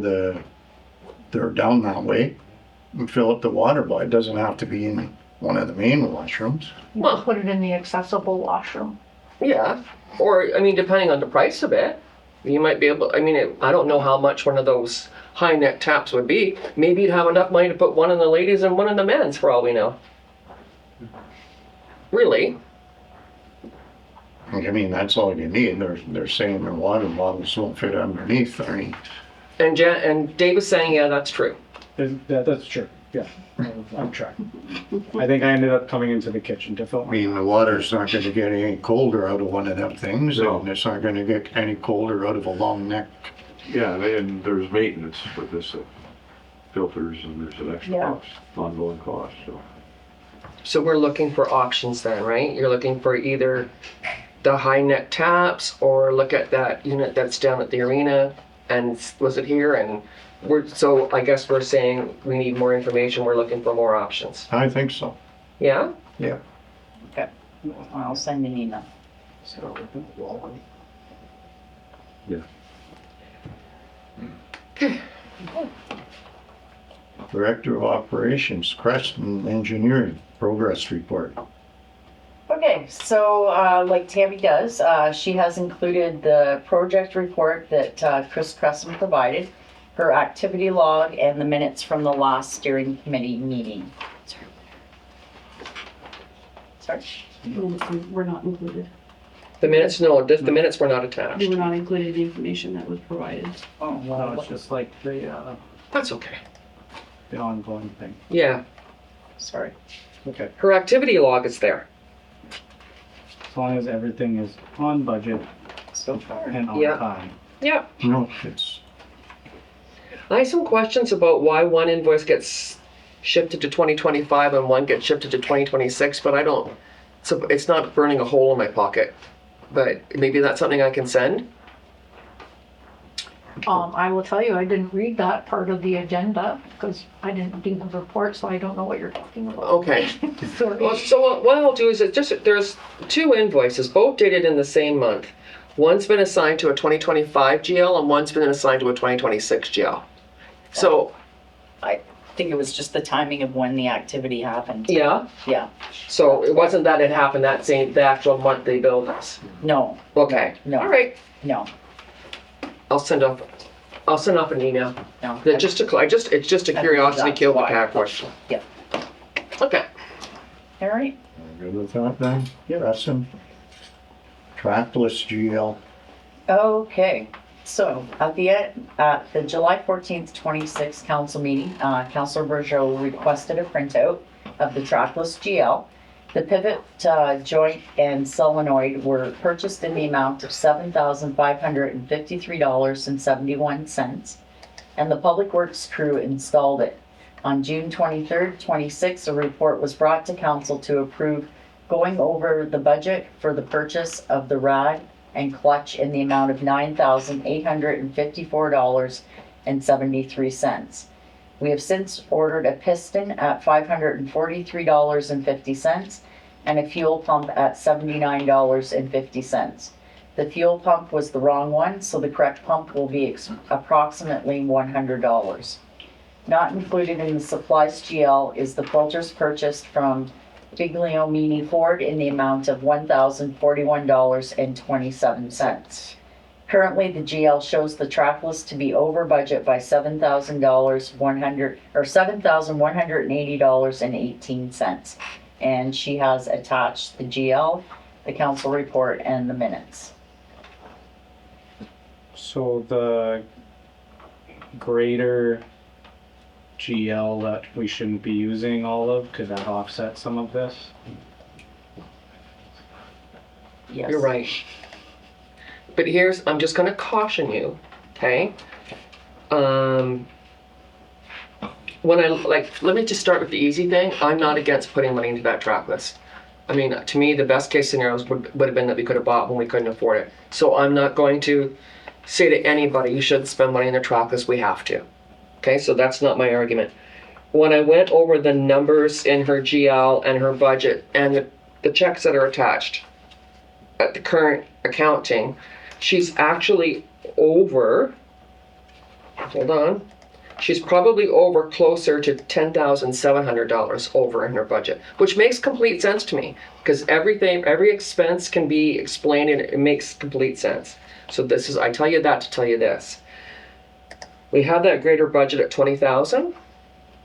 [SPEAKER 2] they're down that way and fill up the water, but it doesn't have to be in one of the main washrooms.
[SPEAKER 4] You can put it in the accessible washroom.
[SPEAKER 5] Yeah, or, I mean, depending on the price of it, you might be able, I mean, I don't know how much one of those high neck taps would be. Maybe you'd have enough money to put one in the ladies and one in the men's, for all we know. Really?
[SPEAKER 2] I mean, that's all you need. They're saying their water bottles don't fit underneath. I mean,
[SPEAKER 5] And Dave is saying, yeah, that's true.
[SPEAKER 9] That's true, yeah. I'm tracking. I think I ended up coming into the kitchen to fill
[SPEAKER 2] I
[SPEAKER 9] my.
[SPEAKER 2] mean, the water's not gonna get any colder out of one of them things,
[SPEAKER 7] No.
[SPEAKER 2] and it's not gonna get any colder out of a long neck.
[SPEAKER 7] Yeah, and there's maintenance with this, filters, and there's an extra
[SPEAKER 4] Yeah.
[SPEAKER 7] cost, ongoing cost, so.
[SPEAKER 5] So we're looking for options then, right? You're looking for either the high neck taps or look at that unit that's down at the arena and was it here? And so I guess we're saying we need more information. We're looking for more options.
[SPEAKER 2] I think so.
[SPEAKER 5] Yeah?
[SPEAKER 2] Yeah.
[SPEAKER 3] Okay. I'll send an email.
[SPEAKER 2] Director of Operations, Creston Engineering, progress report.
[SPEAKER 3] Okay, so like Tammy does, she has included the project report that Chris Crescent provided, her activity log, and the minutes from the last steering committee meeting. Sorry?
[SPEAKER 11] Minutes were not included.
[SPEAKER 5] The minutes, no, the minutes were not attached.
[SPEAKER 11] They were not included in the information that was provided.
[SPEAKER 3] Oh,
[SPEAKER 9] No,
[SPEAKER 3] well,
[SPEAKER 9] it's just like the
[SPEAKER 5] That's okay.
[SPEAKER 9] ongoing thing.
[SPEAKER 5] Yeah,
[SPEAKER 3] sorry.
[SPEAKER 9] Okay.
[SPEAKER 5] her activity log is there.
[SPEAKER 9] As long as everything is on budget
[SPEAKER 3] So far.
[SPEAKER 9] and on
[SPEAKER 5] Yeah.
[SPEAKER 9] time.
[SPEAKER 5] Yeah.
[SPEAKER 2] No, it's,
[SPEAKER 5] I have some questions about why one invoice gets shifted to 2025 and one gets shifted to 2026, but I don't, so it's not burning a hole in my pocket. but maybe that's something I can send.
[SPEAKER 4] I will tell you, I didn't read that part of the agenda because I didn't do the report, so I don't know what you're talking about.
[SPEAKER 5] Okay.
[SPEAKER 4] Sorry.
[SPEAKER 5] Well, so what I'll do is there's 2 invoices, both dated in the same month. One's been assigned to a 2025 GL and one's been assigned to a 2026 GL. So,
[SPEAKER 3] I think it was just the timing of when the activity happened.
[SPEAKER 5] yeah,
[SPEAKER 3] Yeah,
[SPEAKER 5] so it wasn't that it happened the actual month they billed us.
[SPEAKER 3] no,
[SPEAKER 5] Okay,
[SPEAKER 3] No.
[SPEAKER 5] all right,
[SPEAKER 3] no,
[SPEAKER 5] I'll send off an email.
[SPEAKER 3] no.
[SPEAKER 5] It's just a curiosity
[SPEAKER 3] That's
[SPEAKER 5] kill the
[SPEAKER 3] why.
[SPEAKER 5] cat question.
[SPEAKER 3] Yeah.
[SPEAKER 5] Okay.
[SPEAKER 3] All right,
[SPEAKER 2] Good with that then? Yeah. Preston? Trackless GL.
[SPEAKER 3] okay. So at the July 14th, 26 council meeting, Councillor Bergeau requested a printout of the trackless GL. The pivot, joint and solenoid were purchased in the amount of $7,553.71, and the Public Works crew installed it. On June 23rd, 26, a report was brought to council to approve going over the budget for the purchase of the rad and clutch in the amount of $9,854.73. We have since ordered a piston at $543.50 and a fuel pump at $79.50. The fuel pump was the wrong one, so the correct pump will be approximately $100. Not included in the supplies GL is the filters purchased from Bigliomini Ford in the amount of $1,041.27. Currently, the GL shows the trackless to be over budget by $7,180.18. And she has attached the GL, the council report, and the minutes.
[SPEAKER 9] So the greater GL that we shouldn't be using all of, could that offset some of this?
[SPEAKER 3] Yes.
[SPEAKER 5] You're right. But I'm just gonna caution you, okay? Let me just start with the easy thing. I'm not against putting money into that track list. I mean, to me, the best case scenarios would have been that we could have bought when we couldn't afford it. So I'm not going to say to anybody, you shouldn't spend money in the track list, we have to. Okay, so that's not my argument. When I went over the numbers in her GL and her budget and the checks that are attached at the current accounting, she's actually over, hold on, she's probably over closer to $10,700 over in her budget, which makes complete sense to me because every expense can be explained and it makes complete sense. So I tell you that to tell you this. We have that greater budget at 20,000.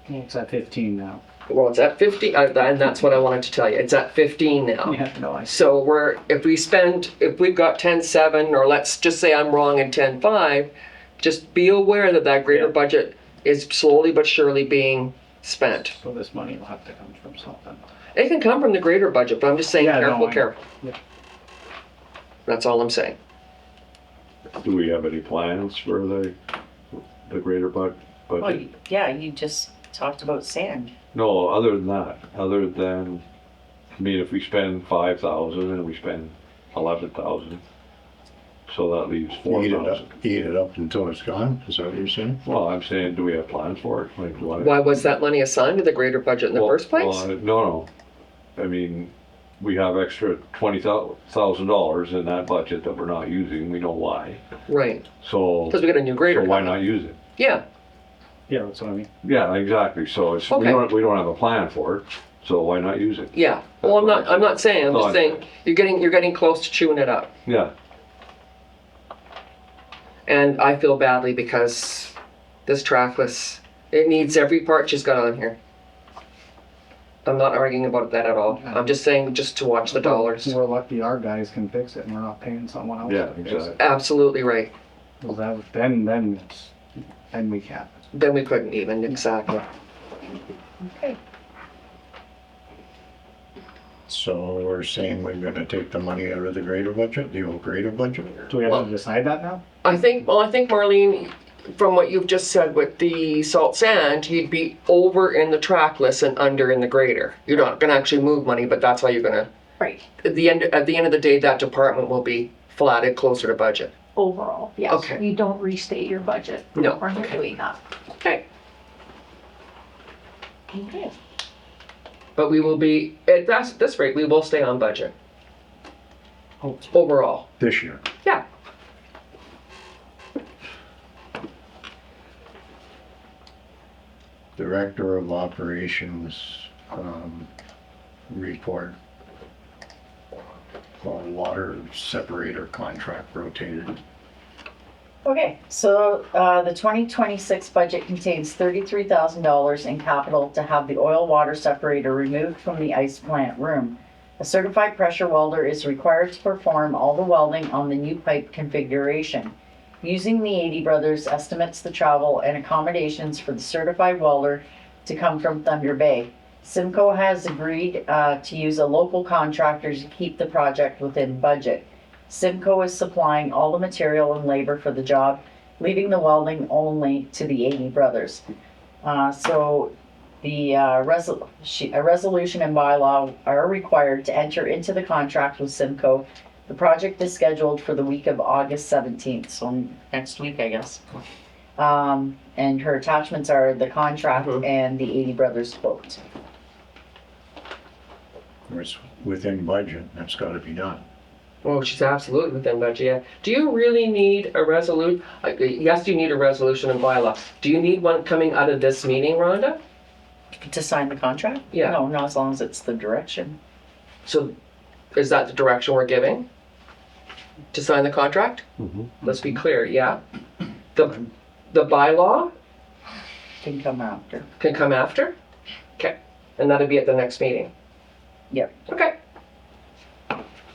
[SPEAKER 9] It's at 15 now.
[SPEAKER 5] Well, it's at 50, and that's what I wanted to tell you. It's at 15 now.
[SPEAKER 9] Yeah, no, I
[SPEAKER 5] So if we've got 10.7, or let's just say I'm wrong in 10.5, just be aware that greater budget is slowly but surely being spent.
[SPEAKER 9] So this money will have to come from something.
[SPEAKER 5] It can come from the greater budget, but I'm just saying
[SPEAKER 9] Yeah, no,
[SPEAKER 5] careful,
[SPEAKER 9] I know.
[SPEAKER 5] careful.
[SPEAKER 9] Yeah.
[SPEAKER 5] That's all I'm saying.
[SPEAKER 7] Do we have any plans for the greater budget?
[SPEAKER 3] Well, yeah, you just talked about sand.
[SPEAKER 7] No, other than that, I mean, if we spend 5,000 and we spend 11,000, so that leaves 4,000.
[SPEAKER 2] Eat it up until it's gone, is that what you're saying?
[SPEAKER 7] Well, I'm saying, do we have plans for it? Like,
[SPEAKER 5] Why was that money assigned to the greater budget in the first place?
[SPEAKER 7] Well, no. I mean, we have extra $20,000 in that budget that we're not using. We know why.
[SPEAKER 5] Right,
[SPEAKER 7] So,
[SPEAKER 5] because we got a new grader.
[SPEAKER 7] so why
[SPEAKER 5] coming.
[SPEAKER 7] not use it?
[SPEAKER 5] Yeah,
[SPEAKER 9] Yeah, that's what I mean.
[SPEAKER 7] Yeah, exactly. So it's,
[SPEAKER 5] Okay.
[SPEAKER 7] we don't have a plan for it. So why not use it?
[SPEAKER 5] yeah. Well, I'm not saying, I'm
[SPEAKER 7] No,
[SPEAKER 5] just saying, you're getting close to chewing it up.
[SPEAKER 7] Yeah.
[SPEAKER 5] And I feel badly because this trackless, it needs every part she's got on here. I'm not arguing about that at all. I'm just saying just to watch the dollars.
[SPEAKER 9] We're lucky our guys can fix it and we're not paying someone else
[SPEAKER 7] Yeah,
[SPEAKER 9] to fix
[SPEAKER 7] exactly.
[SPEAKER 9] it.
[SPEAKER 5] Absolutely right.
[SPEAKER 9] Well, then we can't.
[SPEAKER 5] Then we couldn't even, exactly.
[SPEAKER 3] Okay.
[SPEAKER 2] So we're saying we're gonna take the money out of the greater budget, the old greater budget?
[SPEAKER 9] Do we have to decide that now?
[SPEAKER 5] I think Marlene, from what you've just said with the salt sand, you'd be over in the trackless and under in the grader. You're not gonna actually move money, but that's how you're gonna
[SPEAKER 4] Right,
[SPEAKER 5] At the end of the day, that department will be flatted closer to budget.
[SPEAKER 4] overall, yes.
[SPEAKER 5] Okay.
[SPEAKER 4] You don't restate your budget.
[SPEAKER 5] No.
[SPEAKER 4] Or you're doing that.
[SPEAKER 5] Okay.
[SPEAKER 3] Okay.
[SPEAKER 5] But we will be, at this rate, we will stay on budget. Overall.
[SPEAKER 2] This year.
[SPEAKER 5] Yeah.
[SPEAKER 2] Director of Operations, report on water separator contract rotated.
[SPEAKER 3] Okay, so the 2026 budget contains $33,000 in capital to have the oil water separator removed from the ice plant room. A certified pressure welder is required to perform all the welding on the new pipe configuration. Using the 80 Brothers estimates the travel and accommodations for the certified welder to come from Thunder Bay. Simcoe has agreed to use a local contractor to keep the project within budget. Simcoe is supplying all the material and labor for the job, leaving the welding only to the 80 Brothers. So the a resolution and bylaw are required to enter into the contract with Simcoe. The project is scheduled for the week of August 17th, so next week, I guess. And her attachments are the contract and the 80 Brothers quote.
[SPEAKER 2] It's within budget, that's gotta be done.
[SPEAKER 5] Well, she's absolutely within budget, yeah. Do you really need a resolution? Yes, you need a resolution and bylaw. Do you need one coming out of this meeting, Rhonda?
[SPEAKER 3] To sign the contract?
[SPEAKER 5] Yeah.
[SPEAKER 3] No, not as long as it's the direction.
[SPEAKER 5] So is that the direction we're giving? To sign the contract?
[SPEAKER 7] Mhm.
[SPEAKER 5] Let's be clear, yeah. The bylaw
[SPEAKER 3] Can come after.
[SPEAKER 5] can come after? Okay, and that'll be at the next meeting?
[SPEAKER 3] Yep.
[SPEAKER 5] Okay.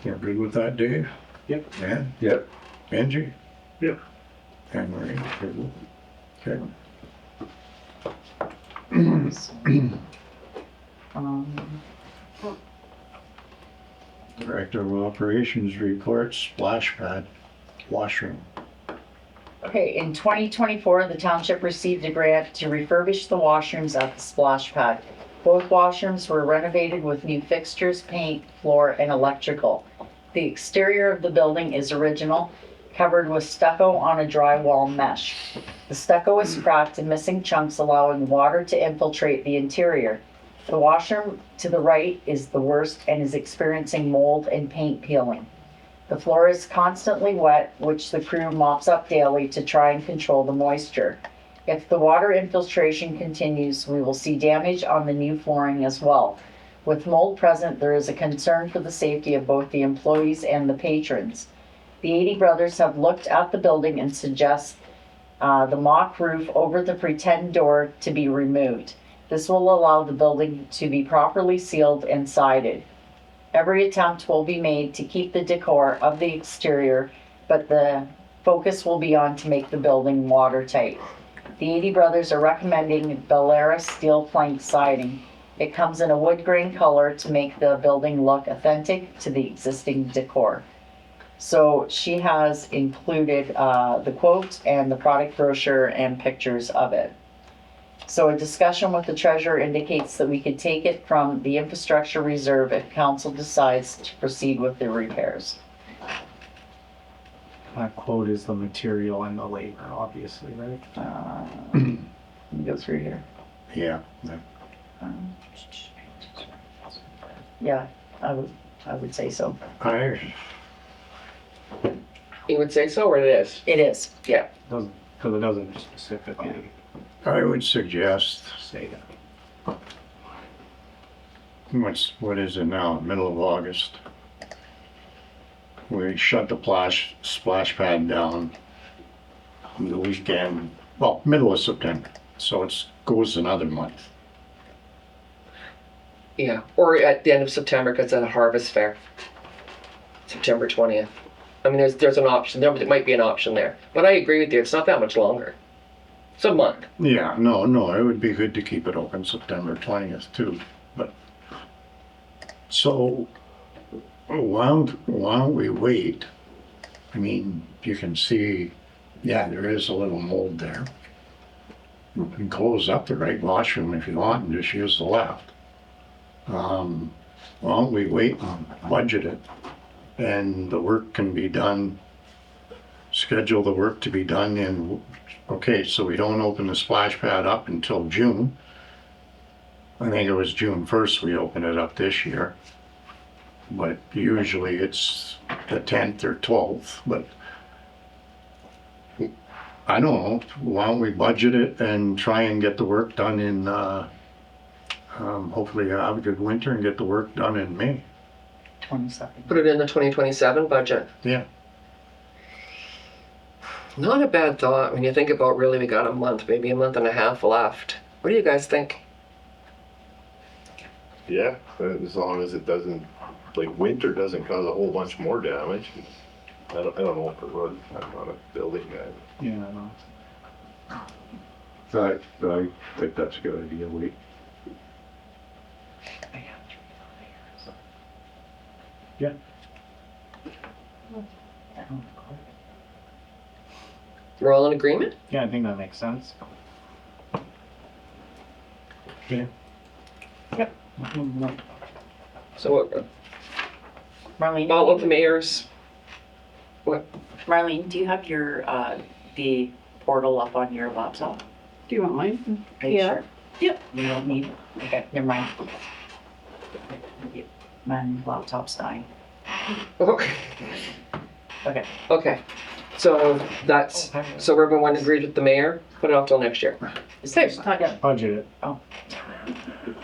[SPEAKER 2] You're good with that, Dave?
[SPEAKER 8] Yep.
[SPEAKER 2] Yeah?
[SPEAKER 7] Yep.
[SPEAKER 2] Benji?
[SPEAKER 10] Yep.
[SPEAKER 2] Anne Marie? Okay. Director of Operations reports splash pad washroom.
[SPEAKER 3] Okay, in 2024, the township received a grant to refurbish the washrooms at the splash pad. Both washrooms were renovated with new fixtures, paint, floor, and electrical. The exterior of the building is original, covered with stucco on a drywall mesh. The stucco is cracked and missing chunks, allowing water to infiltrate the interior. The washroom to the right is the worst and is experiencing mold and paint peeling. The floor is constantly wet, which the crew mops up daily to try and control the moisture. If the water infiltration continues, we will see damage on the new flooring as well. With mold present, there is a concern for the safety of both the employees and the patrons. The 80 Brothers have looked at the building and suggest the mock roof over the pretend door to be removed. This will allow the building to be properly sealed and sided. Every attempt will be made to keep the decor of the exterior, but the focus will be on to make the building watertight. The 80 Brothers are recommending Bellaris steel plank siding. It comes in a wood grain color to make the building look authentic to the existing decor. So she has included the quote and the product brochure and pictures of it. So a discussion with the treasurer indicates that we could take it from the infrastructure reserve if council decides to proceed with the repairs.
[SPEAKER 9] That quote is the material and the labor, obviously, right?
[SPEAKER 3] Let me go through here.
[SPEAKER 2] Yeah.
[SPEAKER 3] Yeah, I would say so.
[SPEAKER 5] You would say so, or it is?
[SPEAKER 3] It is.
[SPEAKER 5] Yeah.
[SPEAKER 9] Doesn't, because it doesn't specifically
[SPEAKER 2] I would suggest,
[SPEAKER 9] say that.
[SPEAKER 2] what is it now, middle of August? We shut the splash pad down on the weekend, well, middle of September, so it goes another month.
[SPEAKER 5] Yeah, or at the end of September, because it's a harvest fair. September 20th. I mean, there's an option, there might be an option there. But I agree with you, it's not that much longer. It's a month.
[SPEAKER 2] Yeah, no, it would be good to keep it open September 20th too, but. So, why don't we wait? I mean, you can see, yeah, there is a little mold there. You can close up the right washroom if you want and just use the left. Well, we wait and budget it, and the work can be done, schedule the work to be done in, okay, so we don't open the splash pad up until June. I think it was June 1st we opened it up this year. But usually it's the 10th or 12th, but I don't know, why don't we budget it and try and get the work done in, hopefully have a good winter and get the work done in May.
[SPEAKER 3] 22nd.
[SPEAKER 5] Put it in the 2027 budget.
[SPEAKER 2] Yeah.
[SPEAKER 5] Not a bad thought when you think about really we got a month, maybe a month and a half left. What do you guys think?
[SPEAKER 10] Yeah, as long as it doesn't, like winter doesn't cause a whole bunch more damage. I don't know if it would. I'm not a building guy.
[SPEAKER 9] Yeah, no.
[SPEAKER 7] I think that's a good idea, wait.
[SPEAKER 5] We're all in agreement?
[SPEAKER 9] Yeah, I think that makes sense.
[SPEAKER 5] So
[SPEAKER 3] Marlene,
[SPEAKER 5] all of the mayors,
[SPEAKER 3] Marlene, do you have your, the portal up on your laptop?
[SPEAKER 11] Do you want mine?
[SPEAKER 3] Are you
[SPEAKER 4] Yeah.
[SPEAKER 3] sure?
[SPEAKER 11] Yep.
[SPEAKER 3] You don't need, okay, never mind. My laptop's dying.
[SPEAKER 5] okay.
[SPEAKER 3] Okay.
[SPEAKER 5] Okay, so that's, so everyone agreed with the mayor, put it off till next year.
[SPEAKER 3] Okay.
[SPEAKER 9] Budget it.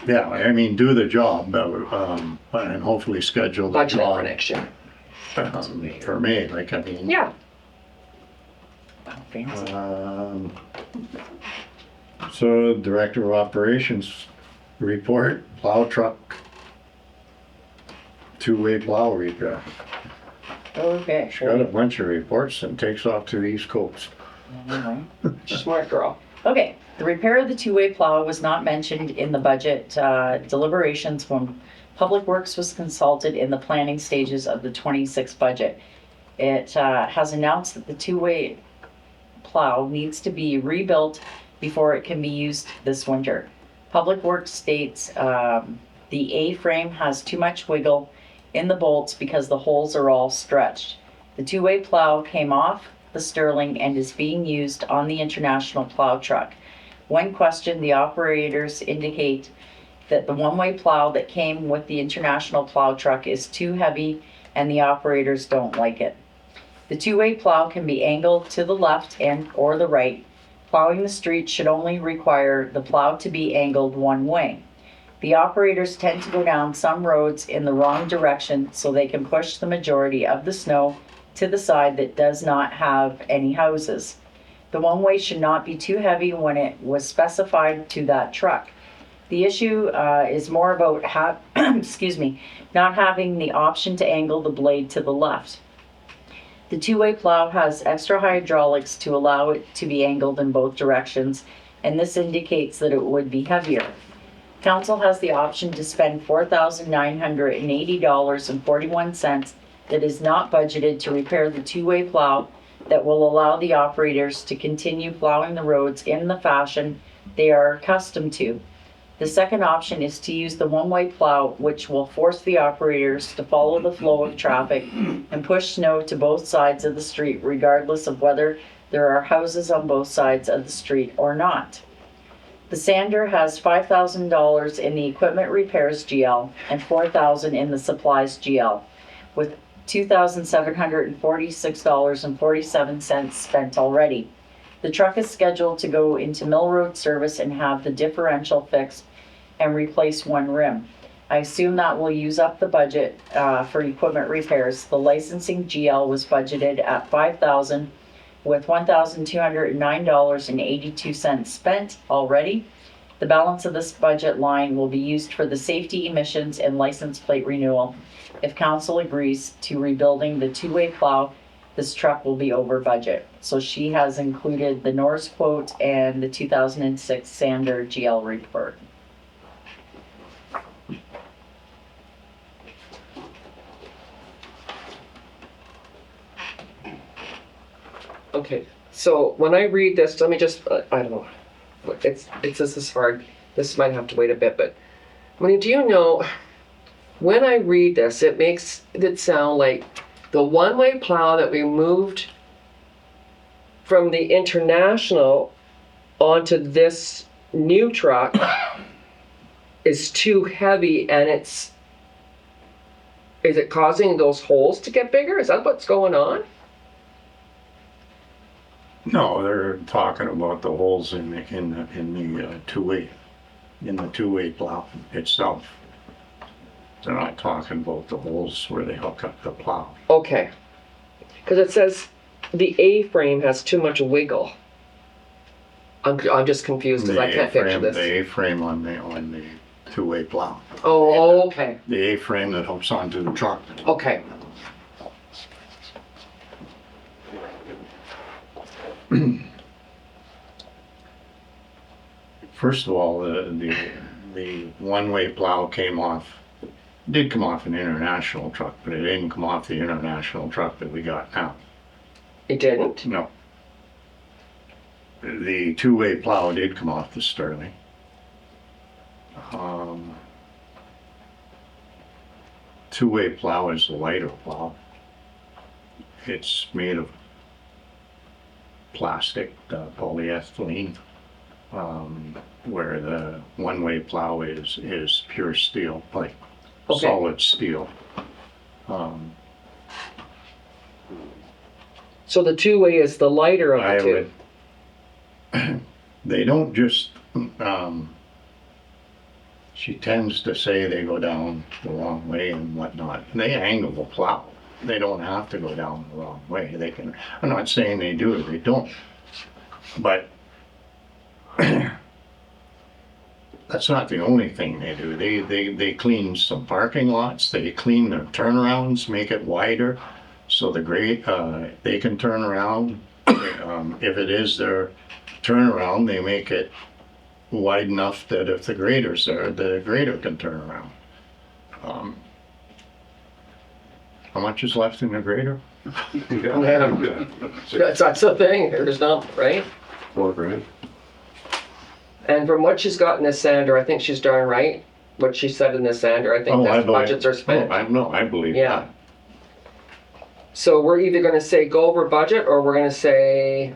[SPEAKER 2] Yeah, I mean, do the job, and hopefully schedule the
[SPEAKER 5] Budget it for
[SPEAKER 2] job
[SPEAKER 5] next year.
[SPEAKER 2] for me, like, I mean.
[SPEAKER 5] Yeah.
[SPEAKER 3] Oh, fancy.
[SPEAKER 2] So Director of Operations report, plow truck, two-way plow repair.
[SPEAKER 3] Okay.
[SPEAKER 2] She's got a bunch of reports and takes off to the East Coast.
[SPEAKER 3] Anyway.
[SPEAKER 5] Smart girl.
[SPEAKER 3] Okay, the repair of the two-way plow was not mentioned in the budget deliberations when Public Works was consulted in the planning stages of the 26 budget. It has announced that the two-way plow needs to be rebuilt before it can be used this winter. Public Works states the A-frame has too much wiggle in the bolts because the holes are all stretched. The two-way plow came off the Sterling and is being used on the International plow truck. When questioned, the operators indicate that the one-way plow that came with the International plow truck is too heavy and the operators don't like it. The two-way plow can be angled to the left and or the right. Plowing the street should only require the plow to be angled one way. The operators tend to go down some roads in the wrong direction so they can push the majority of the snow to the side that does not have any houses. The one-way should not be too heavy when it was specified to that truck. The issue is more about not having the option to angle the blade to the left. The two-way plow has extra hydraulics to allow it to be angled in both directions, and this indicates that it would be heavier. Council has the option to spend $4,980.41 that is not budgeted to repair the two-way plow that will allow the operators to continue plowing the roads in the fashion they are accustomed to. The second option is to use the one-way plow, which will force the operators to follow the flow of traffic and push snow to both sides of the street, regardless of whether there are houses on both sides of the street or not. The sander has $5,000 in the equipment repairs GL and $4,000 in the supplies GL, with $2,746.47 spent already. The truck is scheduled to go into mill road service and have the differential fixed and replace one rim. I assume that will use up the budget for equipment repairs. The licensing GL was budgeted at $5,000 with $1,209.82 spent already. The balance of this budget line will be used for the safety emissions and license plate renewal. If council agrees to rebuilding the two-way plow, this truck will be over budget. So she has included the Norse quote and the 2006 Sander GL report.
[SPEAKER 5] Okay, so when I read this, let me just, I don't know, this is hard. This might have to wait a bit, but do you know when I read this, it makes it sound like the one-way plow that we moved from the international onto this new truck is too heavy, and is it causing those holes to get bigger? Is that what's going on?
[SPEAKER 2] No, they're talking about the holes in the two-way plow itself. They're not talking about the holes where they hook up the plow.
[SPEAKER 5] Okay. Because it says the A-frame has too much wiggle. I'm just confused because I can't picture this.
[SPEAKER 2] The A-frame on the two-way plow.
[SPEAKER 5] Oh, okay.
[SPEAKER 2] The A-frame that hooks onto the truck.
[SPEAKER 5] Okay.
[SPEAKER 2] First of all, the one-way plow did come off an international truck, but it didn't come off the international truck that we got now.
[SPEAKER 5] It didn't?
[SPEAKER 2] No. The two-way plow did come off the Sterling. Two-way plow is a lighter plow. It's made of plastic, polyethylene, where the one-way plow is pure steel, like
[SPEAKER 5] Okay.
[SPEAKER 2] solid steel.
[SPEAKER 5] So the two-way is the lighter of the two?
[SPEAKER 2] They don't just, she tends to say they go down the wrong way and whatnot. They angle the plow. They don't have to go down the wrong way. They can, I'm not saying they do, they don't. But that's not the only thing they do. They clean some parking lots, they clean their turnarounds, make it wider so they can turn around. If it is their turnaround, they make it wide enough that if the grader's there, the grader can turn around. How much is left in the grader?
[SPEAKER 5] Yeah. That's the thing, there's not, right?
[SPEAKER 7] $4 grand.
[SPEAKER 5] And from what she's got in this sander, I think she's darn right. What she said in this sander, I think that budgets are spent.
[SPEAKER 2] I believe
[SPEAKER 5] Yeah.
[SPEAKER 2] that.
[SPEAKER 5] So we're either gonna say go over budget, or we're gonna say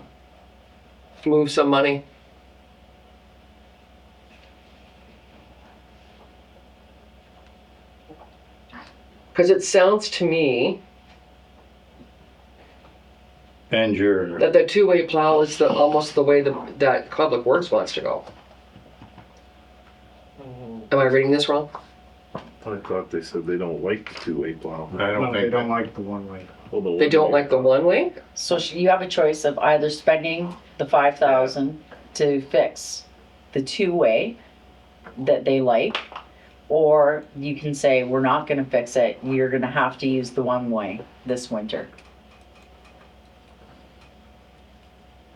[SPEAKER 5] move some money. Because it sounds to me
[SPEAKER 2] And your,
[SPEAKER 5] that the two-way plow is almost the way that Public Works wants to go. Am I reading this wrong?
[SPEAKER 10] I thought they said they don't like the two-way plow.
[SPEAKER 2] I don't
[SPEAKER 9] No, they
[SPEAKER 2] think,
[SPEAKER 9] don't like the one-way.
[SPEAKER 10] Well,
[SPEAKER 5] They don't like the one-way?
[SPEAKER 3] So you have a choice of either spending the 5,000 to fix the two-way that they like, or you can say, we're not gonna fix it, you're gonna have to use the one-way this winter.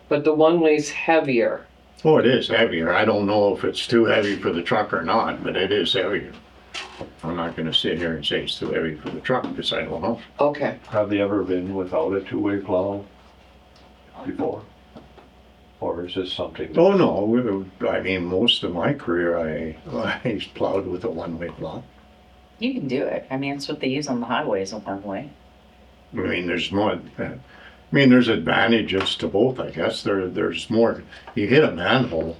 [SPEAKER 5] But the one-way's heavier.
[SPEAKER 2] oh, it is heavier. I don't know if it's too heavy for the truck or not, but it is heavier. I'm not gonna sit here and say it's too heavy for the truck, because I don't know.
[SPEAKER 5] Okay.
[SPEAKER 7] Have they ever been without a two-way plow before? Or is this something?
[SPEAKER 2] Oh, no, I mean, most of my career, I plowed with a one-way plow.
[SPEAKER 3] You can do it. I mean, it's what they use on the highways, a one-way.
[SPEAKER 2] I mean, there's advantages to both, I guess. There's more, you hit a manhole,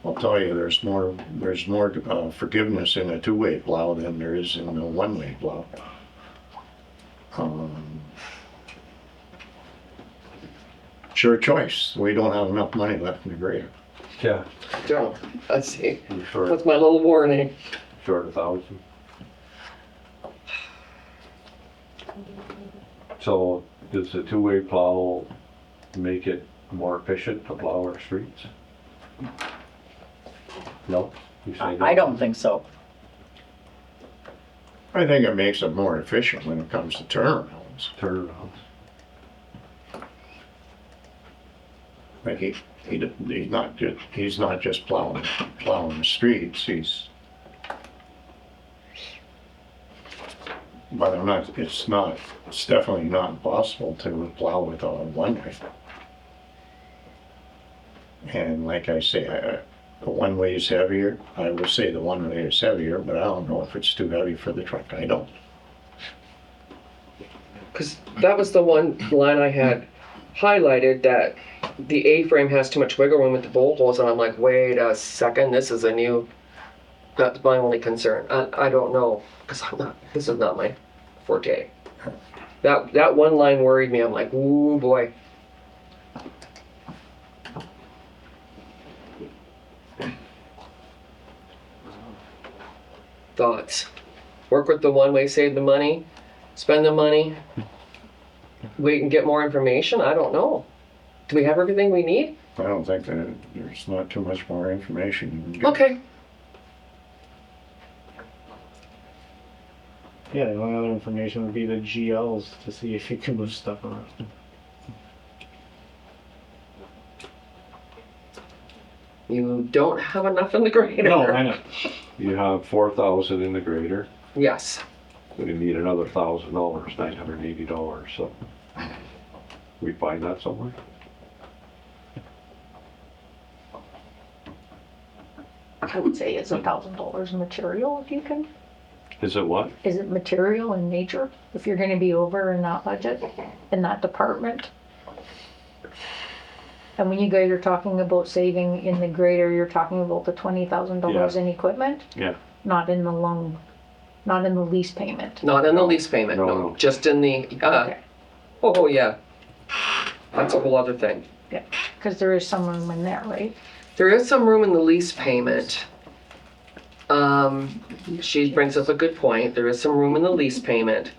[SPEAKER 2] I'll tell you, there's more forgiveness in a two-way plow than there is in a one-way plow. Sure choice. We don't have enough money left in the grader.
[SPEAKER 7] Yeah.
[SPEAKER 5] Don't. Let's see.
[SPEAKER 7] I'm short,
[SPEAKER 5] That's my little warning.
[SPEAKER 7] short 1,000. So does the two-way plow make it more efficient to plow our streets? No? You say no?
[SPEAKER 3] I don't think so.
[SPEAKER 2] I think it makes it more efficient when it comes to turnarounds.
[SPEAKER 7] Turnarounds.
[SPEAKER 2] Like he's not just plowing the streets, but it's definitely not possible to plow with a one-way. And like I say, The one way is heavier. I will say the one way is heavier, but I don't know if it's too heavy for the truck. I don't.
[SPEAKER 5] Because that was the one line I had highlighted, that the A-frame has too much wiggle room with the bolt holes, and I'm like, wait a second, this is a new, that's my only concern. I don't know, because this is not my forte. That one line worried me. I'm like, ooh boy. Thoughts? Work with the one-way, save the money, spend the money, wait and get more information? I don't know. Do we have everything we need?
[SPEAKER 2] I don't think that there's not too much more information you can get.
[SPEAKER 5] Okay.
[SPEAKER 9] Yeah, the only other information would be the GLs to see if you can move stuff around.
[SPEAKER 5] You don't have enough in the grader.
[SPEAKER 9] No, I know.
[SPEAKER 7] You have 4,000 in the grader,
[SPEAKER 5] Yes.
[SPEAKER 7] we need another $1,000, $980, so. We find that somewhere?
[SPEAKER 4] I would say it's $1,000 material if you can.
[SPEAKER 7] Is it what?
[SPEAKER 4] Is it material in nature? If you're gonna be over in that budget, in that department? And when you guys are talking about saving in the grader, you're talking about the $20,000 in equipment?
[SPEAKER 7] Yeah.
[SPEAKER 4] Not in the loan, not in the lease payment?
[SPEAKER 5] Not in the lease payment,
[SPEAKER 7] No,
[SPEAKER 5] no.
[SPEAKER 7] no.
[SPEAKER 5] Just in the,
[SPEAKER 4] Okay.
[SPEAKER 5] oh yeah. That's a whole other thing.
[SPEAKER 4] Yeah, because there is some room in there, right?
[SPEAKER 5] There is some room in the lease payment. She brings up a good point. There is some room in the lease payment.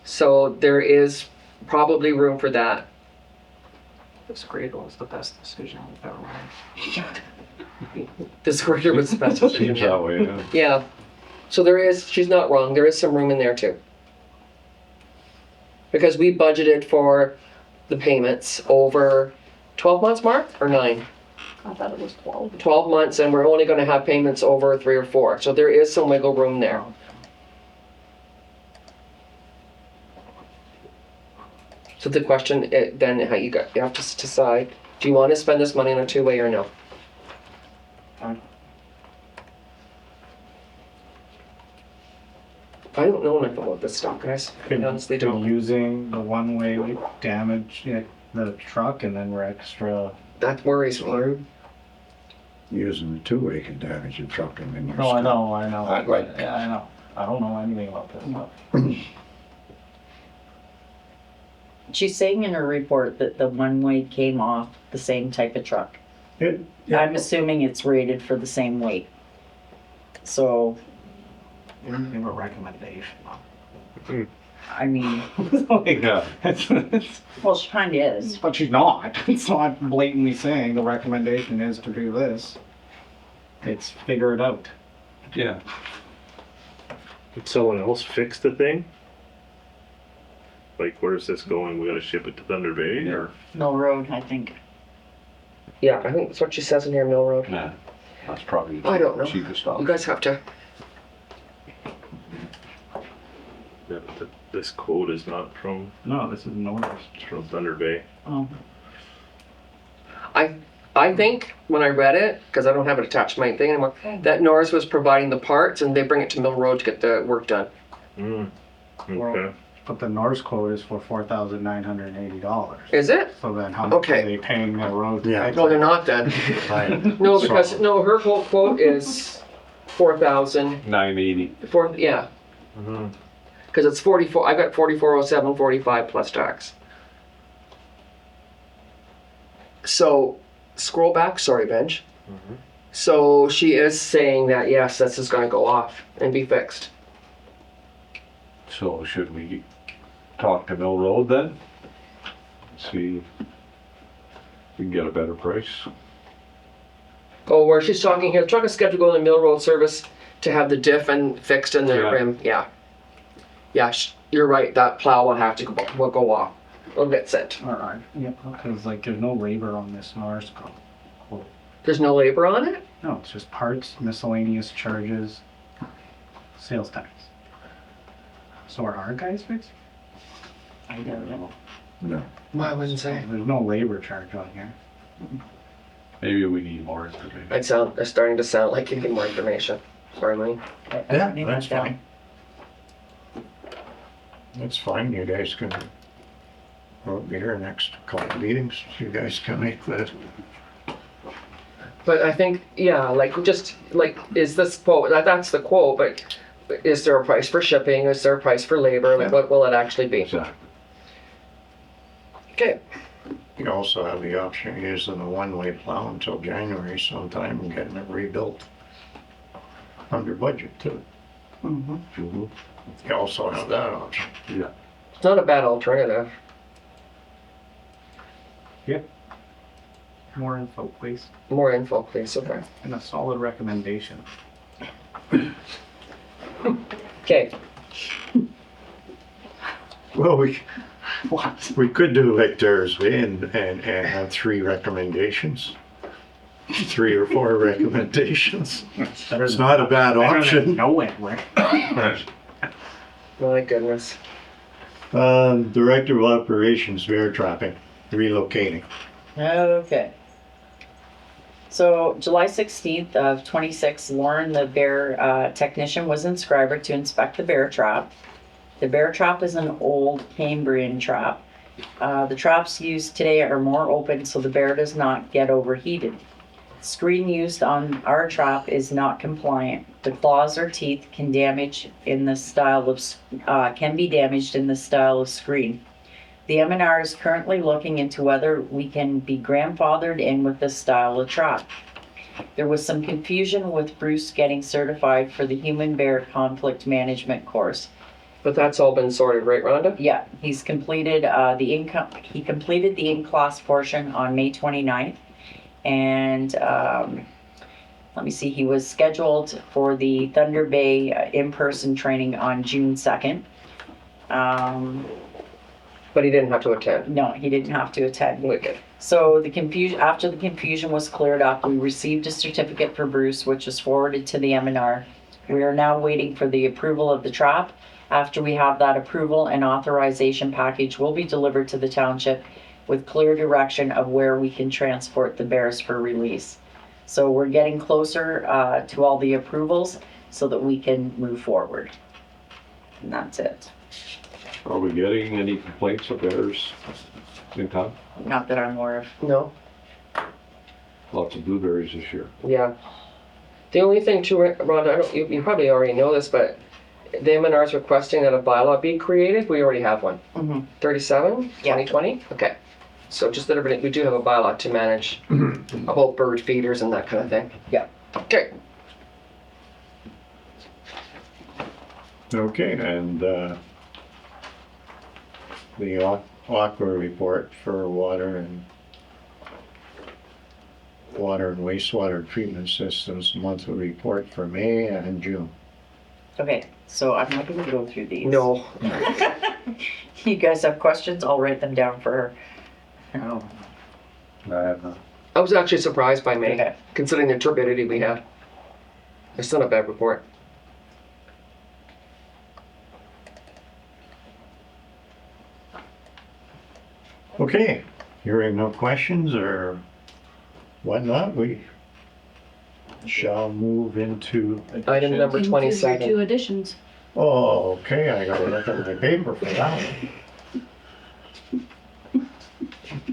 [SPEAKER 5] So there is probably room for that. This grader was the best decision I've ever made. This grader was the best decision.
[SPEAKER 7] Seems that way, yeah.
[SPEAKER 5] Yeah. So there is, she's not wrong. There is some room in there too. Because we budgeted for the payments over 12 months, Mark, or 9?
[SPEAKER 4] I thought it was 12.
[SPEAKER 5] 12 months, and we're only gonna have payments over 3 or 4. So there is some wiggle room there. So the question, then how you have to decide, do you want to spend this money on a two-way or no? I don't know enough about this stuff, guys. I honestly
[SPEAKER 9] Could
[SPEAKER 5] don't.
[SPEAKER 9] using the one-way damage the truck and then we're extra
[SPEAKER 5] That worries me.
[SPEAKER 9] screwed.
[SPEAKER 2] Using the two-way can damage your truck and then you're
[SPEAKER 9] No, I
[SPEAKER 2] screwed.
[SPEAKER 9] know, I know.
[SPEAKER 2] I'd like-
[SPEAKER 9] Yeah, I know. I don't know anything about this stuff.
[SPEAKER 3] She's saying in her report that the one-way came off the same type of truck. I'm assuming it's rated for the same weight. So,
[SPEAKER 9] You don't give a recommendation.
[SPEAKER 3] I mean,
[SPEAKER 7] Yeah.
[SPEAKER 3] well, she kinda is.
[SPEAKER 9] But she's not. It's not blatantly saying the recommendation is to do this. It's figure it out.
[SPEAKER 7] Yeah.
[SPEAKER 10] Did someone else fix the thing? Like, where's this going? We gotta ship it to Thunder Bay, or?
[SPEAKER 3] Mill Road, I think.
[SPEAKER 5] Yeah, I think that's what she says in here, Mill Road.
[SPEAKER 7] Nah, that's probably
[SPEAKER 5] I don't know.
[SPEAKER 7] the cheapest
[SPEAKER 5] You
[SPEAKER 7] option.
[SPEAKER 5] guys have to.
[SPEAKER 10] Yeah, but this quote is not from,
[SPEAKER 9] No, this is Norris.
[SPEAKER 10] it's from Thunder Bay.
[SPEAKER 3] Oh,
[SPEAKER 5] I think when I read it, because I don't have it attached to my thing anymore, that Norris was providing the parts and they bring it to Mill Road to get the work done.
[SPEAKER 10] Okay.
[SPEAKER 9] But the Norris quote is for $4,980.
[SPEAKER 5] Is it?
[SPEAKER 9] So then how much
[SPEAKER 5] Okay.
[SPEAKER 9] are they paying their road?
[SPEAKER 2] Yeah.
[SPEAKER 5] No, they're not then. No, because, no, her whole quote is 4,000,
[SPEAKER 7] 980.
[SPEAKER 5] yeah.
[SPEAKER 10] Mm-hmm.
[SPEAKER 5] Because it's 44, I got 4407, 45 plus tax. So, scroll back, sorry, Benj. So she is saying that, yes, this is gonna go off and be fixed.
[SPEAKER 7] So should we talk to Mill Road then? See if we can get a better price.
[SPEAKER 5] Oh, where she's talking here, the truck is scheduled to go to the Mill Road service to have the diff and fixed in the
[SPEAKER 7] Yeah.
[SPEAKER 5] rim, yeah. Yeah, you're right, that plow will have to go, will go off. It'll get sent.
[SPEAKER 9] Alright, yep, because like there's no labor on this Norris quote.
[SPEAKER 5] There's no labor on it?
[SPEAKER 9] No, it's just parts, miscellaneous charges, sales tax. So are our guys fixed?
[SPEAKER 3] I don't know.
[SPEAKER 2] No.
[SPEAKER 5] I wouldn't say.
[SPEAKER 9] There's no labor charge on here.
[SPEAKER 7] Maybe we need more information.
[SPEAKER 5] It's starting to sound like you need more information. Sorry, Lee.
[SPEAKER 2] Yeah, that's fine. That's fine, you guys can, we'll be here next couple of meetings, you guys can make that.
[SPEAKER 5] But I think, yeah, like, just, like, is this quote, that's the quote, but is there a price for shipping? Is there a price for labor? Like, what will it actually be?
[SPEAKER 7] Exactly.
[SPEAKER 5] Okay,
[SPEAKER 2] You also have the option of using the one-way plow until January sometime and getting it rebuilt under budget too.
[SPEAKER 7] Mhm.
[SPEAKER 2] You also have that option.
[SPEAKER 7] Yeah.
[SPEAKER 5] it's not a bad alternative.
[SPEAKER 9] More info, please,
[SPEAKER 5] More info, please, okay.
[SPEAKER 9] and a solid recommendation.
[SPEAKER 5] Okay,
[SPEAKER 2] Well, we could do like theirs and have 3 recommendations. 3 or 4 recommendations. It's not a bad option.
[SPEAKER 9] No way.
[SPEAKER 5] my goodness.
[SPEAKER 2] Director of Operations, bear trapping, relocating.
[SPEAKER 3] Okay. So July 16th of 26, Lauren, the bear technician, was in Schreiber to inspect the bear trap. The bear trap is an old Cambrian trap. The traps used today are more open so the bear does not get overheated. Screen used on our trap is not compliant. The claws or teeth can be damaged in the style of screen. The M&R is currently looking into whether we can be grandfathered in with this style of trap. There was some confusion with Bruce getting certified for the human bear conflict management course.
[SPEAKER 5] But that's all been sorted, right, Rhonda?
[SPEAKER 3] Yeah, he's completed he completed the in-class portion on May 29th. And let me see, he was scheduled for the Thunder Bay in-person training on June 2nd.
[SPEAKER 5] But he didn't have to attend.
[SPEAKER 3] No, he didn't have to attend.
[SPEAKER 5] Wicked.
[SPEAKER 3] So after the confusion was cleared up, we received a certificate for Bruce, which was forwarded to the M&R. We are now waiting for the approval of the trap. After we have that approval, an authorization package will be delivered to the township with clear direction of where we can transport the bears for release. So we're getting closer to all the approvals so that we can move forward. And that's it.
[SPEAKER 7] Are we getting any complaints of bears in town?
[SPEAKER 3] Not that I'm aware of.
[SPEAKER 5] No?
[SPEAKER 7] Lots of blueberries this year.
[SPEAKER 5] Yeah. The only thing too, Rhonda, you probably already know this, but the M&R is requesting that a bylaw be created. We already have one. 37,
[SPEAKER 3] Yeah.
[SPEAKER 5] 2020? Okay. So just that everybody, we do have a bylaw to manage about bird feeders and that kind of thing.
[SPEAKER 3] Yeah.
[SPEAKER 5] Okay.
[SPEAKER 2] Okay, and the aqua report for water and wastewater treatment systems monthly report for May and June.
[SPEAKER 3] Okay, so I'm not gonna go through these.
[SPEAKER 5] No.
[SPEAKER 3] You guys have questions? I'll write them down for her.
[SPEAKER 2] Oh.
[SPEAKER 7] I have not.
[SPEAKER 5] I was actually surprised by May,
[SPEAKER 3] Okay.
[SPEAKER 5] considering the turbidity we had. It's not a bad report.
[SPEAKER 2] Okay, hearing no questions or whatnot, we shall move into.
[SPEAKER 5] Item number
[SPEAKER 11] Include your
[SPEAKER 5] 27.
[SPEAKER 11] 2 additions.
[SPEAKER 2] Oh, okay, I gotta look at my paper for that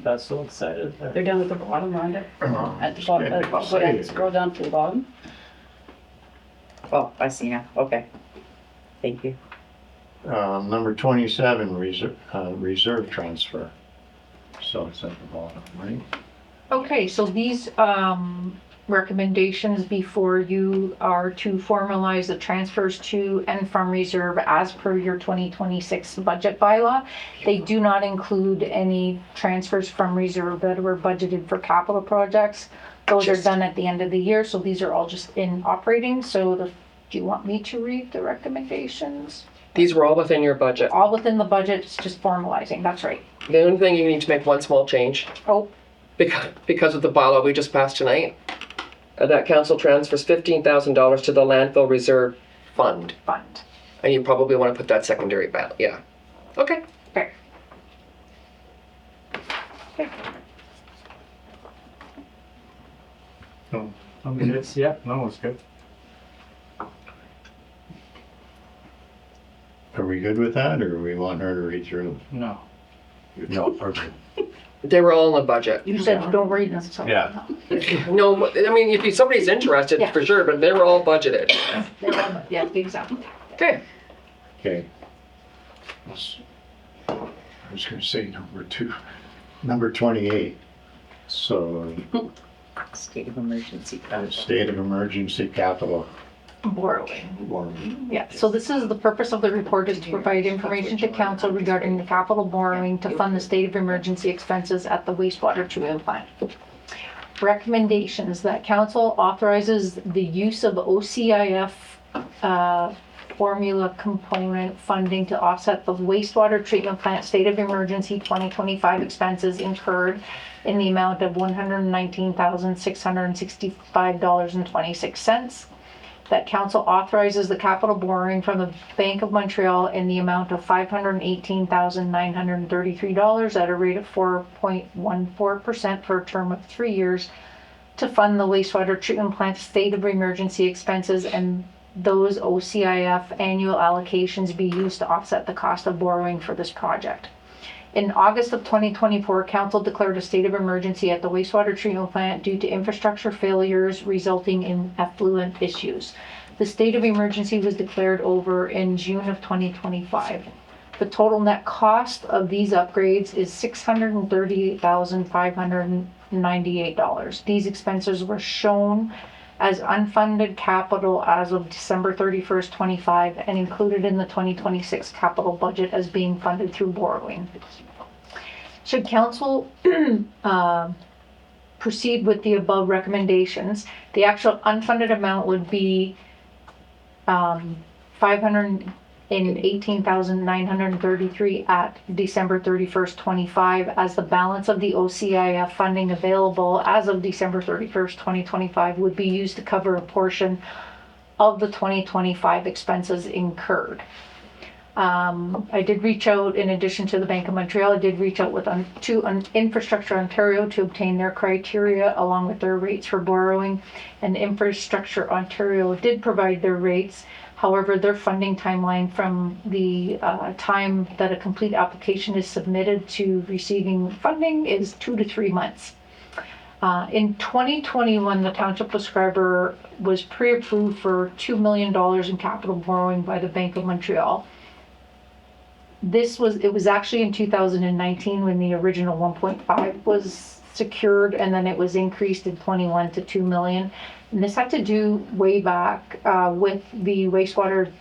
[SPEAKER 9] That's so excited.
[SPEAKER 11] They're down at the bottom, Rhonda.
[SPEAKER 2] one.
[SPEAKER 11] At the bottom, go down, scroll down to the bottom.
[SPEAKER 3] Oh, I see now. Okay. Thank you.
[SPEAKER 2] Number 27, reserve transfer. So it's at the bottom, right?
[SPEAKER 12] Okay, so these recommendations before you are to formalize the transfers to and from reserve as per your 2026 budget bylaw. They do not include any transfers from reserve that were budgeted for capital projects. Those are done at the end of the year, so these are all just in operating. So do you want me to read the recommendations?
[SPEAKER 5] These were all within your budget.
[SPEAKER 12] All within the budget, it's just formalizing, that's right.
[SPEAKER 5] The only thing, you need to make one small change.
[SPEAKER 12] Oh,
[SPEAKER 5] Because of the bylaw we just passed tonight. That council transfers $15,000 to the landfill reserve fund.
[SPEAKER 12] fund.
[SPEAKER 5] And you probably want to put that secondary ballot, yeah. Okay.
[SPEAKER 12] Okay. Okay.
[SPEAKER 2] No.
[SPEAKER 9] I mean, it's good.
[SPEAKER 2] Are we good with that, or we want her to read through?
[SPEAKER 9] No.
[SPEAKER 2] No, okay.
[SPEAKER 5] They were all in the budget.
[SPEAKER 12] You said don't read them, so.
[SPEAKER 2] Yeah.
[SPEAKER 5] No, I mean, if somebody's interested,
[SPEAKER 12] Yeah.
[SPEAKER 5] for sure, but they were all budgeted.
[SPEAKER 12] Yeah, exactly.
[SPEAKER 5] Okay.
[SPEAKER 2] Okay. I was gonna say number 28. So,
[SPEAKER 3] State of emergency.
[SPEAKER 2] state of emergency capital.
[SPEAKER 12] Yeah, so this is the purpose of the report is to provide information to council regarding the capital borrowing to fund the state of emergency expenses at the wastewater treatment plant. Recommendations that council authorizes the use of OCIF formula component funding to offset the wastewater treatment plant state of emergency 2025 expenses incurred in the amount of $119,665.26. That council authorizes the capital borrowing from the Bank of Montreal in the amount of $518,933 at a rate of 4.14% for a term of 3 years to fund the wastewater treatment plant state of emergency expenses, and those OCIF annual allocations be used to offset the cost of borrowing for this project. In August of 2024, council declared a state of emergency at the wastewater treatment plant due to infrastructure failures resulting in effluent issues. The state of emergency was declared over in June of 2025. The total net cost of these upgrades is $638,598. These expenses were shown as unfunded capital as of December 31st, 25, and included in the 2026 capital budget as being funded through borrowing. Should council proceed with the above recommendations, the actual unfunded amount would be $518,933 at December 31st, 25, as the balance of the OCIF funding available as of December 31st, 2025 would be used to cover a portion of the 2025 expenses incurred. I did reach out, in addition to the Bank of Montreal, I did reach out to Infrastructure Ontario to obtain their criteria along with their rates for borrowing, and Infrastructure Ontario did provide their rates. However, their funding timeline from the time that a complete application is submitted to receiving funding is 2 to 3 months. In 2021, the Township of Schreiber was pre-approved for $2 million in capital borrowing by the Bank of Montreal. It was actually in 2019 when the original 1.5 was secured, and then it was increased in 21 to 2 million. And this had to do way back with the wastewater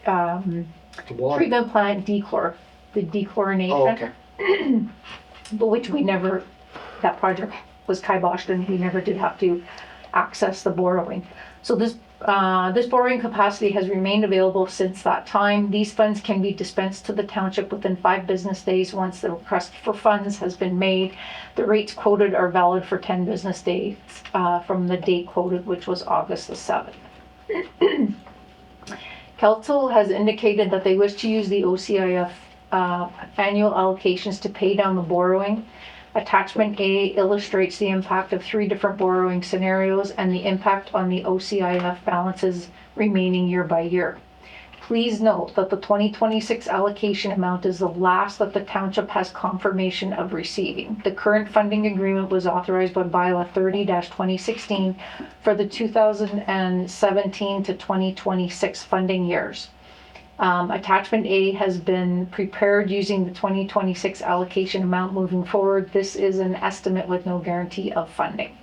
[SPEAKER 12] treatment plant the dechlorination.
[SPEAKER 5] Oh, okay.
[SPEAKER 12] But which that project was kiboshed, and we never did have to access the borrowing. So this borrowing capacity has remained available since that time. These funds can be dispensed to the township within 5 business days once the request for funds has been made. The rates quoted are valid for 10 business days from the date quoted, which was August the 7th. Council has indicated that they wish to use the OCIF annual allocations to pay down the borrowing. Attachment A illustrates the impact of 3 different borrowing scenarios and the impact on the OCIF balances remaining year by year. Please note that the 2026 allocation amount is the last that the township has confirmation of receiving. The current funding agreement was authorized by bylaw 30-2016 for the 2017 to 2026 funding years. Attachment A has been prepared using the 2026 allocation amount moving forward. This is an estimate with no guarantee of funding.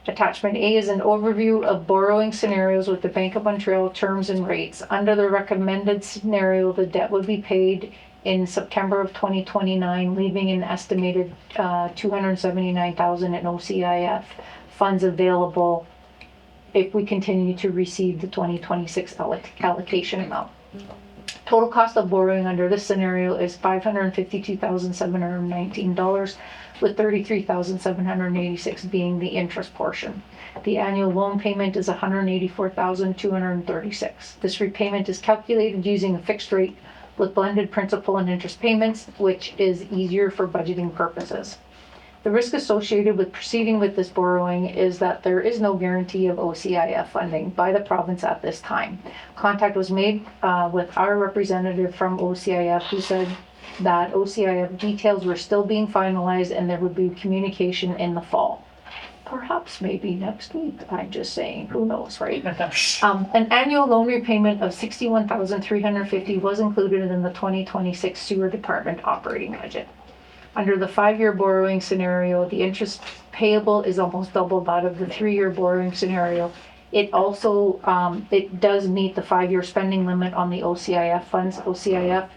[SPEAKER 12] Attachment A is an overview of borrowing scenarios with the Bank of Montreal terms and rates. Under the recommended scenario, the debt would be paid in September of 2029, leaving an estimated $279,000 in OCIF funds available if we continue to receive the 2026 allocation amount. Total cost of borrowing under this scenario is $552,719, with $33,786 being the interest portion. The annual loan payment is $184,236. This repayment is calculated using a fixed rate with blended principal and interest payments, which is easier for budgeting purposes. The risk associated with proceeding with this borrowing is that there is no guarantee of OCIF funding by the province at this time. Contact was made with our representative from OCIF who said that OCIF details were still being finalized and there would be communication in the fall. Perhaps maybe next week, I'm just saying, who knows, right? An annual loan repayment of $61,350 was included in the 2026 sewer department operating budget. Under the 5-year borrowing scenario, the interest payable is almost double that of the 3-year borrowing scenario. It also, it does meet the 5-year spending limit on the OCIF funds. OCIF,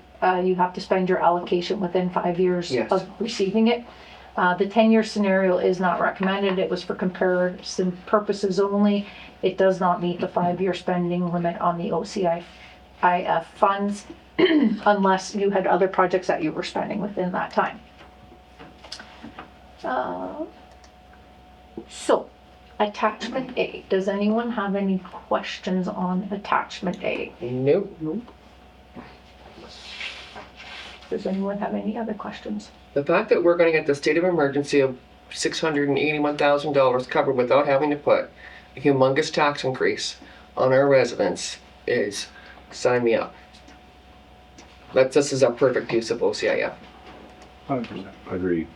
[SPEAKER 12] you have to spend your allocation within 5 years
[SPEAKER 5] Yes.
[SPEAKER 12] of receiving it. The 10-year scenario is not recommended. It was for comparison purposes only. It does not meet the 5-year spending limit on the OCIF funds unless you had other projects that you were spending within that time. So, attachment A. Does anyone have any questions on attachment A?
[SPEAKER 5] Nope.
[SPEAKER 12] Does anyone have any other questions?
[SPEAKER 5] The fact that we're gonna get the state of emergency of $681,000 covered without having to put a humongous tax increase on our residents is, sign me up. This is a perfect use of OCIF.
[SPEAKER 7] 100%. Agreed.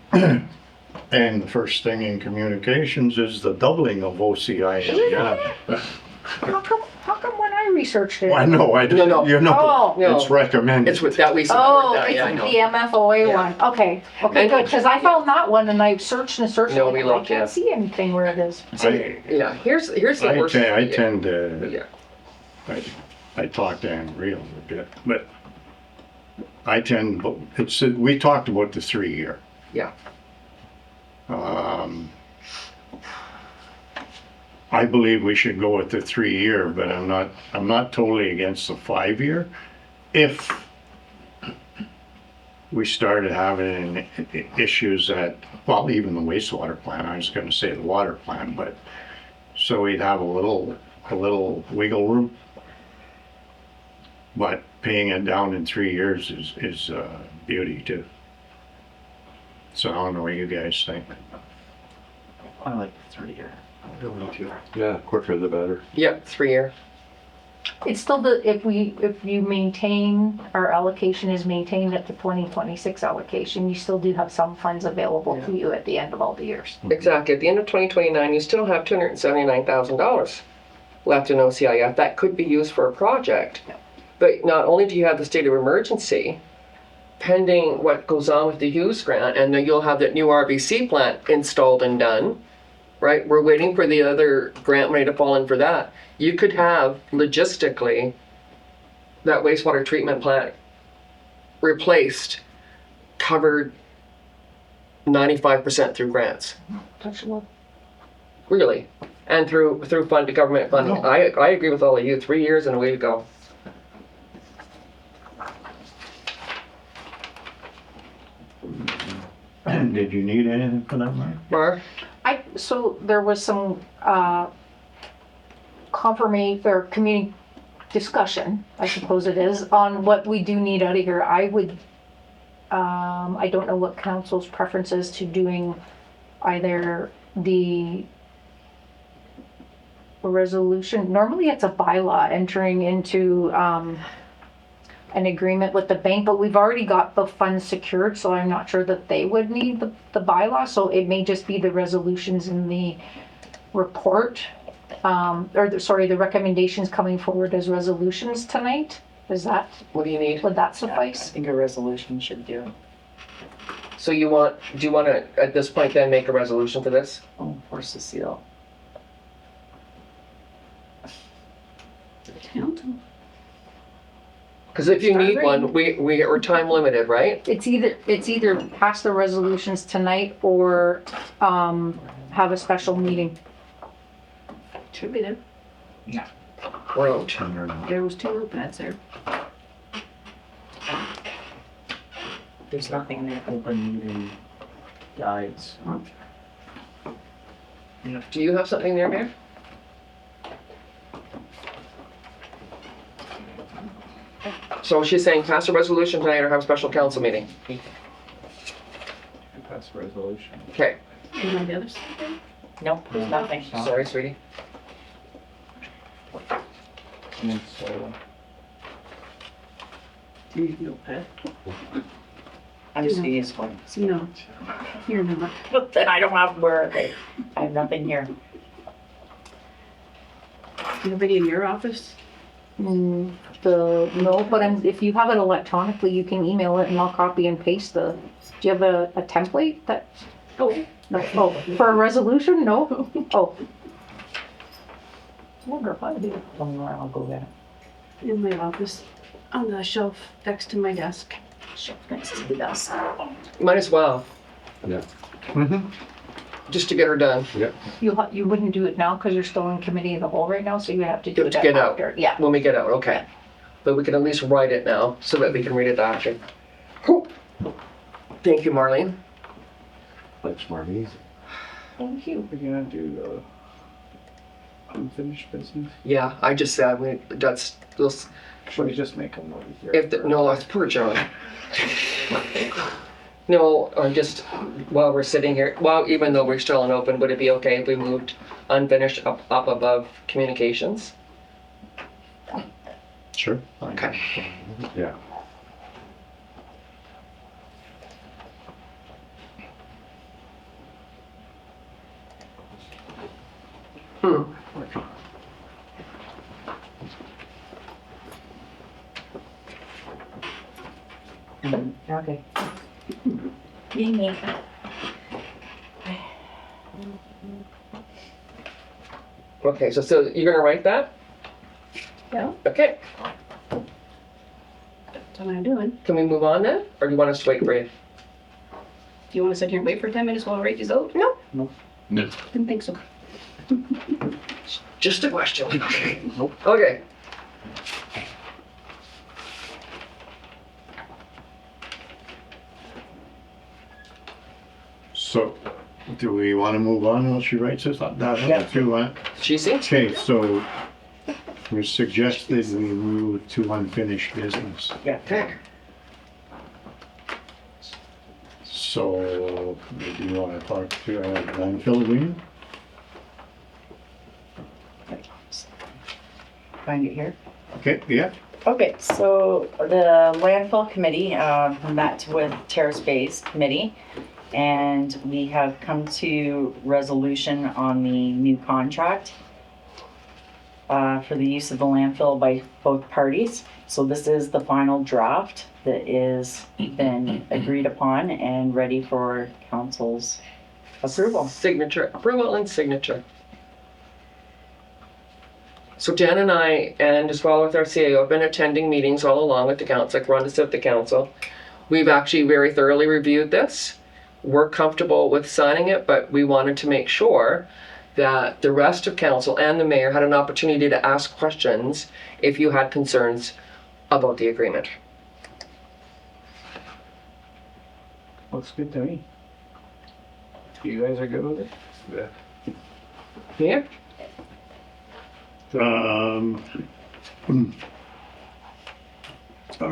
[SPEAKER 2] And the first thing in communications is the doubling of OCI. Yeah.
[SPEAKER 12] How come when I researched it?
[SPEAKER 2] I know,
[SPEAKER 5] No.
[SPEAKER 2] you know,
[SPEAKER 12] Oh.
[SPEAKER 5] No.
[SPEAKER 2] it's recommended.
[SPEAKER 5] It's with that we
[SPEAKER 12] Oh,
[SPEAKER 5] support that,
[SPEAKER 12] it's
[SPEAKER 5] yeah, I
[SPEAKER 12] the
[SPEAKER 5] know.
[SPEAKER 12] MFOA
[SPEAKER 5] Yeah.
[SPEAKER 12] one. Okay,
[SPEAKER 5] And-
[SPEAKER 12] good, because I found that one and I searched and searched.
[SPEAKER 5] No,
[SPEAKER 12] and
[SPEAKER 5] we
[SPEAKER 12] I
[SPEAKER 5] looked,
[SPEAKER 12] can't
[SPEAKER 5] yeah.
[SPEAKER 12] see anything where it is.
[SPEAKER 5] Yeah, here's the worst.
[SPEAKER 2] I tend to,
[SPEAKER 5] Yeah.
[SPEAKER 2] I talked to Ann Real a bit, but I tend, we talked about the 3-year.
[SPEAKER 5] Yeah.
[SPEAKER 2] I believe we should go with the 3-year, but I'm not totally against the 5-year. If we started having issues at, well, even the wastewater plant, I was gonna say the water plant, but, so we'd have a little wiggle room. But paying it down in 3 years is beauty too. So I don't know what you guys think.
[SPEAKER 10] I like the 3-year.
[SPEAKER 7] Yeah, quicker the better.
[SPEAKER 5] Yep, 3-year.
[SPEAKER 12] It's still if you maintain, our allocation is maintained at the 2026 allocation, you still do have some funds available to you at the end of all the years.
[SPEAKER 5] Exactly. At the end of 2029, you still have $279,000 left in OCIF that could be used for a project. But not only do you have the state of emergency, pending what goes on with the Hughes grant, and then you'll have that new RBC plant installed and done, right? We're waiting for the other grant money to fall in for that. You could have, logistically, that wastewater treatment plant replaced, covered 95% through grants.
[SPEAKER 12] Touch wood.
[SPEAKER 5] Really. And through government funding.
[SPEAKER 2] No.
[SPEAKER 5] I agree with all of you. 3 years and away to go.
[SPEAKER 2] Did you need anything for that, Mark?
[SPEAKER 5] Mark?
[SPEAKER 12] So there was some community discussion, I suppose it is, on what we do need out of here. I don't know what council's preference is to doing either the resolution. Normally it's a bylaw entering into an agreement with the bank, but we've already got the funds secured, so I'm not sure that they would need the bylaw, so it may just be the resolutions in the report, the recommendations coming forward as resolutions tonight.
[SPEAKER 5] What do you need?
[SPEAKER 12] Would that
[SPEAKER 3] I
[SPEAKER 12] suffice?
[SPEAKER 3] think a resolution should do it.
[SPEAKER 5] So do you want to, at this point then, make a resolution for this?
[SPEAKER 3] Oh, force the seal.
[SPEAKER 5] Because if you need one, we're time limited, right?
[SPEAKER 12] It's either pass the resolutions tonight or have a special meeting.
[SPEAKER 11] Should be there.
[SPEAKER 5] We're out.
[SPEAKER 11] There was 2 road pads there.
[SPEAKER 3] There's nothing there.
[SPEAKER 9] Open meeting guides.
[SPEAKER 5] Do you have something there, Mayor? So she's saying pass a resolution tonight or have a special council meeting.
[SPEAKER 9] Pass resolution.
[SPEAKER 5] Okay,
[SPEAKER 11] And on the other side?
[SPEAKER 3] Nope, there's nothing.
[SPEAKER 5] sorry, sweetie.
[SPEAKER 9] And so,
[SPEAKER 11] No, Pat.
[SPEAKER 3] I'm just gonna use one.
[SPEAKER 11] No, you're not.
[SPEAKER 3] But then I don't have where, I have nothing here.
[SPEAKER 11] Nobody in your office?
[SPEAKER 12] No, but if you have it electronically, you can email it and I'll copy and paste do you have a template that,
[SPEAKER 11] Oh,
[SPEAKER 12] no, oh, for a resolution? No? Oh. I wonder if I do.
[SPEAKER 3] Somewhere I'll go get it.
[SPEAKER 11] in my office, on the shelf next to my desk. Shelf next to the desk.
[SPEAKER 5] Might as well,
[SPEAKER 7] Yeah.
[SPEAKER 5] just to get her done.
[SPEAKER 12] You wouldn't do it now because you're still in committee of the whole right now, so you have to do
[SPEAKER 5] To
[SPEAKER 12] it
[SPEAKER 5] get out.
[SPEAKER 12] after. Yeah.
[SPEAKER 5] When we get out, okay. But we can at least write it now so that we can read it after. Whew. Thank you, Marlene.
[SPEAKER 7] Thanks, Marnie.
[SPEAKER 12] Thank you.
[SPEAKER 9] we're gonna do unfinished business.
[SPEAKER 5] Yeah, I just said, that's, those,
[SPEAKER 9] Should we just make a note here?
[SPEAKER 5] no, that's poor John. No, or just while we're sitting here, well, even though we're still in open, would it be okay if we moved unfinished up above communications?
[SPEAKER 2] Sure.
[SPEAKER 5] Okay.
[SPEAKER 7] Yeah.
[SPEAKER 3] Okay.
[SPEAKER 11] Yay.
[SPEAKER 5] Okay, so you're gonna write that?
[SPEAKER 11] Yeah.
[SPEAKER 5] Okay,
[SPEAKER 11] That's what I'm doing.
[SPEAKER 5] can we move on then? Or do you want us to wait for you?
[SPEAKER 11] Do you want to sit here and wait for 10 minutes while I write these out?
[SPEAKER 5] No.
[SPEAKER 2] No.
[SPEAKER 11] Didn't think so.
[SPEAKER 5] Just a question. Nope. Okay.
[SPEAKER 2] So, do we want to move on while she writes this?
[SPEAKER 5] Yeah.
[SPEAKER 2] If you want.
[SPEAKER 5] She seems.
[SPEAKER 2] Okay, so we suggested we move to unfinished business.
[SPEAKER 5] Yeah. Okay.
[SPEAKER 2] So, do you want to talk to landfill agreement?
[SPEAKER 3] Find it here.
[SPEAKER 2] Okay, yeah.
[SPEAKER 3] Okay, so the landfill committee met with Terrace Bay's committee, and we have come to resolution on the new contract for the use of the landfill by both parties. So this is the final draft that is been agreed upon and ready for council's approval.
[SPEAKER 5] Signature, approval and signature. So Jan and I, and as well with our CAO, have been attending meetings all along with the council, like Rhonda said, the council. We've actually very thoroughly reviewed this. We're comfortable with signing it, but we wanted to make sure that the rest of council and the mayor had an opportunity to ask questions if you had concerns about the agreement.
[SPEAKER 9] Looks good to me. You guys are good with it?
[SPEAKER 5] Yeah?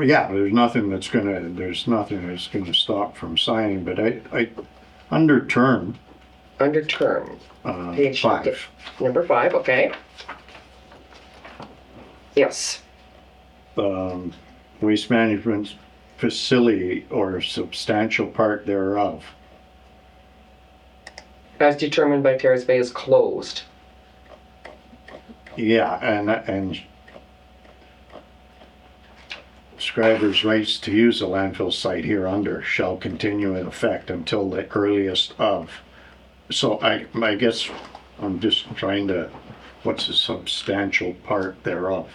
[SPEAKER 2] Yeah, there's nothing that's gonna stop from signing, but I, under term,
[SPEAKER 5] Under term, page
[SPEAKER 2] 5.
[SPEAKER 5] number 5, okay. Yes.
[SPEAKER 2] Waste management facility or substantial part thereof.
[SPEAKER 5] As determined by Terrace Bay is closed.
[SPEAKER 2] Yeah, and Schreiber's rights to use the landfill site here under shall continue in effect until the earliest of. So I guess I'm just trying to, what's a substantial part thereof?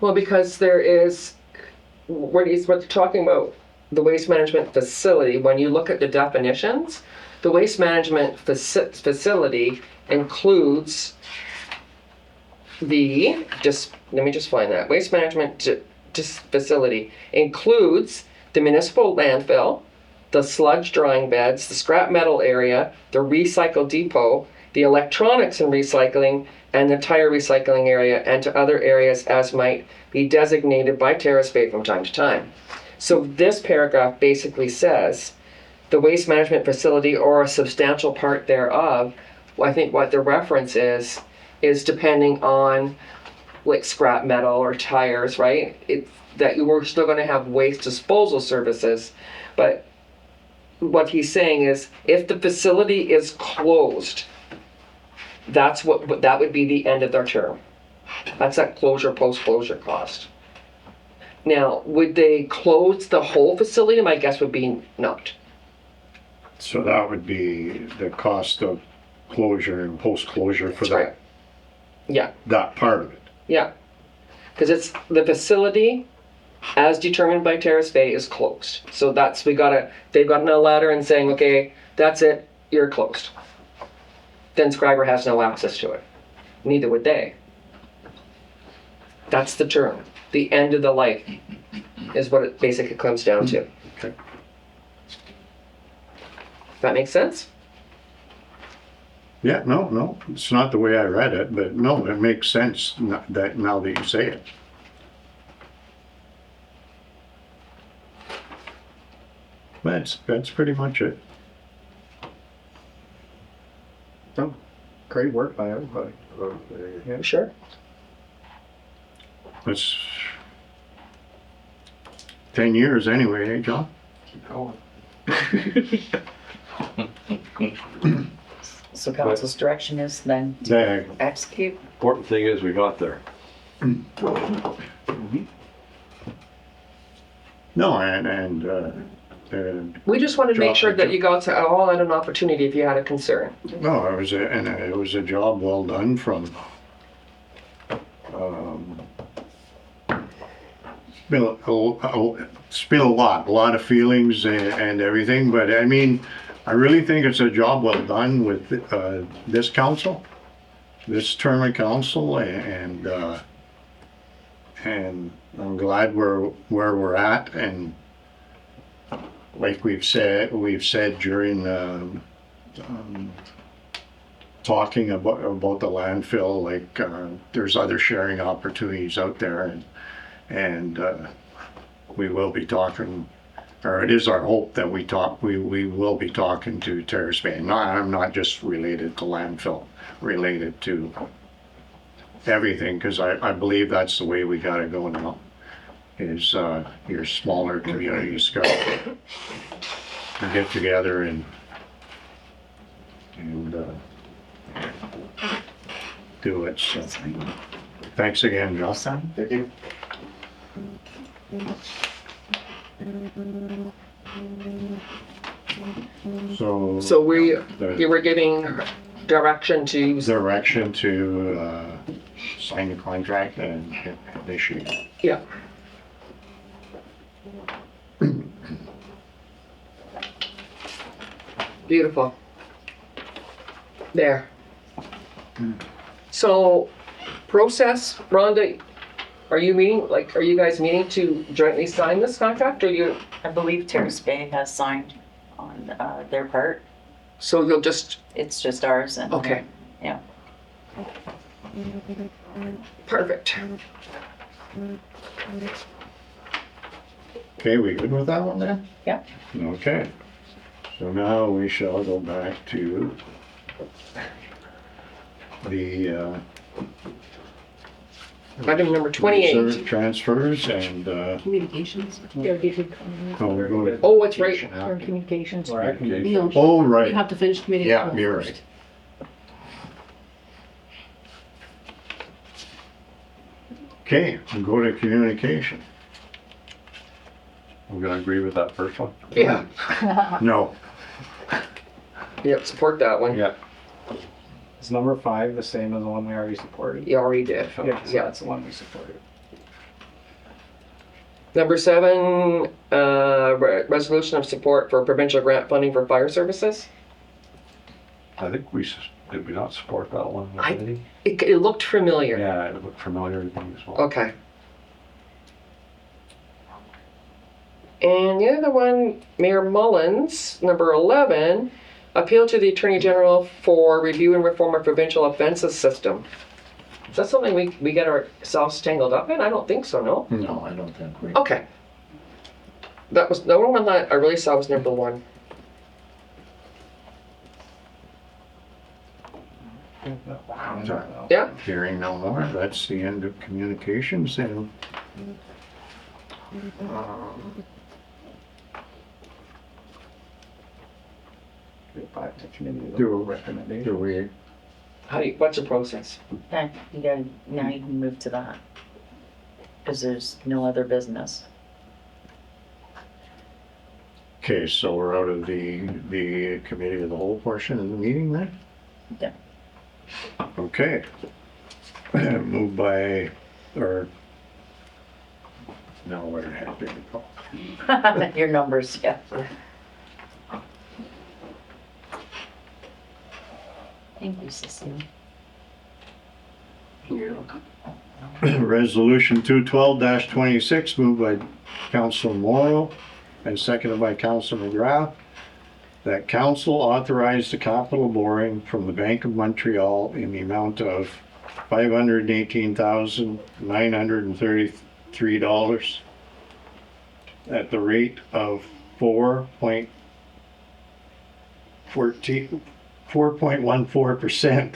[SPEAKER 5] Well, because there is, what they're talking about, the waste management facility, when you look at the definitions, the waste management facility includes let me just find that. Waste management facility includes the municipal landfill, the sludge drying beds, the scrap metal area, the recycle depot, the electronics and recycling, and the tire recycling area, and to other areas as might be designated by Terrace Bay from time to time. So this paragraph basically says the waste management facility or a substantial part thereof, I think what the reference is depending on like scrap metal or tires, right? That we're still going to have waste disposal services, but what he's saying is if the facility is closed, that would be the end of their term. That's that closure, post-closure cost. Now, would they close the whole facility? My guess would be not.
[SPEAKER 2] So that would be the cost of closure and post-closure for
[SPEAKER 5] That's right. Yeah,
[SPEAKER 2] that part of it.
[SPEAKER 5] yeah. Because it's the facility as determined by Terrace Bay is closed. So they've gotten a letter and saying, okay, that's it, you're closed. Then Schreiber has no access to it. Neither would they. That's the term. The end of the life is what it basically comes down to.
[SPEAKER 2] Okay.
[SPEAKER 5] That makes sense?
[SPEAKER 2] Yeah, no, it's not the way I read it, but no, it makes sense now that you say it. That's pretty much it.
[SPEAKER 9] Oh, great work by everybody.
[SPEAKER 5] Yeah, sure.
[SPEAKER 2] It's 10 years anyway, eh, John?
[SPEAKER 3] So council's direction is then to
[SPEAKER 2] Yeah.
[SPEAKER 3] execute.
[SPEAKER 7] Important thing is we got there.
[SPEAKER 2] No, and
[SPEAKER 5] We just wanted to make sure that
[SPEAKER 2] Job.
[SPEAKER 5] you got to all had an opportunity if you had a concern.
[SPEAKER 2] no, it was a job well done from. It's been a lot of feelings and everything, but I mean, I really think it's a job well done with this council, this term of council, and I'm glad where we're at, and like we've said during talking about the landfill, like there's other sharing opportunities out there, and we will be talking, or it is our hope that we will be talking to Terrace Bay. I'm not just related to landfill, related to everything, because I believe that's the way we gotta go now, is your smaller communities gotta get together and do it. So thanks again, Josh.
[SPEAKER 10] Thank you.
[SPEAKER 2] So
[SPEAKER 5] You were giving direction to,
[SPEAKER 2] direction to sign the contract and issue.
[SPEAKER 5] yeah. Beautiful. There. So, process, Rhonda, are you guys meeting to jointly sign this contract, or you,
[SPEAKER 3] I believe Terrace Bay has signed on their part.
[SPEAKER 5] so you'll just,
[SPEAKER 3] It's just ours and.
[SPEAKER 5] okay.
[SPEAKER 3] Yeah.
[SPEAKER 5] Perfect.
[SPEAKER 2] Okay, we good with that one then?
[SPEAKER 3] Yeah.
[SPEAKER 2] Okay. So now we shall go back to the
[SPEAKER 5] Item number 28.
[SPEAKER 2] reserve transfers and
[SPEAKER 11] Communications.
[SPEAKER 2] we're going to
[SPEAKER 5] Oh, it's right.
[SPEAKER 12] Or communications.
[SPEAKER 11] No,
[SPEAKER 2] Oh,
[SPEAKER 11] you
[SPEAKER 2] right.
[SPEAKER 11] have to finish committee.
[SPEAKER 2] Yeah, you're right. Okay, we'll go to communication.
[SPEAKER 7] We're gonna agree with that first one?
[SPEAKER 5] Yeah.
[SPEAKER 2] No.
[SPEAKER 5] Yep, support that one.
[SPEAKER 7] Yeah.
[SPEAKER 9] Is number 5 the same as the one we already supported?
[SPEAKER 5] You already did.
[SPEAKER 9] Yeah, so
[SPEAKER 5] Yeah.
[SPEAKER 9] that's the one we supported.
[SPEAKER 5] Number 7, resolution of support for provincial grant funding for fire services.
[SPEAKER 7] I think did we not support that one? already?
[SPEAKER 5] It looked familiar.
[SPEAKER 7] Yeah, it looked familiar to me as well.
[SPEAKER 5] Okay. And the other one, Mayor Mullins, number 11, appeal to the Attorney General for review and reform of provincial offenses system. Is that something we get ourselves tangled up in? I don't think so, no?
[SPEAKER 2] No, I don't think we.
[SPEAKER 5] Okay. That was, the one that I really saw was number 1. Yeah.
[SPEAKER 2] Hearing no more, that's the end of communications and
[SPEAKER 9] Get back to committee with
[SPEAKER 2] Do-
[SPEAKER 9] a recommendation.
[SPEAKER 2] do we,
[SPEAKER 5] What's the process?
[SPEAKER 3] Okay, now you can move to that. Cause there's no other business.
[SPEAKER 2] okay, so we're out of the committee of the whole portion of the meeting then?
[SPEAKER 3] Yeah.
[SPEAKER 2] Okay. Moved by, or, no, where the heck did it go?
[SPEAKER 3] Your numbers, yeah. Thank you, Cecile.
[SPEAKER 2] Resolution 212-26, moved by Councilor Morrow and seconded by Councilor McGrath, that council authorize the capital borrowing from the Bank of Montreal in the amount of $518,933 at the rate of 4.14%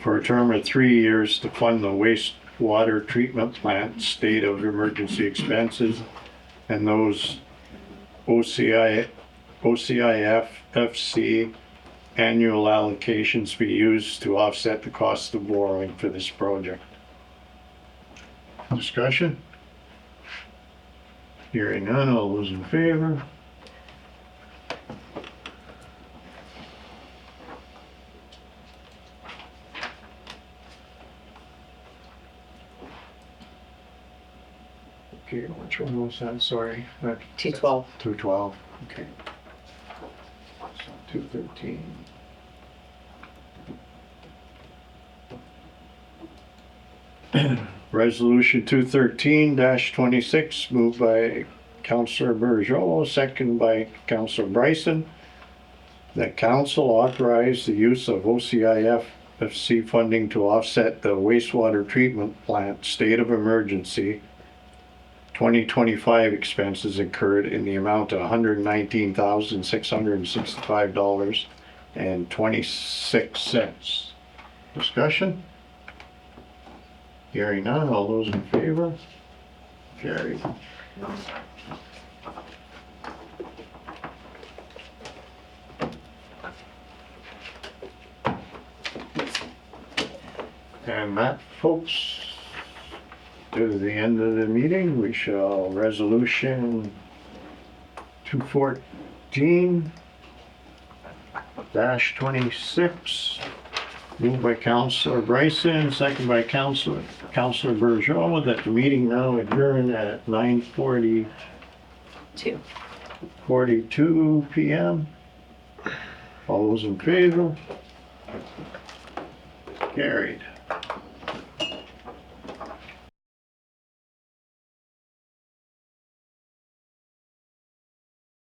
[SPEAKER 2] for a term of 3 years to fund the wastewater treatment plant state of emergency expenses and those OCIF FC annual allocations be used to offset the cost of borrowing for this project. Discussion? Hearing none, all those in favor? Okay, which one was that? Sorry.
[SPEAKER 3] 212.
[SPEAKER 2] 212, okay. So 213. Resolution 213-26, moved by Councillor Bourgeois, second by Councillor Bryson, that council authorize the use of OCIF FC funding to offset the wastewater treatment plant state of emergency 2025 expenses incurred in the amount of $119,665.26. Discussion? Hearing none, all those in favor? Carried. And that, folks, to the end of the meeting, we shall resolution 214-26, moved by Councillor Bryson, second by Councillor Bourgeois, that the meeting now adjourned at 9:42 p.m. All those in favor? Carried.